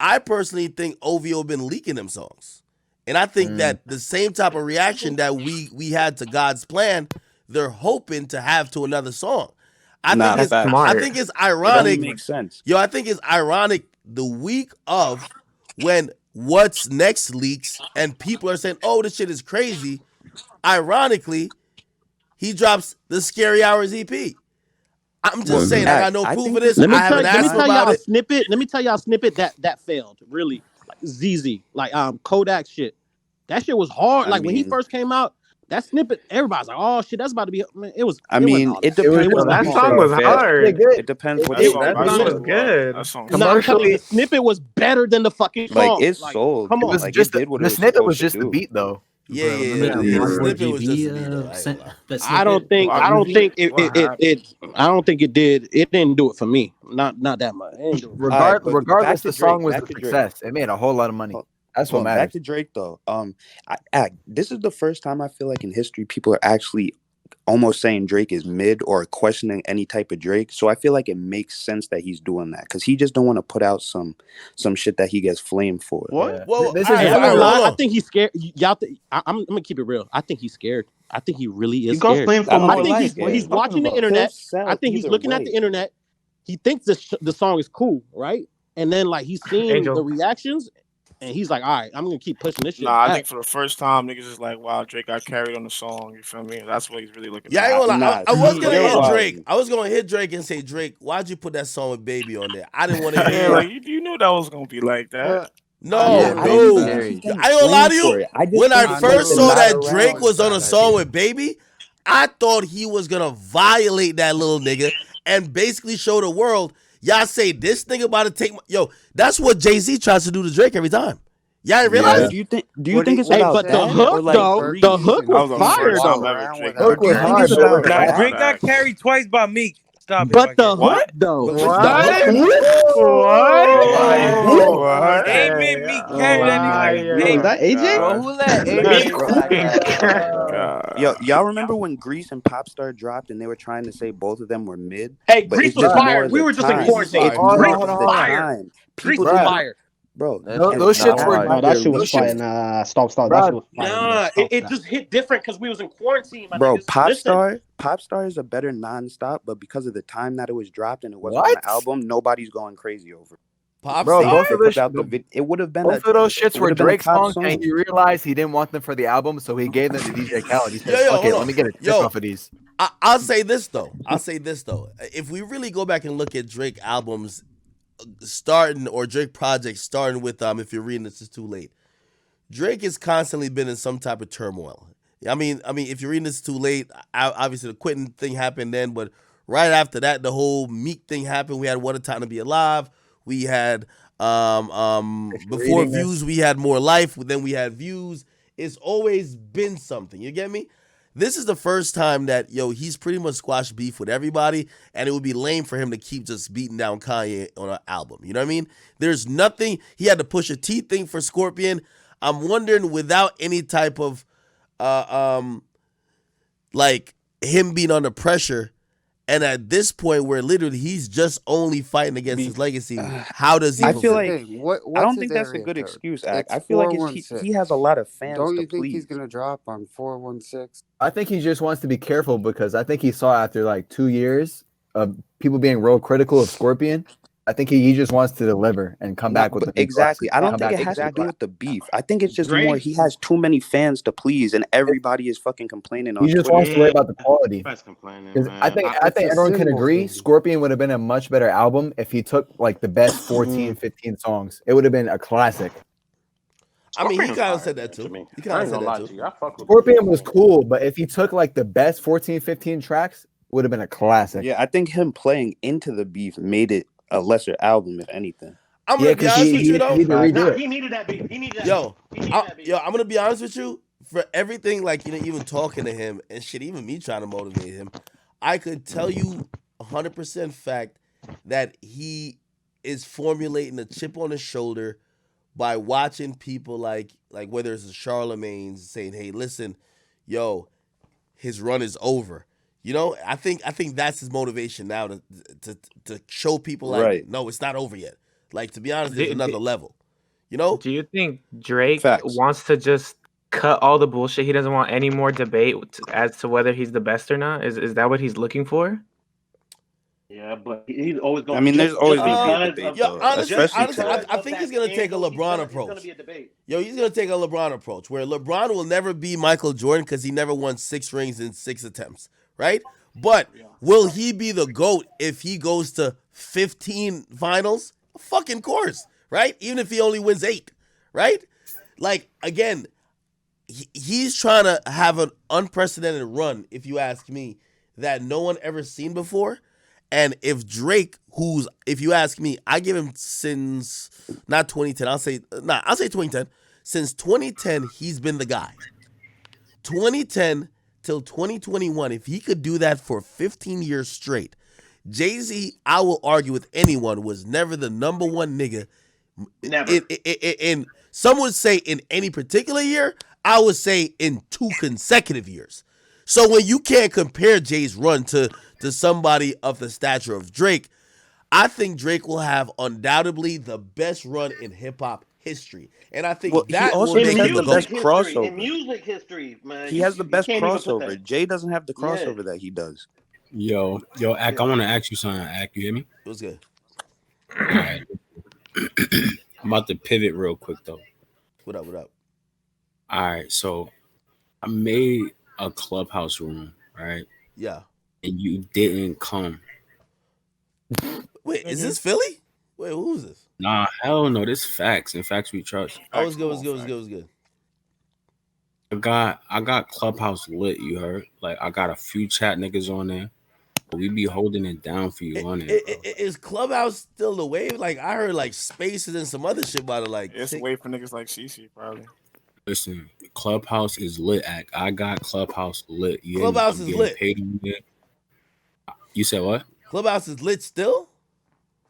I personally think OVO been leaking them songs. And I think that the same type of reaction that we had to God's Plan, they're hoping to have to another song. I think it's ironic. It makes sense. Yo, I think it's ironic the week of when What's Next leaks and people are saying, oh, this shit is crazy. Ironically, he drops the Scary Hours EP. I'm just saying, I got no proof of this. Let me I haven't asked tell about y'all a it. snippet. Let me tell y'all a snippet that failed. Really, like ZZ, like Kodak shit. That shit was hard. Like when he first came out, that snippet, everybody's like, "Oh shit, that's about to be." Man, it was. I mean, it depends. That song was hard. It depends what that song was good. Commercially, the snippet was better than the fucking song. Like it's sold. Come on, It was just the snippet was just the beat though. Yeah. The snippet was just a beat. I don't think it did. It didn't do it for me. Not that much. Regardless, the song was a success. It made a whole lot of money. That's what matters. Back to Drake though. This is the first time I feel like in history people are actually almost saying Drake is mid or questioning any type of Drake. So I feel like it makes sense that he's doing that because he just don't want to put out some shit that he gets flamed for. What? Yeah. Well, I think he's scared. Y'all, I'm gonna keep it real. I think he's scared. I think he really is scared. I think he's watching the internet. I think he's looking at the internet. He thinks the song is cool, right? And then like he's seeing the reactions. And he's like, all right, I'm gonna keep pushing this shit. Nah, I think for the first time, niggas is like, wow, Drake got carried on the song. You feel me? That's what he's really looking at. Yeah, I ain't gonna lie. I was gonna hit Drake. I was gonna hit Drake and say, Drake, why'd you put that song with Baby on there? I didn't want to hear. Like you knew that was gonna be like that. No. I ain't gonna lie to you. When I first saw that Drake was on a song with Baby, I thought he was gonna violate that little nigga and basically show the world, y'all say this nigga about to take my... Yo, that's what Jay-Z tries to do to Drake every time. Y'all didn't realize? Yeah. Do you think it's about but that? the hook, like, though, the hook was fire, though. Drake got carried twice by Meek. Stop it. But the hook, though. What? Amen, Meek carried that nigga. Is that AJ? Bro, who let AJ? Yo, y'all remember when Grease and Popstar dropped and they were trying to say both of them were mid? Hey, Grease was fired. We were just in quarantine. Grease was fired. Grease was fired. Bro, those shits were. That shit was fire. Nah, stop. That shit was fire. Nah, it just hit different because we was in quarantine. Bro, Popstar is a better nonstop, but because of the time that it was dropped and it wasn't on the album, nobody's going crazy over it. Bro, both of those, it would have been both of those shits were Drake songs, and he realized he didn't want them for the album, so he gave them to DJ Khaled. He said, "Okay, let me get a kick off of these." I'll say this though. If we really go back and look at Drake albums starting or Drake projects starting with if you're reading this is too late, Drake has constantly been in some type of turmoil. I mean, if you're reading this too late, obviously the Quentin thing happened then, but right after that, the whole Meek thing happened. We had What a Time to Be Alive. We had before Views, we had More Life. Then we had Views. It's always been something. You get me? This is the first time that, he's pretty much squashed beef with everybody, and it would be lame for him to keep just beating down Kanye on an album. You know what I mean? There's nothing. He had to push a T thing for Scorpion. I'm wondering, without any type of, like, him being under pressure, and at this point where literally he's just only fighting against his legacy, how does he? I feel like I don't think that's a good excuse. I feel like he has a lot of fans. Don't you think he's gonna drop on 416? I think he just wants to be careful because I think he saw after like 2 years of people being real critical of Scorpion, I think he just wants to deliver and come back with the exactly. I don't think it has to do with the beef. I think it's just more he has too many fans to please, and everybody is fucking complaining on He just Twitter. wants to worry about the quality. Complaining, I think everyone can agree Scorpion would have been a much better album if he took like the best 14, 15 songs. It would have been a classic. I mean, he kind of said that too. He kind of said that too. Scorpion was cool, but if he took like the best 14, 15 tracks, would have been a classic. Yeah, I think him playing into the beef made it a lesser album, if anything. I'm gonna be honest with you though. He needed that beef. He needed that. Yo, I'm gonna be honest with you. For everything, like, you know, even talking to him and shit, even me trying to motivate him, I could tell you 100% fact that he is formulating a chip on his shoulder by watching people like whether it's the Charlemagne's saying, "Hey, listen, yo, his run is over." You know, I think that's his motivation now to show people like, Right. no, it's not over yet. Like, to be honest, there's another level. You know? Do you think Drake wants to just cut all the bullshit? He doesn't want any more debate as to whether he's the best or not? Is that what he's looking for? Yeah, but he's always going. I mean, there's always going to be a debate, Yo, though. honestly, Especially I think he's going to take a LeBron approach. It's going to be a debate. Yo, he's going to take a LeBron approach where LeBron will never be Michael Jordan because he never won 6 rings in 6 attempts, right? But will he be the GOAT if he goes to 15 finals? Fucking course, right? Even if he only wins 8, right? Like, again, he's trying to have an unprecedented run, if you ask me, that no one ever seen before. And if Drake, if you ask me, I give him since, not 2010, I'll say 2010. Since 2010, he's been the guy. 2010 till 2021, if he could do that for 15 years straight, Jay-Z, I will argue with anyone, was never the number one nigga. Never. In some would say in any particular year, I would say in 2 consecutive years. So when you can't compare Jay's run to somebody of the stature of Drake, I think Drake will have undoubtedly the best run in hip-hop history. And I think that will make him the best crossover. In music history, man. He has the best crossover. Jay doesn't have the crossover that he does. Yo, Ak, I want to ask you something. Ak, you hear me? What's good? All right. I'm about to pivot real quick, though. What up? All right, so I made a clubhouse room, right? Yeah. And you didn't come. Wait, is this Philly? Wait, who's this? Nah, hell no. This facts. In facts we trust. Oh, it was good. I got Clubhouse lit, you heard? Like, I got a few chat niggas on there. But we be holding it down for you on it. Is Clubhouse still the wave? Like, I heard like Spaces and some other shit about it. Like, it's a wave for niggas like Shiesty, probably. Listen, Clubhouse is lit. I got Clubhouse lit. Clubhouse is lit. You said what? Clubhouse is lit still?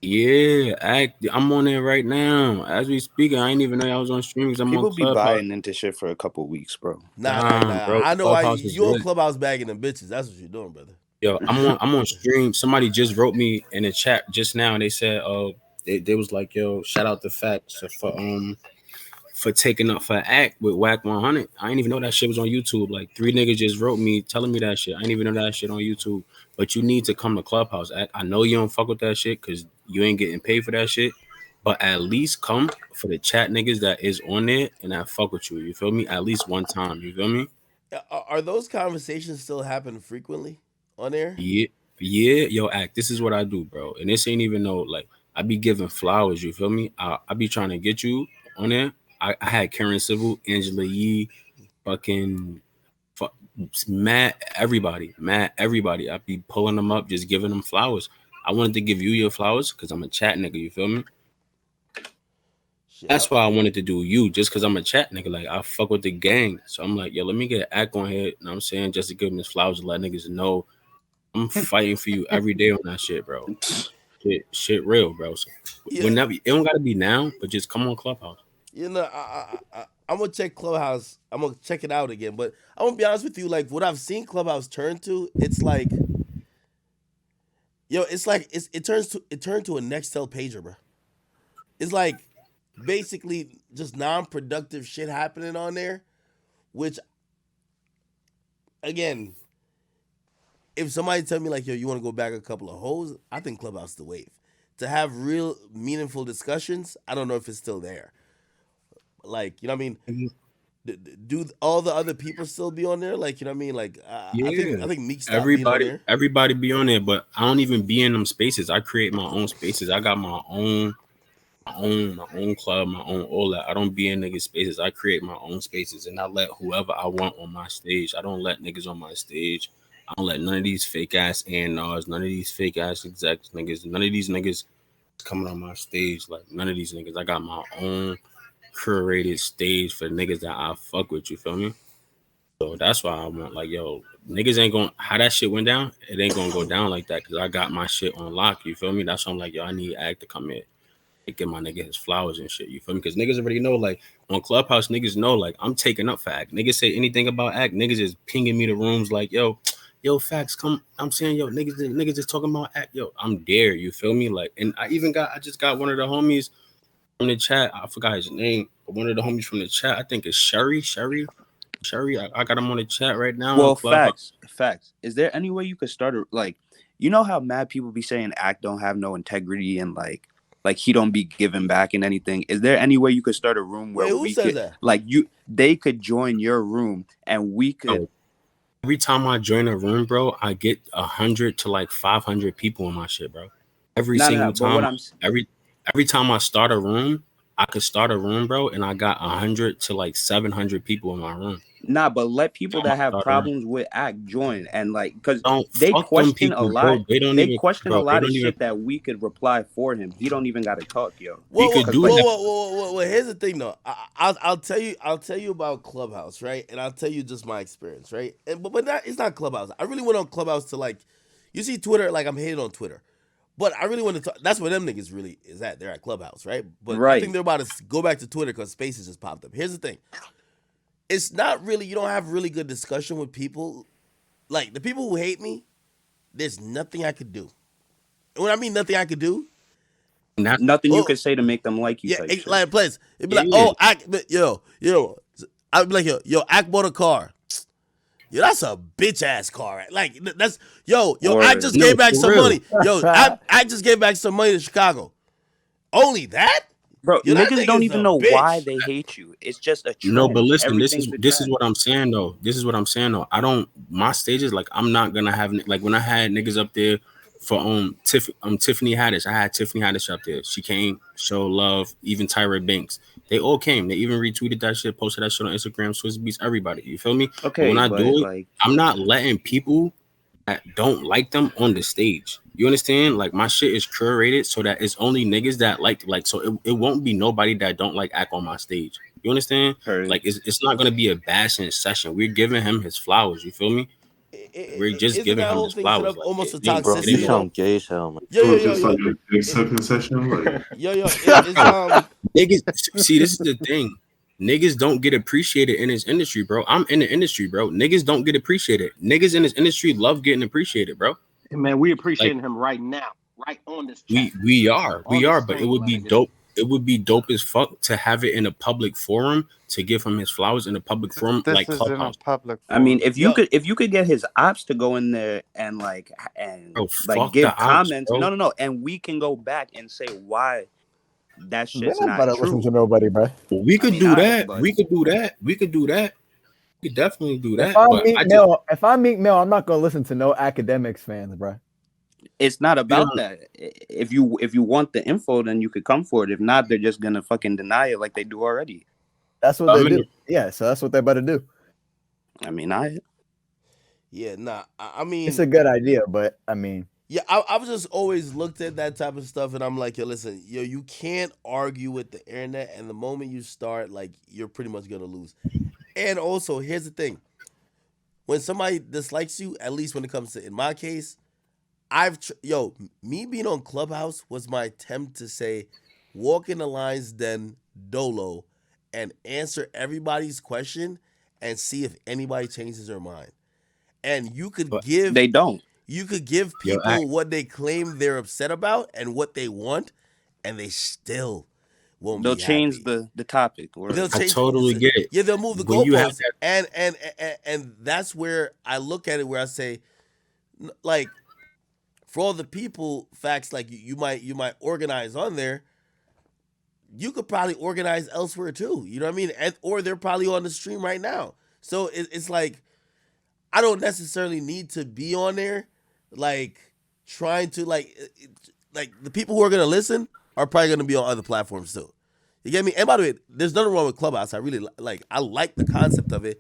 Yeah, I'm on there right now. As we speak, I ain't even know I was on stream because I'm People on Clubhouse. Be buying into shit for a couple weeks, bro. Nah. Bro, I know why you on Clubhouse bagging them bitches. That's what you're doing, brother. Yo, I'm on stream. Somebody just wrote me in the chat just now, and they said, they was like, yo, shout out the facts for taking up for Act with Whack 100. I didn't even know that shit was on YouTube. Like 3 niggas just wrote me telling me that shit. I didn't even know that shit on YouTube. But you need to come to Clubhouse. I know you don't fuck with that shit because you ain't getting paid for that shit. But at least come for the chat niggas that is on there and that fuck with you. You feel me? At least one time. You feel me? Are those conversations still happen frequently on there? Yeah. Yo, Act, this is what I do, bro. And this ain't even no, like, I be giving flowers. You feel me? I be trying to get you on there. I had Karen Civil, Angela Yee, fucking mad everybody. I be pulling them up, just giving them flowers. I wanted to give you your flowers because I'm a chat nigga, you feel me? Shit. That's why I wanted to do you, just because I'm a chat nigga. Like, I fuck with the gang. So I'm like, yo, let me get an Act on here, you know what I'm saying? Just to give them his flowers and let niggas know I'm fighting for you every day on that shit, bro. Shit real, bro. So whenever, it don't gotta be now, but just come on Clubhouse. You know, I'm gonna check Clubhouse. I'm gonna check it out again. But I'm gonna be honest with you, like what I've seen Clubhouse turn to, it's like, yo, it's like it turned to a Nextel pager, bro. It's like basically just non-productive shit happening on there, which again, if somebody tell me like, yo, you want to go back a couple of hoes, I think Clubhouse is the wave. to have real meaningful discussions, I don't know if it's still there. Like, you know what I mean? Do all the other people still be on there? Like, you know what I mean? Like, I think Meek stopped being on there. Everybody be on there, but I don't even be in them spaces. I create my own spaces. I got my own club, my own all that. I don't be in niggas spaces. I create my own spaces, and I let whoever I want on my stage. I don't let niggas on my stage. I don't let none of these fake ass A&Rs, none of these fake ass execs niggas, none of these niggas coming on my stage. Like, none of these niggas. I got my own curated stage for niggas that I fuck with, you feel me? So that's why I want, like, yo, niggas ain't gonna, how that shit went down, it ain't gonna go down like that, because I got my shit on lock, you feel me? That's why I'm like, yo, I need Act to come in and give my nigga his flowers and shit, you feel me? Because niggas already know, like, on Clubhouse, niggas know, like, I'm taking up for Act. Niggas say anything about Act, niggas is pinging me the rooms like, yo, facts, come. I'm saying, yo, niggas is talking about Act, yo, I'm there, you feel me? Like, and I just got one of the homies from the chat, I forgot his name, but one of the homies from the chat, I think it's Sherry. I got him on the chat right now. Well, facts. Is there any way you could start like, you know how mad people be saying Act don't have no integrity and like he don't be giving back and anything? Is there any way you could start a room where we could that? Like they could join your room and we could? Every time I join a room, bro, I get 100 to like 500 people in my shit, bro. Every single time. Every time I start a room, I could start a room, bro, and I got 100 to like 700 people in my room. Nah, but let people that have problems with Act join, and like, because they question a lot. They question a lot of shit that we could reply for him. He don't even got to talk, yo. Well, here's the thing, though. I'll tell you about Clubhouse, right? And I'll tell you just my experience, right? But it's not Clubhouse. I really went on Clubhouse to, like, you see Twitter, like, I'm hating on Twitter. But I really want to talk. That's where them niggas really is at. They're at Clubhouse, right? But I think they're about to go back to Twitter because Spaces just popped up. Here's the thing. It's not really, you don't have really good discussion with people. Like, the people who hate me, there's nothing I could do. And when I mean nothing I could do, nothing you could say to make them like you. Yeah, like, place. It'd be like, oh, Act, I'd be like, yo, Act bought a car. Yo, that's a bitch ass car. Like, that's I just gave back some money. Yo, I just gave back some money to Chicago. Only that? Bro, niggas don't even know why they hate you. It's just a trend. No, but listen, this is what I'm saying though. I don't, my stages, like, I'm not gonna have, like, when I had niggas up there for Tiffany Haddish, I had Tiffany Haddish up there. She came, show love, even Tyra Banks. They all came. They even retweeted that shit, posted that shit on Instagram, Swiss Beats, everybody. You feel me? Okay. But when I do it, like, I'm not letting people that don't like them on the stage. You understand? Like, my shit is curated so that it's only niggas that like, so it won't be nobody that don't like Act on my stage. You understand? Like, it's not gonna be a bashing session. We're giving him his flowers. You feel me? We're just giving him his flowers. Like, almost a toxicity. You sound gay as hell, man. Yo, just like an acceptance session. Like, niggas. See, this is the thing. Niggas don't get appreciated in this industry, bro. I'm in the industry, bro. Niggas don't get appreciated. Niggas in this industry love getting appreciated, bro. Man, we appreciating him right now, right on this chat. We are, but it would be dope. It would be dope as fuck to have it in a public forum, to give him his flowers in a public forum, like Clubhouse. I mean, if you could get his ops to go in there and give comments, no, and we can go back and say why that shit's not true. Listen to nobody, bro. We could do that. We could do that. We could definitely do that. If I'm Meek Mill, I'm not gonna listen to no Akademiks fans, bro. It's not about that. If you want the info, then you could come for it. If not, they're just gonna fucking deny it like they do already. That's what they do. Yeah, so that's what they're about to do. I mean, I mean, it's a good idea, but I mean, yeah, I've just always looked at that type of stuff, and I'm like, yo, listen, you can't argue with the internet, and the moment you start, like, you're pretty much gonna lose. And also, here's the thing: when somebody dislikes you, at least when it comes to, in my case, me being on Clubhouse was my attempt to say, walk in the lines, then dolo, and answer everybody's question and see if anybody changes their mind. And you could give... They don't. You could give people what they claim they're upset about and what they want, and they still won't They'll be change happy. the topic. I totally get it. Yeah, they'll move the goalposts. And that's where I look at it, where I say, like, for all the people, facts like you might organize on there, you could probably organize elsewhere too. You know what I mean? Or they're probably on the stream right now. So it's like I don't necessarily need to be on there, like trying to like the people who are gonna listen are probably gonna be on other platforms too. You get me? And by the way, there's nothing wrong with Clubhouse. I really I like the concept of it.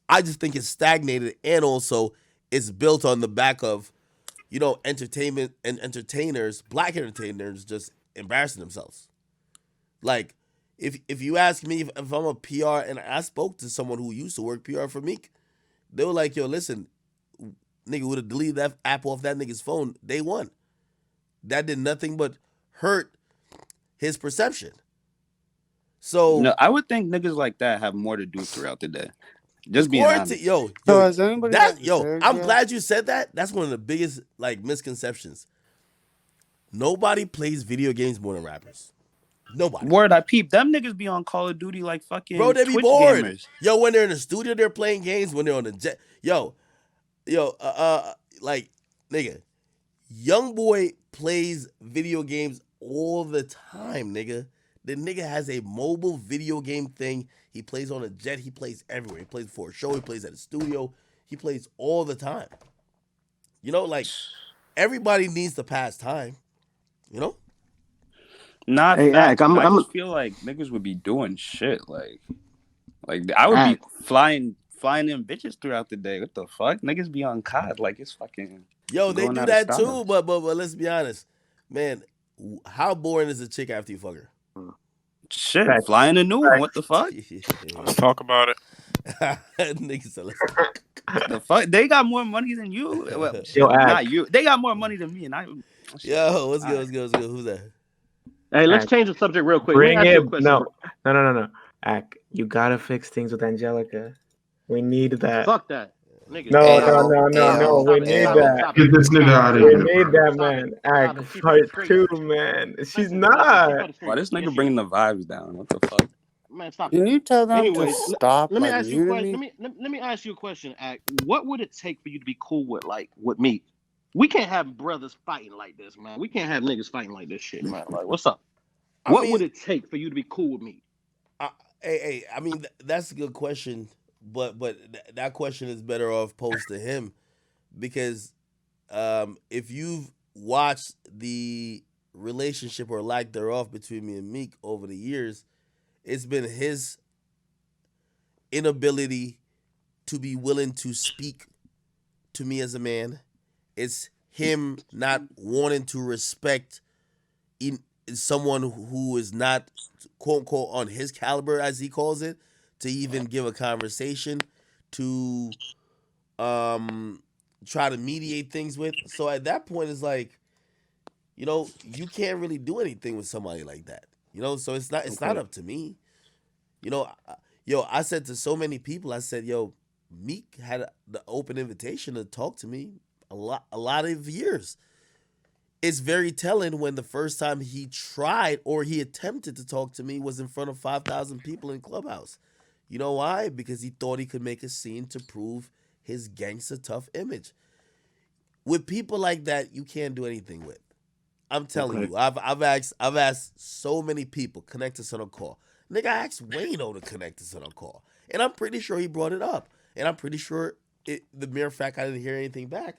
I just think it's stagnated, and also it's built on the back of, entertainment and entertainers, black entertainers, just embarrassing themselves. Like, if you ask me if I'm a PR, and I spoke to someone who used to work PR for Meek, they were like, yo, listen, nigga would have deleted that app off that nigga's phone day one. That did nothing but hurt his perception. So no, I would think niggas like that have more to do throughout the day. Just being honest. I'm glad you said that. That's one of the biggest misconceptions. Nobody plays video games more than rappers. Nobody. Word, I peep. Them niggas be on Call of Duty like fucking bro. They be Twitch bored. Gamers. Yo, when they're in the studio, they're playing games. When they're on the jet, nigga, young boy plays video games all the time, nigga. The nigga has a mobile video game thing. He plays on a jet. He plays everywhere. He plays for a show. He plays at a studio. He plays all the time. Everybody needs to pass time. Not hey, facts, I just feel like niggas would be doing shit. Like I would be flying in bitches throughout the day. What the fuck? Niggas be on COD like it's fucking. Yo, they do that too, but let's be honest, man. How boring is a chick after you fuck her? Shit, flying a new one. What the fuck? Let's talk about it. Niggas said, the fuck? They got more money than you. Well, Yo, not you. They got more money than me, and I. Yo, what's good? Who's that? Hey, let's change the subject real quick. Bring it. No. Ak, you gotta fix things with Angelica. We need that. Fuck that. Nigga. No. We need that. Get this nigga out of We here. need that, man. Ak, part 2, man. She's not. Why this nigga bringing the vibes down? What the fuck? Man, stop. Can you tell them Anyway, to stop? Let me ask you a question. Let me ask you a question, Ak. What would it take for you to be cool with me? We can't have brothers fighting like this, man. We can't have niggas fighting like this shit, man. Like, what's up? What would it take for you to be cool with me? Hey, I mean that's a good question, but that question is better off posed to him, because if you've watched the relationship or lack thereof between me and Meek over the years, it's been his inability to be willing to speak to me as a man. It's him not wanting to respect someone who is not quote unquote on his caliber, as he calls it, to even give a conversation, to try to mediate things with. So at that point, it's like, you can't really do anything with somebody like that. So it's not up to me. I said to so many people, I said, Meek had the open invitation to talk to me a lot of years. It's very telling when the first time he tried or he attempted to talk to me was in front of 5,000 people in Clubhouse. You know why? Because he thought he could make a scene to prove his gangster tough image. With people like that, you can't do anything with. I'm telling you, I've asked so many people, connect us on a call. Nigga, I asked Wayno to connect us on a call, and I'm pretty sure he brought it up. And I'm pretty sure the mere fact I didn't hear anything back,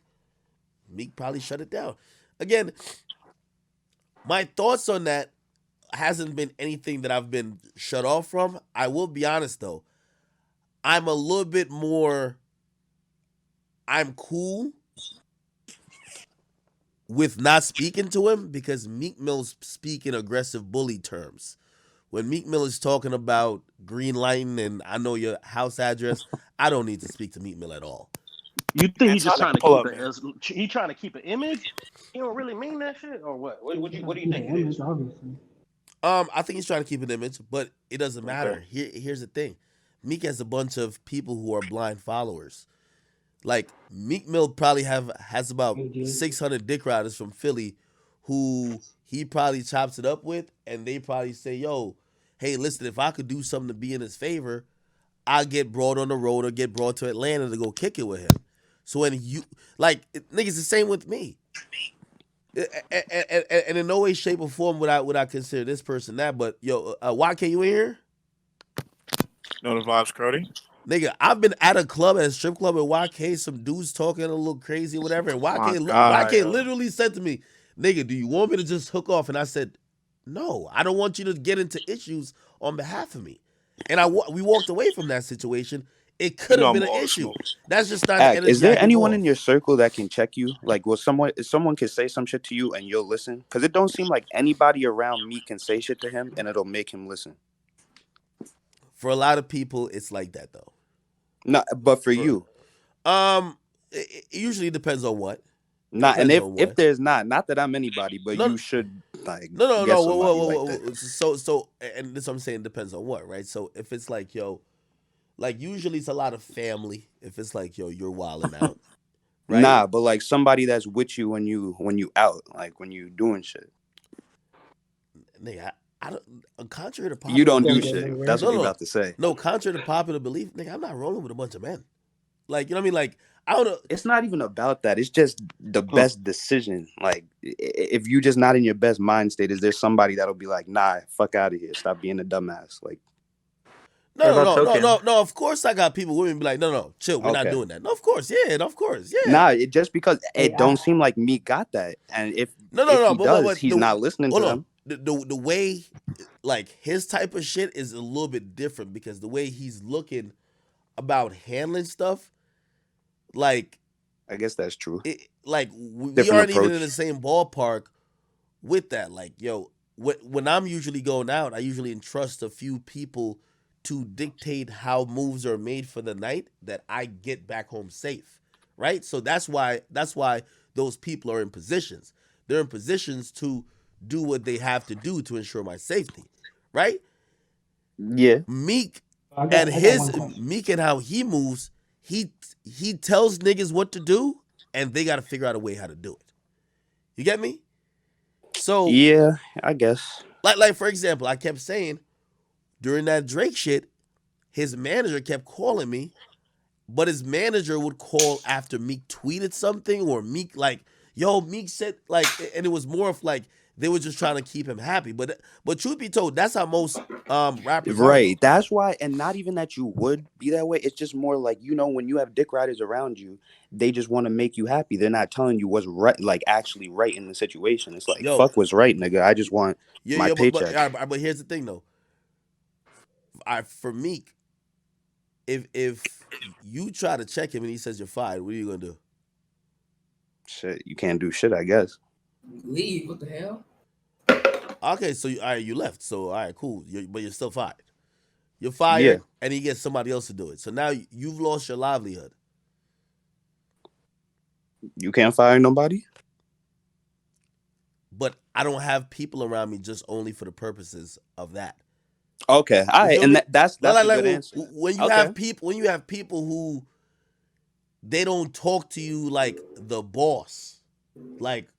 Meek probably shut it down. Again, my thoughts on that hasn't been anything that I've been shut off from. I will be honest, though. I'm a little bit more... I'm cool with not speaking to him because Meek Mill's speaking aggressive bully terms. When Meek Mill is talking about green lighting and I know your house address, I don't need to speak to Meek Mill at all. You think he's just trying to keep an image? He don't really mean that shit, or what? What do you think it is? I think he's trying to keep an image, but it doesn't matter. Here's the thing: Meek has a bunch of people who are blind followers. Like Meek Mill probably has about 600 dick riders from Philly, who he probably chops it up with, and they probably say, "Yo, hey, listen, if I could do something to be in his favor, I'll get brought on the road or get brought to Atlanta to go kick it with him." So when you niggas, the same with me. And in no way, shape, or form would I consider this person that. But yo, YK, you in here? Know the vibes, Cody. Nigga, I've been at a club, at a strip club, and YK, some dudes talking a little crazy, whatever. And YK literally said to me, "Nigga, do you want me to just hook off?" And I said, "No, I don't want you to get into issues on behalf of me." And we walked away from that situation. It could have been an issue. That's just not. Is there anyone in your circle that can check you? Like, will someone can say some shit to you and you'll listen? Because it don't seem like anybody around me can say shit to him and it'll make him listen. For a lot of people, it's like that though. No, but for you, it usually depends on what. Not and if there's not that I'm anybody, but you should like no. Like so and this what I'm saying depends on what, right? So if it's like like usually it's a lot of family. If it's like you're wilding out, right? Nah, but like somebody that's with you when you out, like when you doing shit. Nigga, I don't. Contrary to popular, you don't do shit. That's what you're about to say. No, contrary to popular belief, nigga, I'm not rolling with a bunch of men. Like, you know what I mean? Like, I don't know. It's not even about that. It's just the best decision. Like, if you just not in your best mind state, is there somebody that'll be like, nah, fuck out of here, stop being a dumbass? Like, no. Of course, I got people with me be like, no, chill, we're not doing that. No, of course, yeah. Nah, just because it don't seem like me got that, and if he's not listening to them. The way, like, his type of shit is a little bit different because the way he's looking about handling stuff, like, I guess that's true. We aren't even in the same ballpark with that. Like, yo, when I'm usually going out, I usually entrust a few people to dictate how moves are made for the night that I get back home safe, right? So that's why those people are in positions. They're in positions to do what they have to do to ensure my safety, right? Yeah. Meek and how he moves, he tells niggas what to do, and they got to figure out a way how to do it. You get me? So yeah, I guess. Like for example, I kept saying during that Drake shit, his manager kept calling me, but his manager would call after Meek tweeted something or Meek Meek said and it was more of like they were just trying to keep him happy. But truth be told, that's how most rappers right. That's why, and not even that you would be that way. It's just more like, when you have dick riders around you, they just want to make you happy. They're not telling you what's right, like actually right in the situation. It's like, fuck what's right, nigga. I just want my paycheck. But here's the thing though. For Meek, if you try to check him and he says you're fired, what are you gonna do? Shit, you can't do shit, I guess. Leave? What the hell? Okay, so you left. So all right, cool. But you're still fired. You're fired, and he gets somebody else to do it. So now you've lost your livelihood. You can't fire nobody. But I don't have people around me just only for the purposes of that. Okay, all right, and that's a good answer. When you have people who they don't talk to you like the boss, like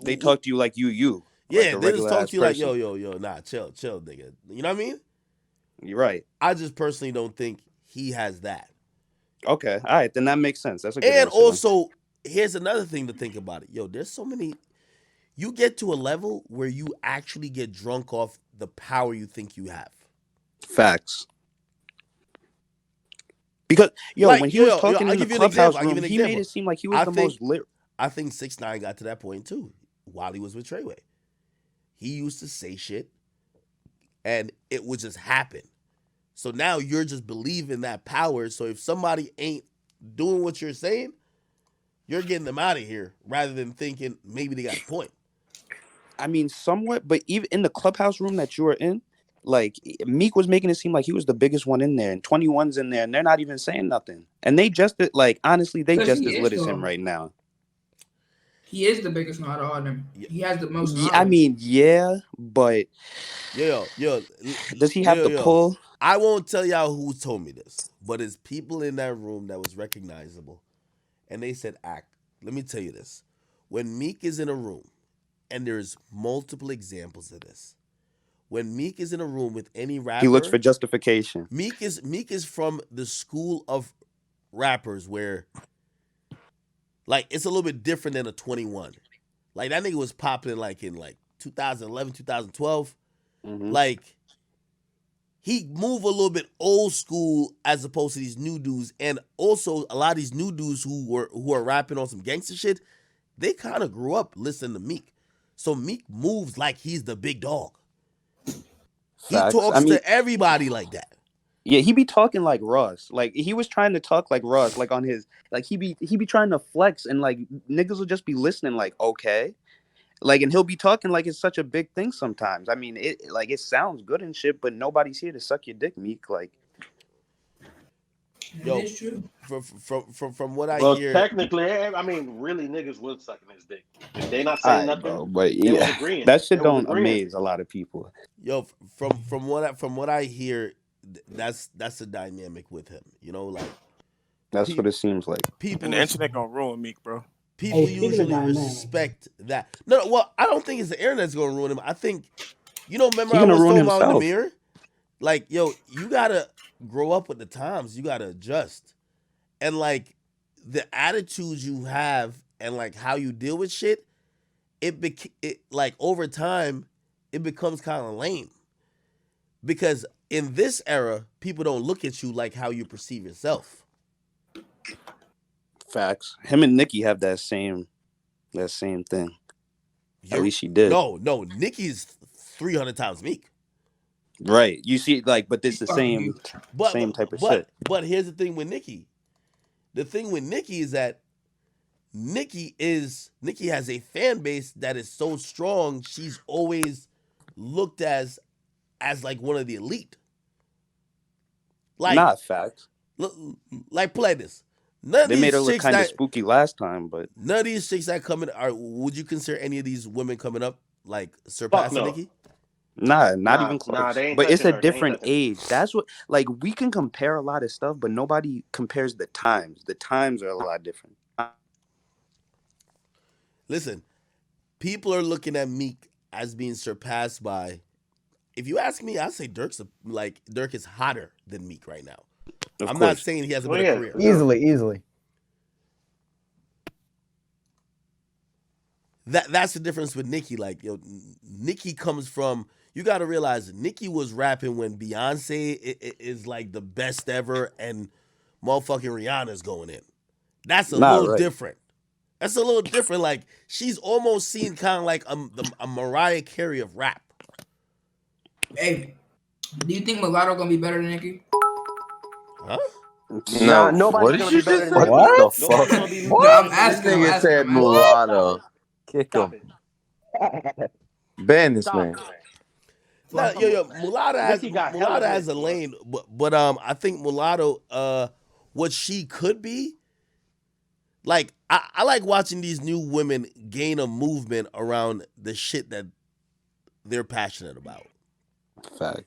they talk to you like you. Yeah, like they just talk to you like yo, nah, chill, nigga. You know what I mean? You're right. I just personally don't think he has that. Okay, all right, then that makes sense. That's a good and answer, also, here's another thing to think about it. Yo, there's so many. You get to a level where you actually get drunk off the power you think you have. Facts. Because when he was talking in the clubhouse room, he made it seem like he was the most lit. I think 6ix9ine got to that point too while he was with Treyway. He used to say shit, and it would just happen. So now you're just believing that power. So if somebody ain't doing what you're saying, you're getting them out of here rather than thinking maybe they got a point. I mean, somewhat, but even in the clubhouse room that you were in, like Meek was making it seem like he was the biggest one in there, and 21's in there, and they're not even saying nothing. And they just honestly, they just as lit as him right now. He is the biggest one out of all of them. He has the most knowledge. I mean, yeah, but yo, does he have the pull? I won't tell y'all who told me this, but it's people in that room that was recognizable, and they said, "Act." Let me tell you this: when Meek is in a room, and there's multiple examples of this. When Meek is in a room with any rapper, he looks for justification. Meek is from the school of rappers where Like it's a little bit different than a 21. Like that nigga was popping like in like 2011, 2012. Like he moved a little bit old school as opposed to these new dudes, and also a lot of these new dudes who are rapping on some gangster shit, they kind of grew up listening to Meek. So Meek moves like he's the big dog. Facts. He talks to everybody like that. Yeah, he be talking like Russ. Like he was trying to talk like Russ, like on his like he be trying to flex, and like niggas will just be listening like okay. Like, and he'll be talking like it's such a big thing sometimes. I mean, it sounds good and shit, but nobody's here to suck your dick, Meek. Like, yo, It's true. From what I hear, technically, I mean, really, niggas was sucking his dick. If they not saying nothing, bro, but they was yeah, agreeing. that shit They was don't agreeing. amaze a lot of people. Yo, from what I hear, that's the dynamic with him. You know, like that's what it seems like. And the internet gonna ruin Meek, bro. People usually respect that. No, well, I don't think it's the internet's gonna ruin him. I think, remember I was talking about in the mirror? Like, yo, you gotta grow up with the times. You gotta adjust. And like the attitudes you have and like how you deal with shit, it like over time, it becomes kind of lame. Because in this era, people don't look at you like how you perceive yourself. Facts. Him and Nicki have that same thing. At least she did. No, Nicki's 300 times Meek. Right. You see, like, but it's the same type of shit. But here's the thing with Nicki. The thing with Nicki is that Nicki has a fan base that is so strong. She's always looked as like one of the elite. Like, not facts. Like, play this. They made her look kind of spooky last time, but none of these chicks that coming would you consider any of these women coming up like surpassing Nicki? Nah, not even close. Nah, but it's a different age. That's what, like, we can compare a lot of stuff, but nobody compares the times. The times are a lot different. Listen, people are looking at Meek as being surpassed by. If you ask me, I say Durk is hotter than Meek right now. I'm not saying he has a better career. Easily. That's the difference with Nicki. Like, Nicki comes from. You got to realize Nicki was rapping when Beyonce is like the best ever, and motherfucking Rihanna's going in. That's a little different. That's a little different. Like, she's almost seen kind of like a Mariah Carey of rap. Hey, do you think Mulatto gonna be better than Nicki? Huh? No, nobody's gonna be better than Nicki. What the fuck? No, I'm asking. This nigga said Mulatto. Kick him. Ban this man. No, Mulatto has a lane, but I think Mulatto, what she could be, like I like watching these new women gain a movement around the shit that they're passionate about. Fact.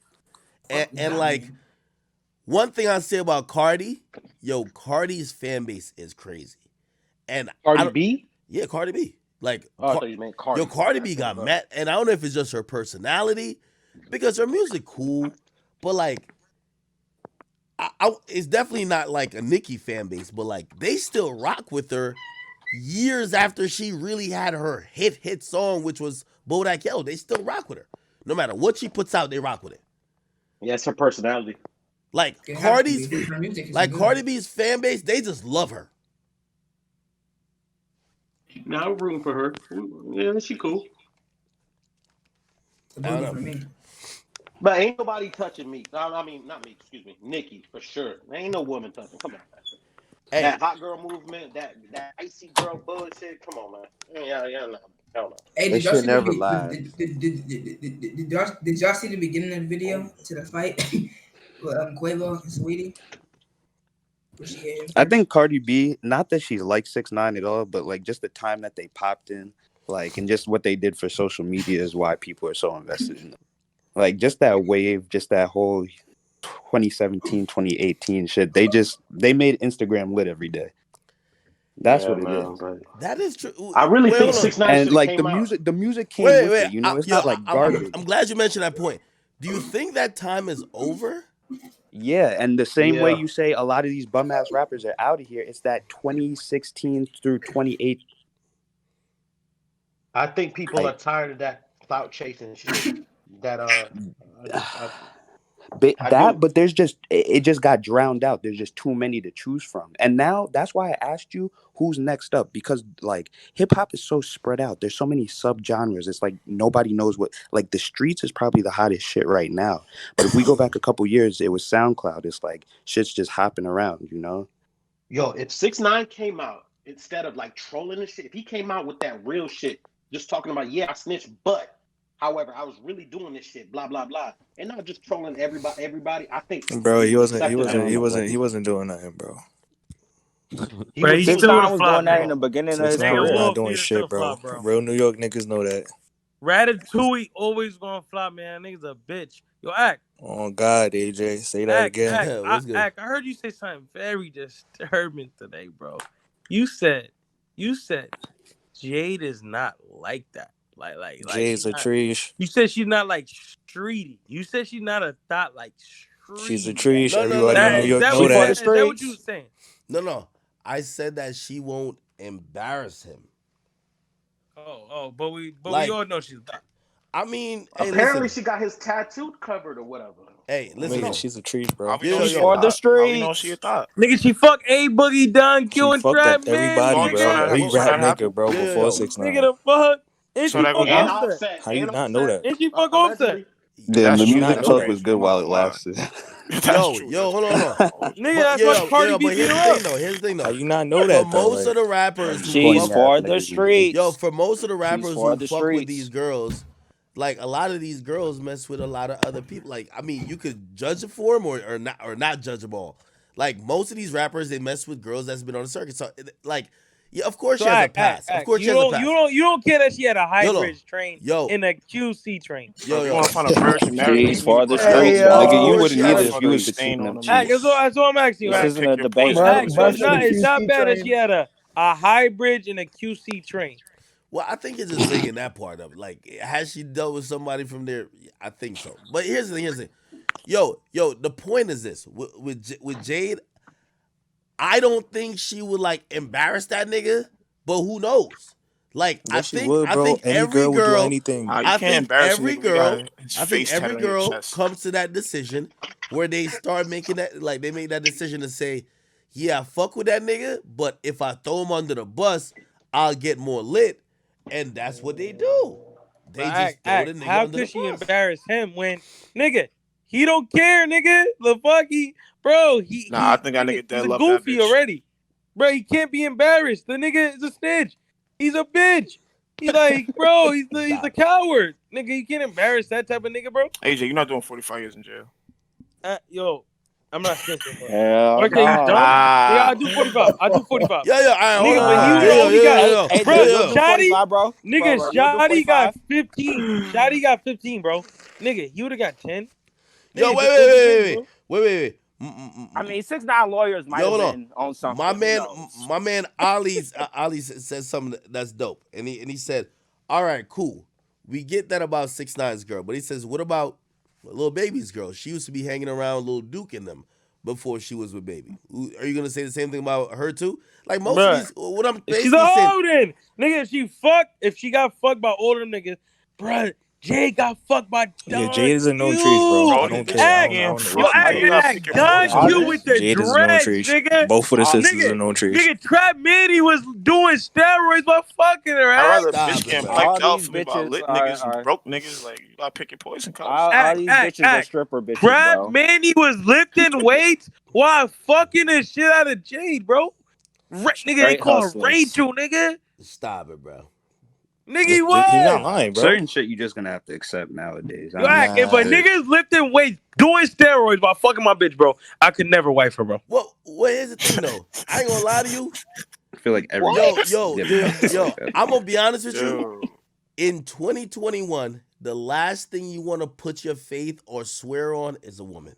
And like one thing I say about Cardi, Cardi's fan base is crazy. And Cardi B? Yeah, Cardi B. Like, I thought you meant Cardi. Cardi B got mad, and I don't know if it's just her personality, because her music cool, but like, it's definitely not like a Nicki fan base, but like they still rock with her years after she really had her hit song, which was Bodak Yellow. They still rock with her, no matter what she puts out. They rock with it. Yeah, it's her personality. Like Cardi B's fan base, they just love her. Now I'm rooting for her. Yeah, she cool. For me. But ain't nobody touching Meek. I mean, not Meek, excuse me. Nicki, for sure. There ain't no woman touching. Come on, man. Hey. That hot girl movement, that icy girl bullshit. Come on, man. Yeah, no. Hell no. Hey, they should never lie. Did y'all see the beginning of the video to the fight with Quavo and Sweetie? I think Cardi B, not that she's like 6ix9ine at all, but like just the time that they popped in, like, and just what they did for social media is why people are so invested in them. Like, just that wave, just that whole 2017, 2018 shit. They made Instagram lit every day. That's what it is. That is true. I really think 6ix9ine and like the music came with it. It's not like garbage. I'm glad you mentioned that point. Do you think that time is over? Yeah, and the same way you say a lot of these bum ass rappers are out of here, it's that 2016 through 2018. I think people are tired of that clout chasing shit. But there's just it just got drowned out. There's just too many to choose from. And now that's why I asked you who's next up, because like hip hop is so spread out. There's so many subgenres. It's like nobody knows what, like the streets is probably the hottest shit right now. But if we go back a couple years, it was SoundCloud. It's like shit's just hopping around, you know? Yo, if 6ix9ine came out instead of like trolling and shit, if he came out with that real shit, just talking about I snitched, but however, I was really doing this shit, blah blah blah, and not just trolling everybody. I think, bro, he wasn't doing nothing, bro. He was doing that in the beginning of his career. Not doing shit, bro. Real New York niggas know that. Ratatouille always gonna flop, man. Niggas a bitch. Yo, Act. Oh God, AJ, say that again. Act, I heard you say something very disturbing today, bro. You said Jade is not like that. Like Jade's a treesh. You said she's not like streety. You said she's not a thought like street. She's a treesh. Everybody in New York know that. Is that what you were saying? No. I said that she won't embarrass him. But we all know she's not. I mean, apparently she got his tattoo covered or whatever. Hey, listen, nigga, she's a treat, bro. She's for the street. She a thought. Nigga, she fuck A Boogie Don Q and Trap everybody, bro. We rap nigga, bro. Before 6ix9ine. Nigga, the fuck. And she fuck Offset. How you not know that? And she fuck Offset. Yeah, the music talk was good while it lasted. Yo, hold on. Nigga, that's what Cardi B beat her up. Here's the thing, though. How you not know that? For most of the rappers, she's for the streets. Yo, for most of the rappers who fuck with these girls, like a lot of these girls mess with a lot of other people. Like, I mean, you could judge it for them or not judge them all. Like most of these rappers, they mess with girls that's been on the circuit. So, like, yeah, of course she has a pass. Of course she has a pass. You don't care that she had a hybrid train in a QC train. Yo. She's for the streets. Nigga, you wouldn't either if you was the team. That's what I'm asking you. This isn't a debate. It's not bad that she had a hybrid and a QC train. Well, I think it's just bringing that part of it. Like, has she dealt with somebody from there? I think so. But here's the thing. Yo, the point is this. With Jade, I don't think she would, like, embarrass that nigga, but who knows? Like, yes, I think every girl comes to that decision where they start making that, like, they make that decision to say, yeah, I fuck with that nigga, but if I throw him under the bus, I'll get more lit. And that's what they do. They just throw the nigga how under could the she bus. embarrass him when, nigga, he don't care, nigga. The fuck he, bro. I think that nigga dead he's love goofy that bitch. already, bro. He can't be embarrassed. The nigga is a snitch. He's a bitch. He's like, bro. He's a coward, nigga. You can't embarrass that type of nigga, bro. AJ, you're not doing 45 years in jail. Yo, I'm not snitching, bro. Hell okay, no. you don't? Yeah, I do 45. I do 45. Yeah. Nigga, but you only got, bro. Shotty, bro. Nigga, Shotty got 15. Shotty got 15, bro. Nigga, you would have got 10. Yo, Nigga, wait. I mean, 6ix9ine lawyers might have been on something. My man Ali said something that's dope, and he said, "All right, cool, we get that about 6ix9ine's girl, but he says, what about Lil Baby's girl? She used to be hanging around Lil Durk and them before she was with Baby. Are you gonna say the same thing about her too? Like most of these, what I'm basically she's a saying, hoe then. Nigga, if she got fucked by all them niggas, bruh, Jay got fucked by Don Yeah, Jade is a no trees, bro. I don't care. Act Don Q with the Jade is a no dreads, trees. nigga. Both of the sisters are no trees. Nigga, Trap Manny was doing steroids while fucking her. I'd rather Stop bitch getting it, blacked bro. out for me by lit niggas and broke niggas. Like, you gotta pick your poison colors. All these bitches are stripper bitches, Trap bro. Manny was lifting weights while fucking the shit out of Jade, bro. Nigga, they call her Rachel, nigga. Stop it, bro. Nigga, what? He's not lying, bro. Certain shit you just gonna have to accept nowadays. Like, if a nigga's lifting weights, doing steroids while fucking my bitch, bro, I could never wife her, bro. Well, here's the thing, though. I ain't gonna lie to you. I feel like every Yo, I'm gonna be honest with you. In 2021, the last thing you want to put your faith or swear on is a woman.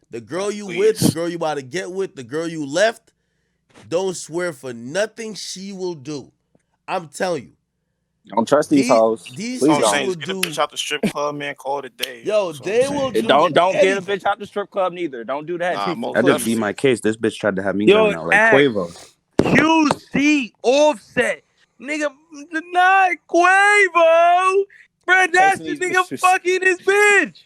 The girl you with, the girl you about to get with, the girl you left, don't swear for nothing she will do. I'm telling you. Don't trust these hoes. These All I'm people saying is will get a do. bitch out the strip club, man. Call it a day. Yo, they will do. Don't get a anything. bitch out the strip club neither. Don't do that. Nah, most I just definitely. beat my case. This bitch tried to have me Yo, coming out like act. Quavo. QC Offset. Nigga, not Quavo. Bruh, that's the nigga fucking his bitch.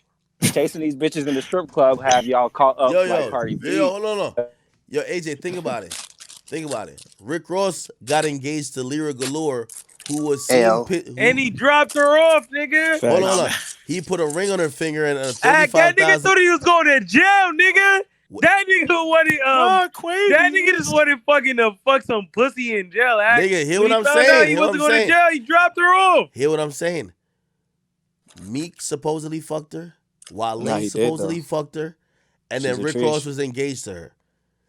Chasing these bitches in the strip club have y'all caught up like Cardi B. Yo, hold on. Yo, AJ, think about it. Rick Ross got engaged to Lyra Galore, who was seen and he dropped her off, nigga. Hold on. He put a ring on her finger and a That nigga 35,000. thought he was going to jail, nigga. That nigga wanted that nigga just wanted fucking to fuck some pussy in jail. Nigga, hear When what he I'm found saying. out he wasn't going to jail. He dropped her off. Hear what I'm saying. Meek supposedly fucked her. Wale Nah, he did, supposedly though. fucked her. And She's then a Rick trish. Ross was engaged to her.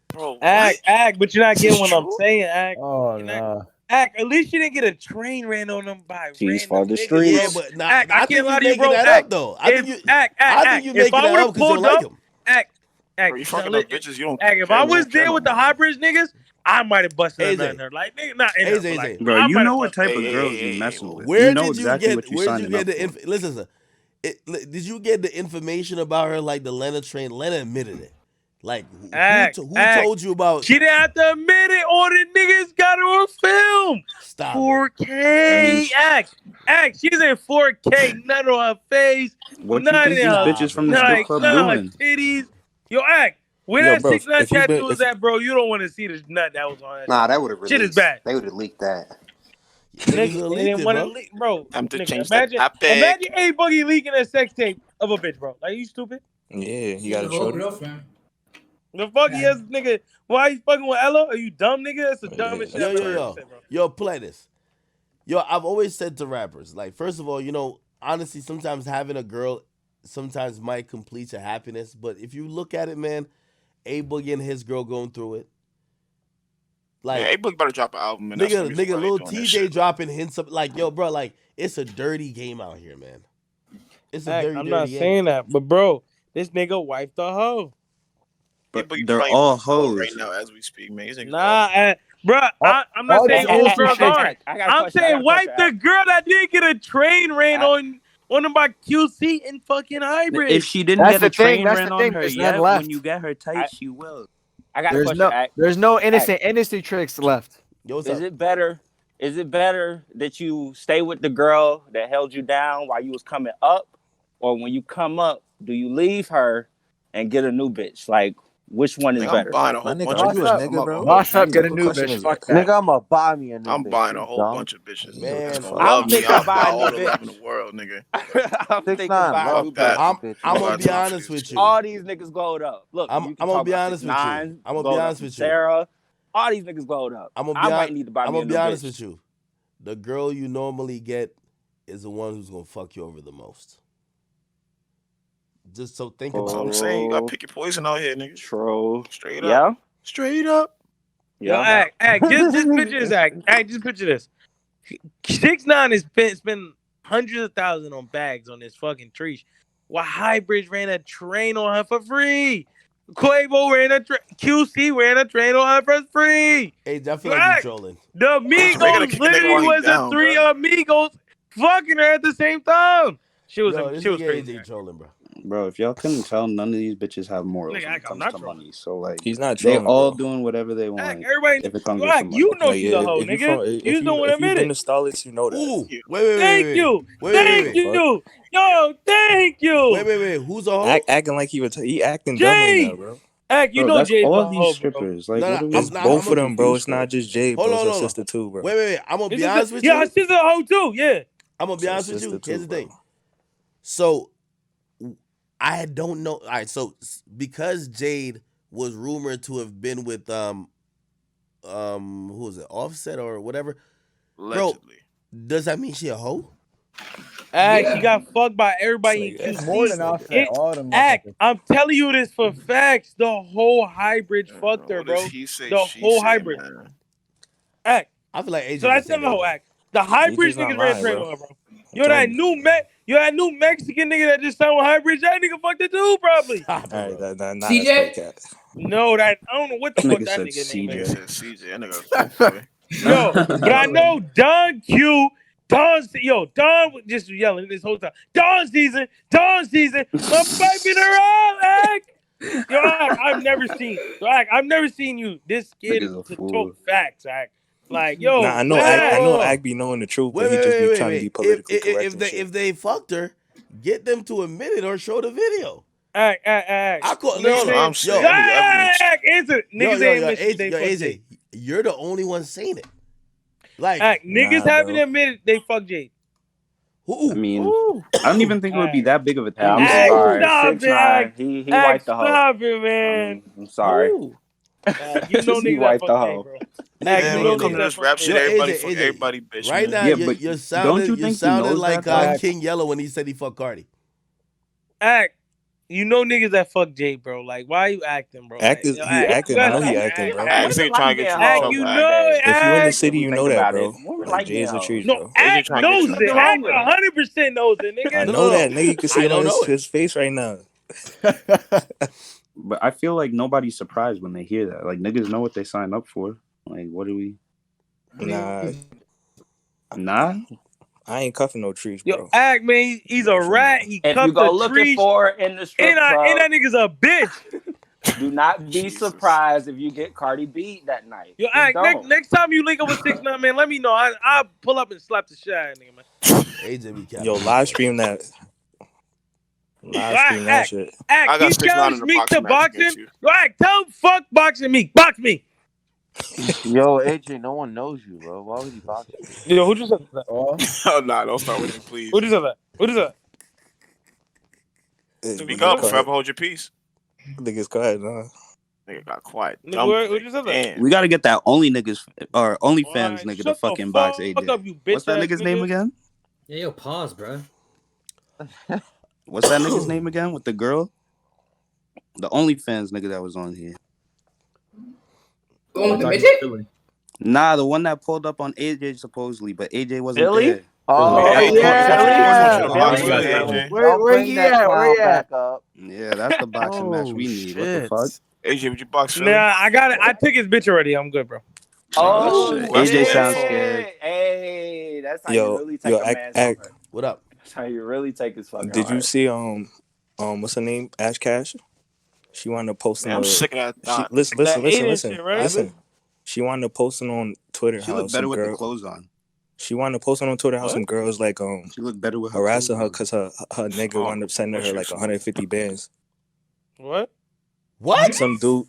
Bro, Act, but you're not getting what I'm saying, Act. Oh no. Act, at least you didn't get a train ran on them by She's random for the niggas, streets. Yeah, bro. but nah, Act, I I think can't lie you to you, making bro. that Act, up, though. I think you if making I that would've up because you don't pulled like up, him. Act. Bro, you fucking up bitches. You don't. If I was there with the hot bridge niggas, I might have busted a nut in her. Like, nigga, not in her, but like, Bro, I you might know have what busted type her. of girls you messing with. Where You know did you exactly get? what you Where did you signing get up the? for. Listen, did you get the information about her? Like the Lena train. Lena admitted it. Like who told you about? She didn't have to admit it. All the niggas got her on film. Stop. 4K. Act. She's in 4K. None on her face. What you None think in these her. bitches from the strip club none on her doing? titties. Yo, Act. Where Yo, that bro, 6 nut if you bet- tattoo is at, bro? You don't want to see the nut that was on her. Nah, that would have Shit is bad. They would have leaked that. Nigga, they didn't want to leak, bro. I'm to Nigga, change that imagine A Boogie leaking a sex tape of a bitch, bro. Like, you stupid? Yeah, you Got got a a whole shorty. girlfriend. The fuck he has, nigga. Why you fucking with Ella? Are you dumb, nigga? That's the dumbest shit I've ever heard said, bro. Yo, play this. Yo, I've always said to rappers, like, first of all, you know, honestly, sometimes having a girl sometimes might complete your happiness. But if you look at it, man, A Boogie and his girl going through it. Like, yeah, A-Book better drop an album. And that's the reason why they Lil doing that TJ shit, dropping hints of, like, yo, bro, like, it's a dirty game out here, man. It's a dirty, I'm dirty not game. saying that, but bro, this nigga wifed a hoe. But they're all hoes. right now as we speak, man. These niggas Nah, bro, I'm not saying all girls aren't. I'm saying wife the girl that didn't get a train ran on them by QC and fucking hybrid. If she didn't That's get a the thing, train that's ran the on thing, her there's yet, none left. when you get her tight, she will. I got a question. There's no innocent industry tricks left. Yo, what's Is up? it better? Is it better that you stay with the girl that held you down while you was coming up, or when you come up, do you leave her and get a new bitch? Like, which one is I'm better? buying a whole bunch of Boss bitches. up, nigga, bro. boss up, get a new bitch. Fuck that. Nigga, I'ma buy me a new I'm bitch, buying you a whole dumb. bunch of bitches. Man, That's gonna I'm love me. thinking I'll about buy a all new the love in the world, nigga. I'm thinking 6ix9ine, about love new that. bitches. I'm gonna Nobody be talks honest to with you. All these niggas glowed up. Look, I'm you can gonna talk be about honest with you. 6ix9ine, I'm gonna be glowed up honest from with you. Sarah. All these niggas glowed up. I'm I might need to buy me a gonna new be honest bitch. with you. The girl you normally get is the one who's gonna fuck you over the most. Just so think That's about what I'm it. saying. You gotta pick your poison out here, nigga. True. Straight Yeah. up. Straight up. Yo, act. Just picture this, act. Just picture this. 6ix9ine has spent hundreds of thousands on bags on this fucking tree. While Highbridge ran a train on her for free. Quavo ran QC ran a train on her for free. Hey, I feel like you're trolling. The Migos literally was the three amigos fucking her at the same time. She was crazy. Trolling, bro. Bro, if y'all couldn't tell, none of these bitches have morals Nigga, when it I'm comes not to trolling. money. So like, He's not they trolling, all bro. doing whatever they want. Everybody, if it comes to some money. you know Like, she's yeah, a hoe, if you nigga. from, You if just don't want to if you've admit been to it. Starlets, you know that. Ooh, Thank you. Thank you. Yo, thank you. Wait. Who's a hoe? Acting like he acting dumb right now, bro. Act, you Bro, know that's Jay's all a these hoe, bro. strippers. Like, No, what no, are we? It's both of them, bro. It's not just Jay, bro. It's her sister too, bro. Wait. I'm gonna be honest with Yeah, you. her sister a hoe too. Yeah. I'm gonna be honest with you. Here's the thing. So I don't know. All right, so because Jade was rumored to have been with who was it, Offset or whatever, Allegedly. bro, does that mean she a hoe? She got fucked by everybody in QC. It's more than Offset. All them. I'm telling you this for facts. The whole hybrid fucked her, bro. The whole hybrid. Act. I feel like AJ. So that's not the whole act. The hybrid niggas ran train on her, bro. Yo, that new Mexican nigga that just signed with Hybrid, that nigga fucked it too, probably. All right, not CJ? No, I don't know what the fuck that nigga name is. CJ, that nigga. Yo, but I know Don Q Dawn was just yelling this whole time. Dawn season, my baby around, Act. Yo, Act, I've never seen you this scared to talk facts, Act. Like, yo, Nah, I know Act be knowing the truth, Wait, but he just be trying wait. to be politically correct. If they fucked her, get them to admit it or show the video. Act. I call I'm saying Answer. Niggas ain't AJ, you're the only one saying it. Like, niggas haven't admitted they fucked Jade. I mean, I don't even think it would be that big of a thing. I'm sorry. 6ix9ine. He wiped the hoe. Stop it, man. I'm sorry. You know niggas wiped that the fuck hoe. bro. Man, when it comes to this rap shit, everybody bitch. Right now, you sounded like King Yellow when he said he fucked Cardi. Act. You know niggas that fuck Jay, bro. Like, why are you acting, bro? Acting, like, he acting. I know he acting, bro. Act ain't trying to get you in trouble. You know it, if you're in the Act. city, you know that, bro. Like Jay's a treat, No, bro. Act knows it. Act 100% knows it, nigga. I know that, nigga. You can see it on his face right now. But I feel like nobody's surprised when they hear that. Like, niggas know what they signed up for. Like, what do we? Nah. I ain't cuffing no trees, bro. Yo, Act, man, he's a rat. He If cuffed you go a looking tree. for it in the strip club, and that nigga's a bitch. Do not be surprised if you get Cardi B that night. Yo, Act, next time you link up with 6ix9ine, man, let me know. I'll pull up and slap the shit out of nigga, man. Yo, live stream that. Live stream that shit. Act, I got he 6ix9ine in challenged the Meek to boxing match boxing. Yo, Act, tell him fuck boxing Meek. Box me. Yo, AJ, no one knows you, bro. Why would he box you? Yo, who just said that? Oh, nah, don't start with him, please. Who just said that? Who just said that? Speak up, forever hold your peace. Niggas quiet, huh? Nigga got quiet. Who just said that? We gotta get that only niggas or only fans nigga to fucking box AJ. Up, you What's that bitch nigga's ass name nigga. again? Yeah, yo, pause, bro. What's that nigga's name again with the girl? The OnlyFans nigga that was on here. Going with the midget? Nah, the one that pulled up on AJ supposedly, but AJ wasn't Billy? there. Oh, yeah. Where he at? Where he at? Yeah, that's the boxing match we need. What the fuck? AJ, would you box Philly? Nah, I got it. I took his bitch already. I'm good, bro. Oh, AJ sounds scared. Hey, that's how you really take a man's Act. What up? That's how you really take his fucking Did you heart. see what's her name? Ash Cash. She wanted to post. Man, I'm sick of that thought. Listen. She wanted to post it on Twitter. She looked better with the clothes on. She wanted to post it on Twitter how some girls like she looked better with her harassing her because her nigga wound up sending her like 150 bands. What? What? Some dude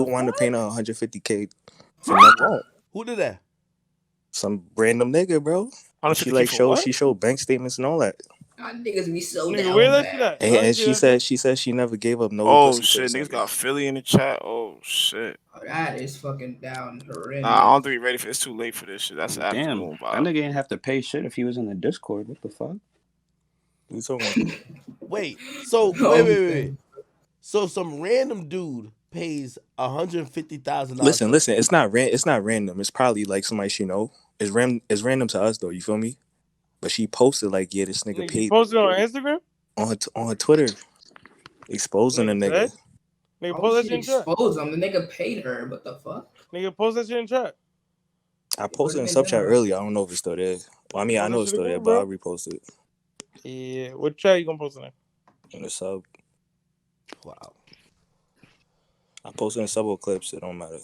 wanted to pay her 150K for nothing. Who did that? Some random nigga, bro. She like showed bank statements and all that. Y'all niggas be so Nigga, down where that bad. shit at? And she said she never gave up no. Oh pussy shit, to niggas got Philly in the chat. Oh shit. Oh, that is fucking down horrendous. Nah, I don't think we ready for. It's too late for this shit. That's Damn, afternoon that nigga ain't have to pay shit if he was in the Discord. What the fuck? You talking about? Wait. So wait. So some random dude pays $150,000. Listen. It's not random. It's probably like somebody she know. It's random to us though. You feel me? But she posted like, yeah, this nigga paid. You posted on Instagram? On Twitter, exposing the nigga. Nigga, post that shit in chat. Expose him. The nigga paid her. What the fuck? Nigga, post that shit in chat. I posted in sub chat earlier. I don't know if it's still there. Well, I mean, I know it's still there, but I'll repost it. Yeah, what chat you gonna post in there? In the sub. Wow. I posted in sub clips. It don't matter.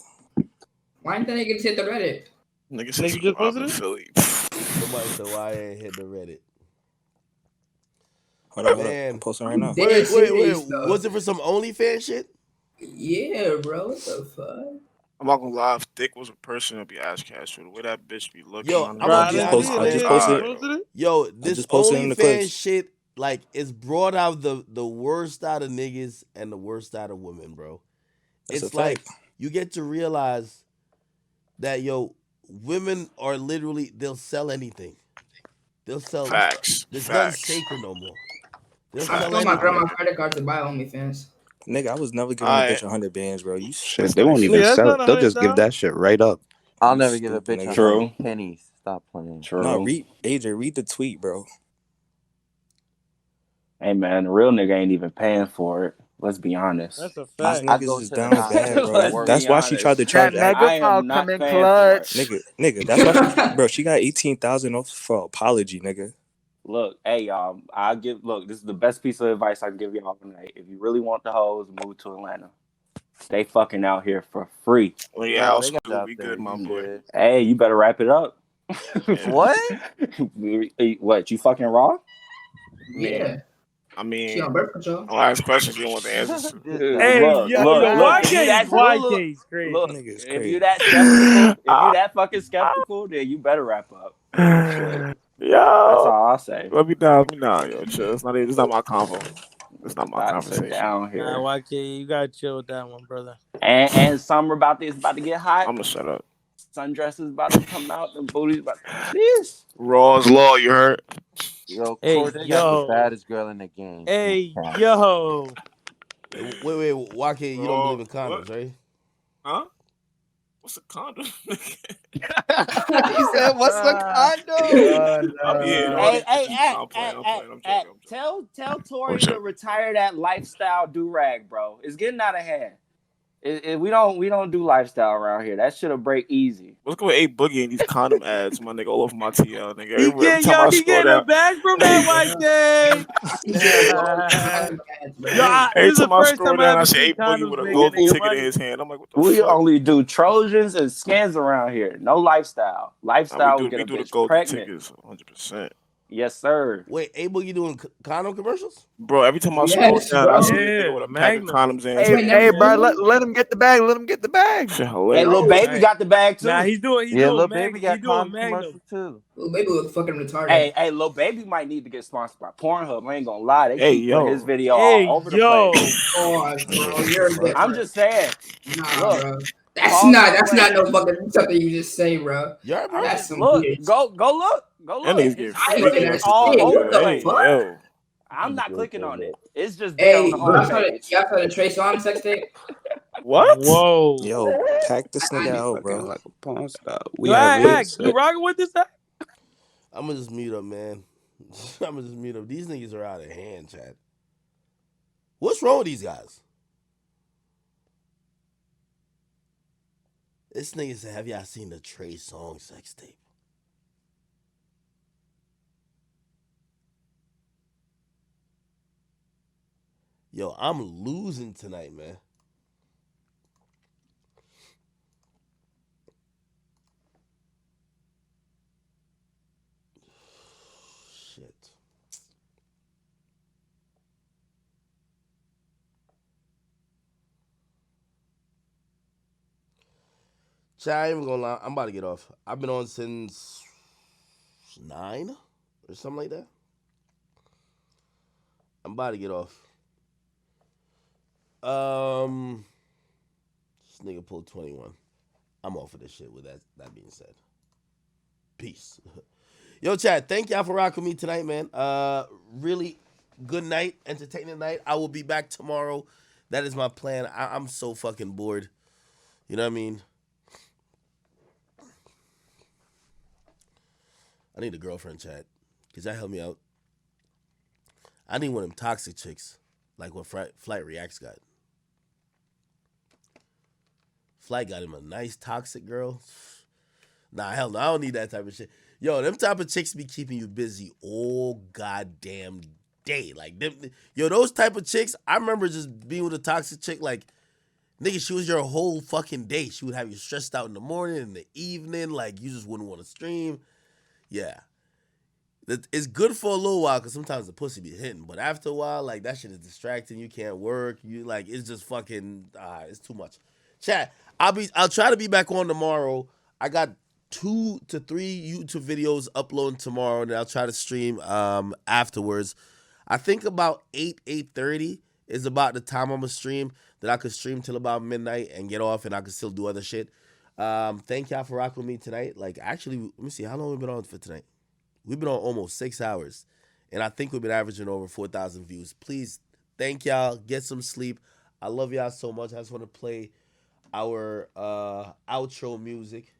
Why didn't that nigga just hit the Reddit? Nigga just posted it? Philly. Somebody said why I ain't hit the Reddit. Hold on. I'm posting right now. Wait. Was it for some OnlyFans shit? Yeah, bro. What the fuck? I'm not gonna lie. If Dick was a person, it'd be Ash Cash. The way that bitch be looking. Yo, on I just posted it. Yo, this posted in the OnlyFans clips. shit, like, it's brought out the worst out of niggas and the worst out of women, bro. That's It's a like fact. you get to realize that women are literally, they'll sell anything. They'll sell Facts. There's Facts. nothing sacred no more. They'll I sell stole my anything. grandma's credit card to buy OnlyFans. Nigga, I was never giving a bitch 100 bands, bro. You Shit, they won't even sell it. They'll just give that shit right up. I'll never give a bitch nigga. 100 pennies. Stop playing. No, read the tweet, bro. Hey man, the real nigga ain't even paying for it. Let's be honest. That's a These fact. I go niggas is to the down bad, bro. Let's That's be why she tried to honest. charge. That mega I file am not coming paying for it. clutch. Nigga, that's why she, bro. She got 18,000 off for apology, nigga. Look, hey y'all, look, this is the best piece of advice I can give y'all tonight. If you really want the hoes, move to Atlanta. They fucking out here for free. Well, yeah, I'll school be good, my boy. Hey, you better wrap it up. What? What, you fucking raw? Yeah. I mean, She on birth control. I'll ask questions you don't want the answers to. Hey, Look, yo, if you YK, that YK is crazy. look, Niggas if you crazy. that skeptical, if you that fucking skeptical, then you better wrap up. Shit. Yo, that's all I'll say. Let me down, yo, chill. It's not my convo. It's not my conversation. Down here. Nah, YK, you gotta chill with that one, brother. And summer is about to get hot. I'm gonna shut up. Sundresses about to come out. The booties about to this. Raw's law, you heard? Yo, Hey, Corday got the baddest girl in the game. Hey, yo. Wait, YK, you don't believe in condoms, right? Huh? What's a condom? He said, "What's a condom?" Hey, tell Tori to retire that lifestyle do rag, bro. It's getting out of hand. We don't do lifestyle around here. That shit'll break easy. Let's go with A Boogie and these condom ads, my nigga, all over my TL, nigga. He getting a bag from that YK. Every time I scroll down, I see A Boogie with a golden ticket in his hand. I'm like, what the We fuck? only do Trojans and scans around here. No lifestyle. Lifestyle will get a bitch pregnant. Tickets, 100%. Yes, sir. Wait, A Boogie doing condom commercials? Bro, every time I scroll down, I see a nigga with a pack of condoms in. Hey, bro, let him get the bag. Let him get the bag. Hey, Lil Baby got the bag too. Nah, he's doing Lil Baby got condom commercials too. Lil Baby look fucking retarded. Hey, Lil Baby might need to get sponsored by Pornhub. I ain't gonna lie. They Hey, keep yo. putting his video all over the place. Oh, bro, you're different. I'm just saying. Nah, Look, bro. That's not no fucking something you just say, bro. Yeah, bro. That's some Look, weird. go look. That niggas get I ain't freaky. looking at all shit. over What the the place. fuck? Yo. I'm not clicking on it. It's just there Hey, on the y'all saw homepage. the Trey Songz sex tape? What? Whoa. Yo, pack this nigga out, Fucking bro. like a porn star. Yo, you rocking with this? I'm gonna just mute up, man. I'm gonna just mute up. These niggas are out of hand, Chad. What's wrong with these guys? This nigga said, have y'all seen the Trey Songz sex tape? Yo, I'm losing tonight, man. Shit. Chat, I ain't even gonna lie. I'm about to get off. I've been on since 9 or something like that. I'm about to get off. This nigga pulled 21. I'm off of this shit with that being said. Peace. Yo, Chad, thank y'all for rocking me tonight, man. Really good night, entertaining night. I will be back tomorrow. That is my plan. I'm so fucking bored. You know what I mean? I need a girlfriend, Chad. Cause that help me out. I need one of them toxic chicks, like what Flight Reacts got. Flight got him a nice toxic girl. Nah, hell no, I don't need that type of shit. Yo, them type of chicks be keeping you busy all goddamn day. Like them, yo, those type of chicks, I remember just being with a toxic chick, like, nigga, she was your whole fucking day. She would have you stressed out in the morning, in the evening, like you just wouldn't want to stream. Yeah. It's good for a little while because sometimes the pussy be hitting, but after a while, like that shit is distracting. You can't work. You like it's just fucking. It's too much. Chat. I'll try to be back on tomorrow. I got 2 to 3 YouTube videos uploading tomorrow, and I'll try to stream afterwards. I think about 8:30 is about the time I'm gonna stream. That I could stream till about midnight and get off, and I could still do other shit. Thank y'all for rocking with me tonight. Like actually, let me see how long we've been on for tonight. We've been on almost 6 hours, and I think we've been averaging over 4,000 views. Please, thank y'all. Get some sleep. I love y'all so much. I just want to play our outro music.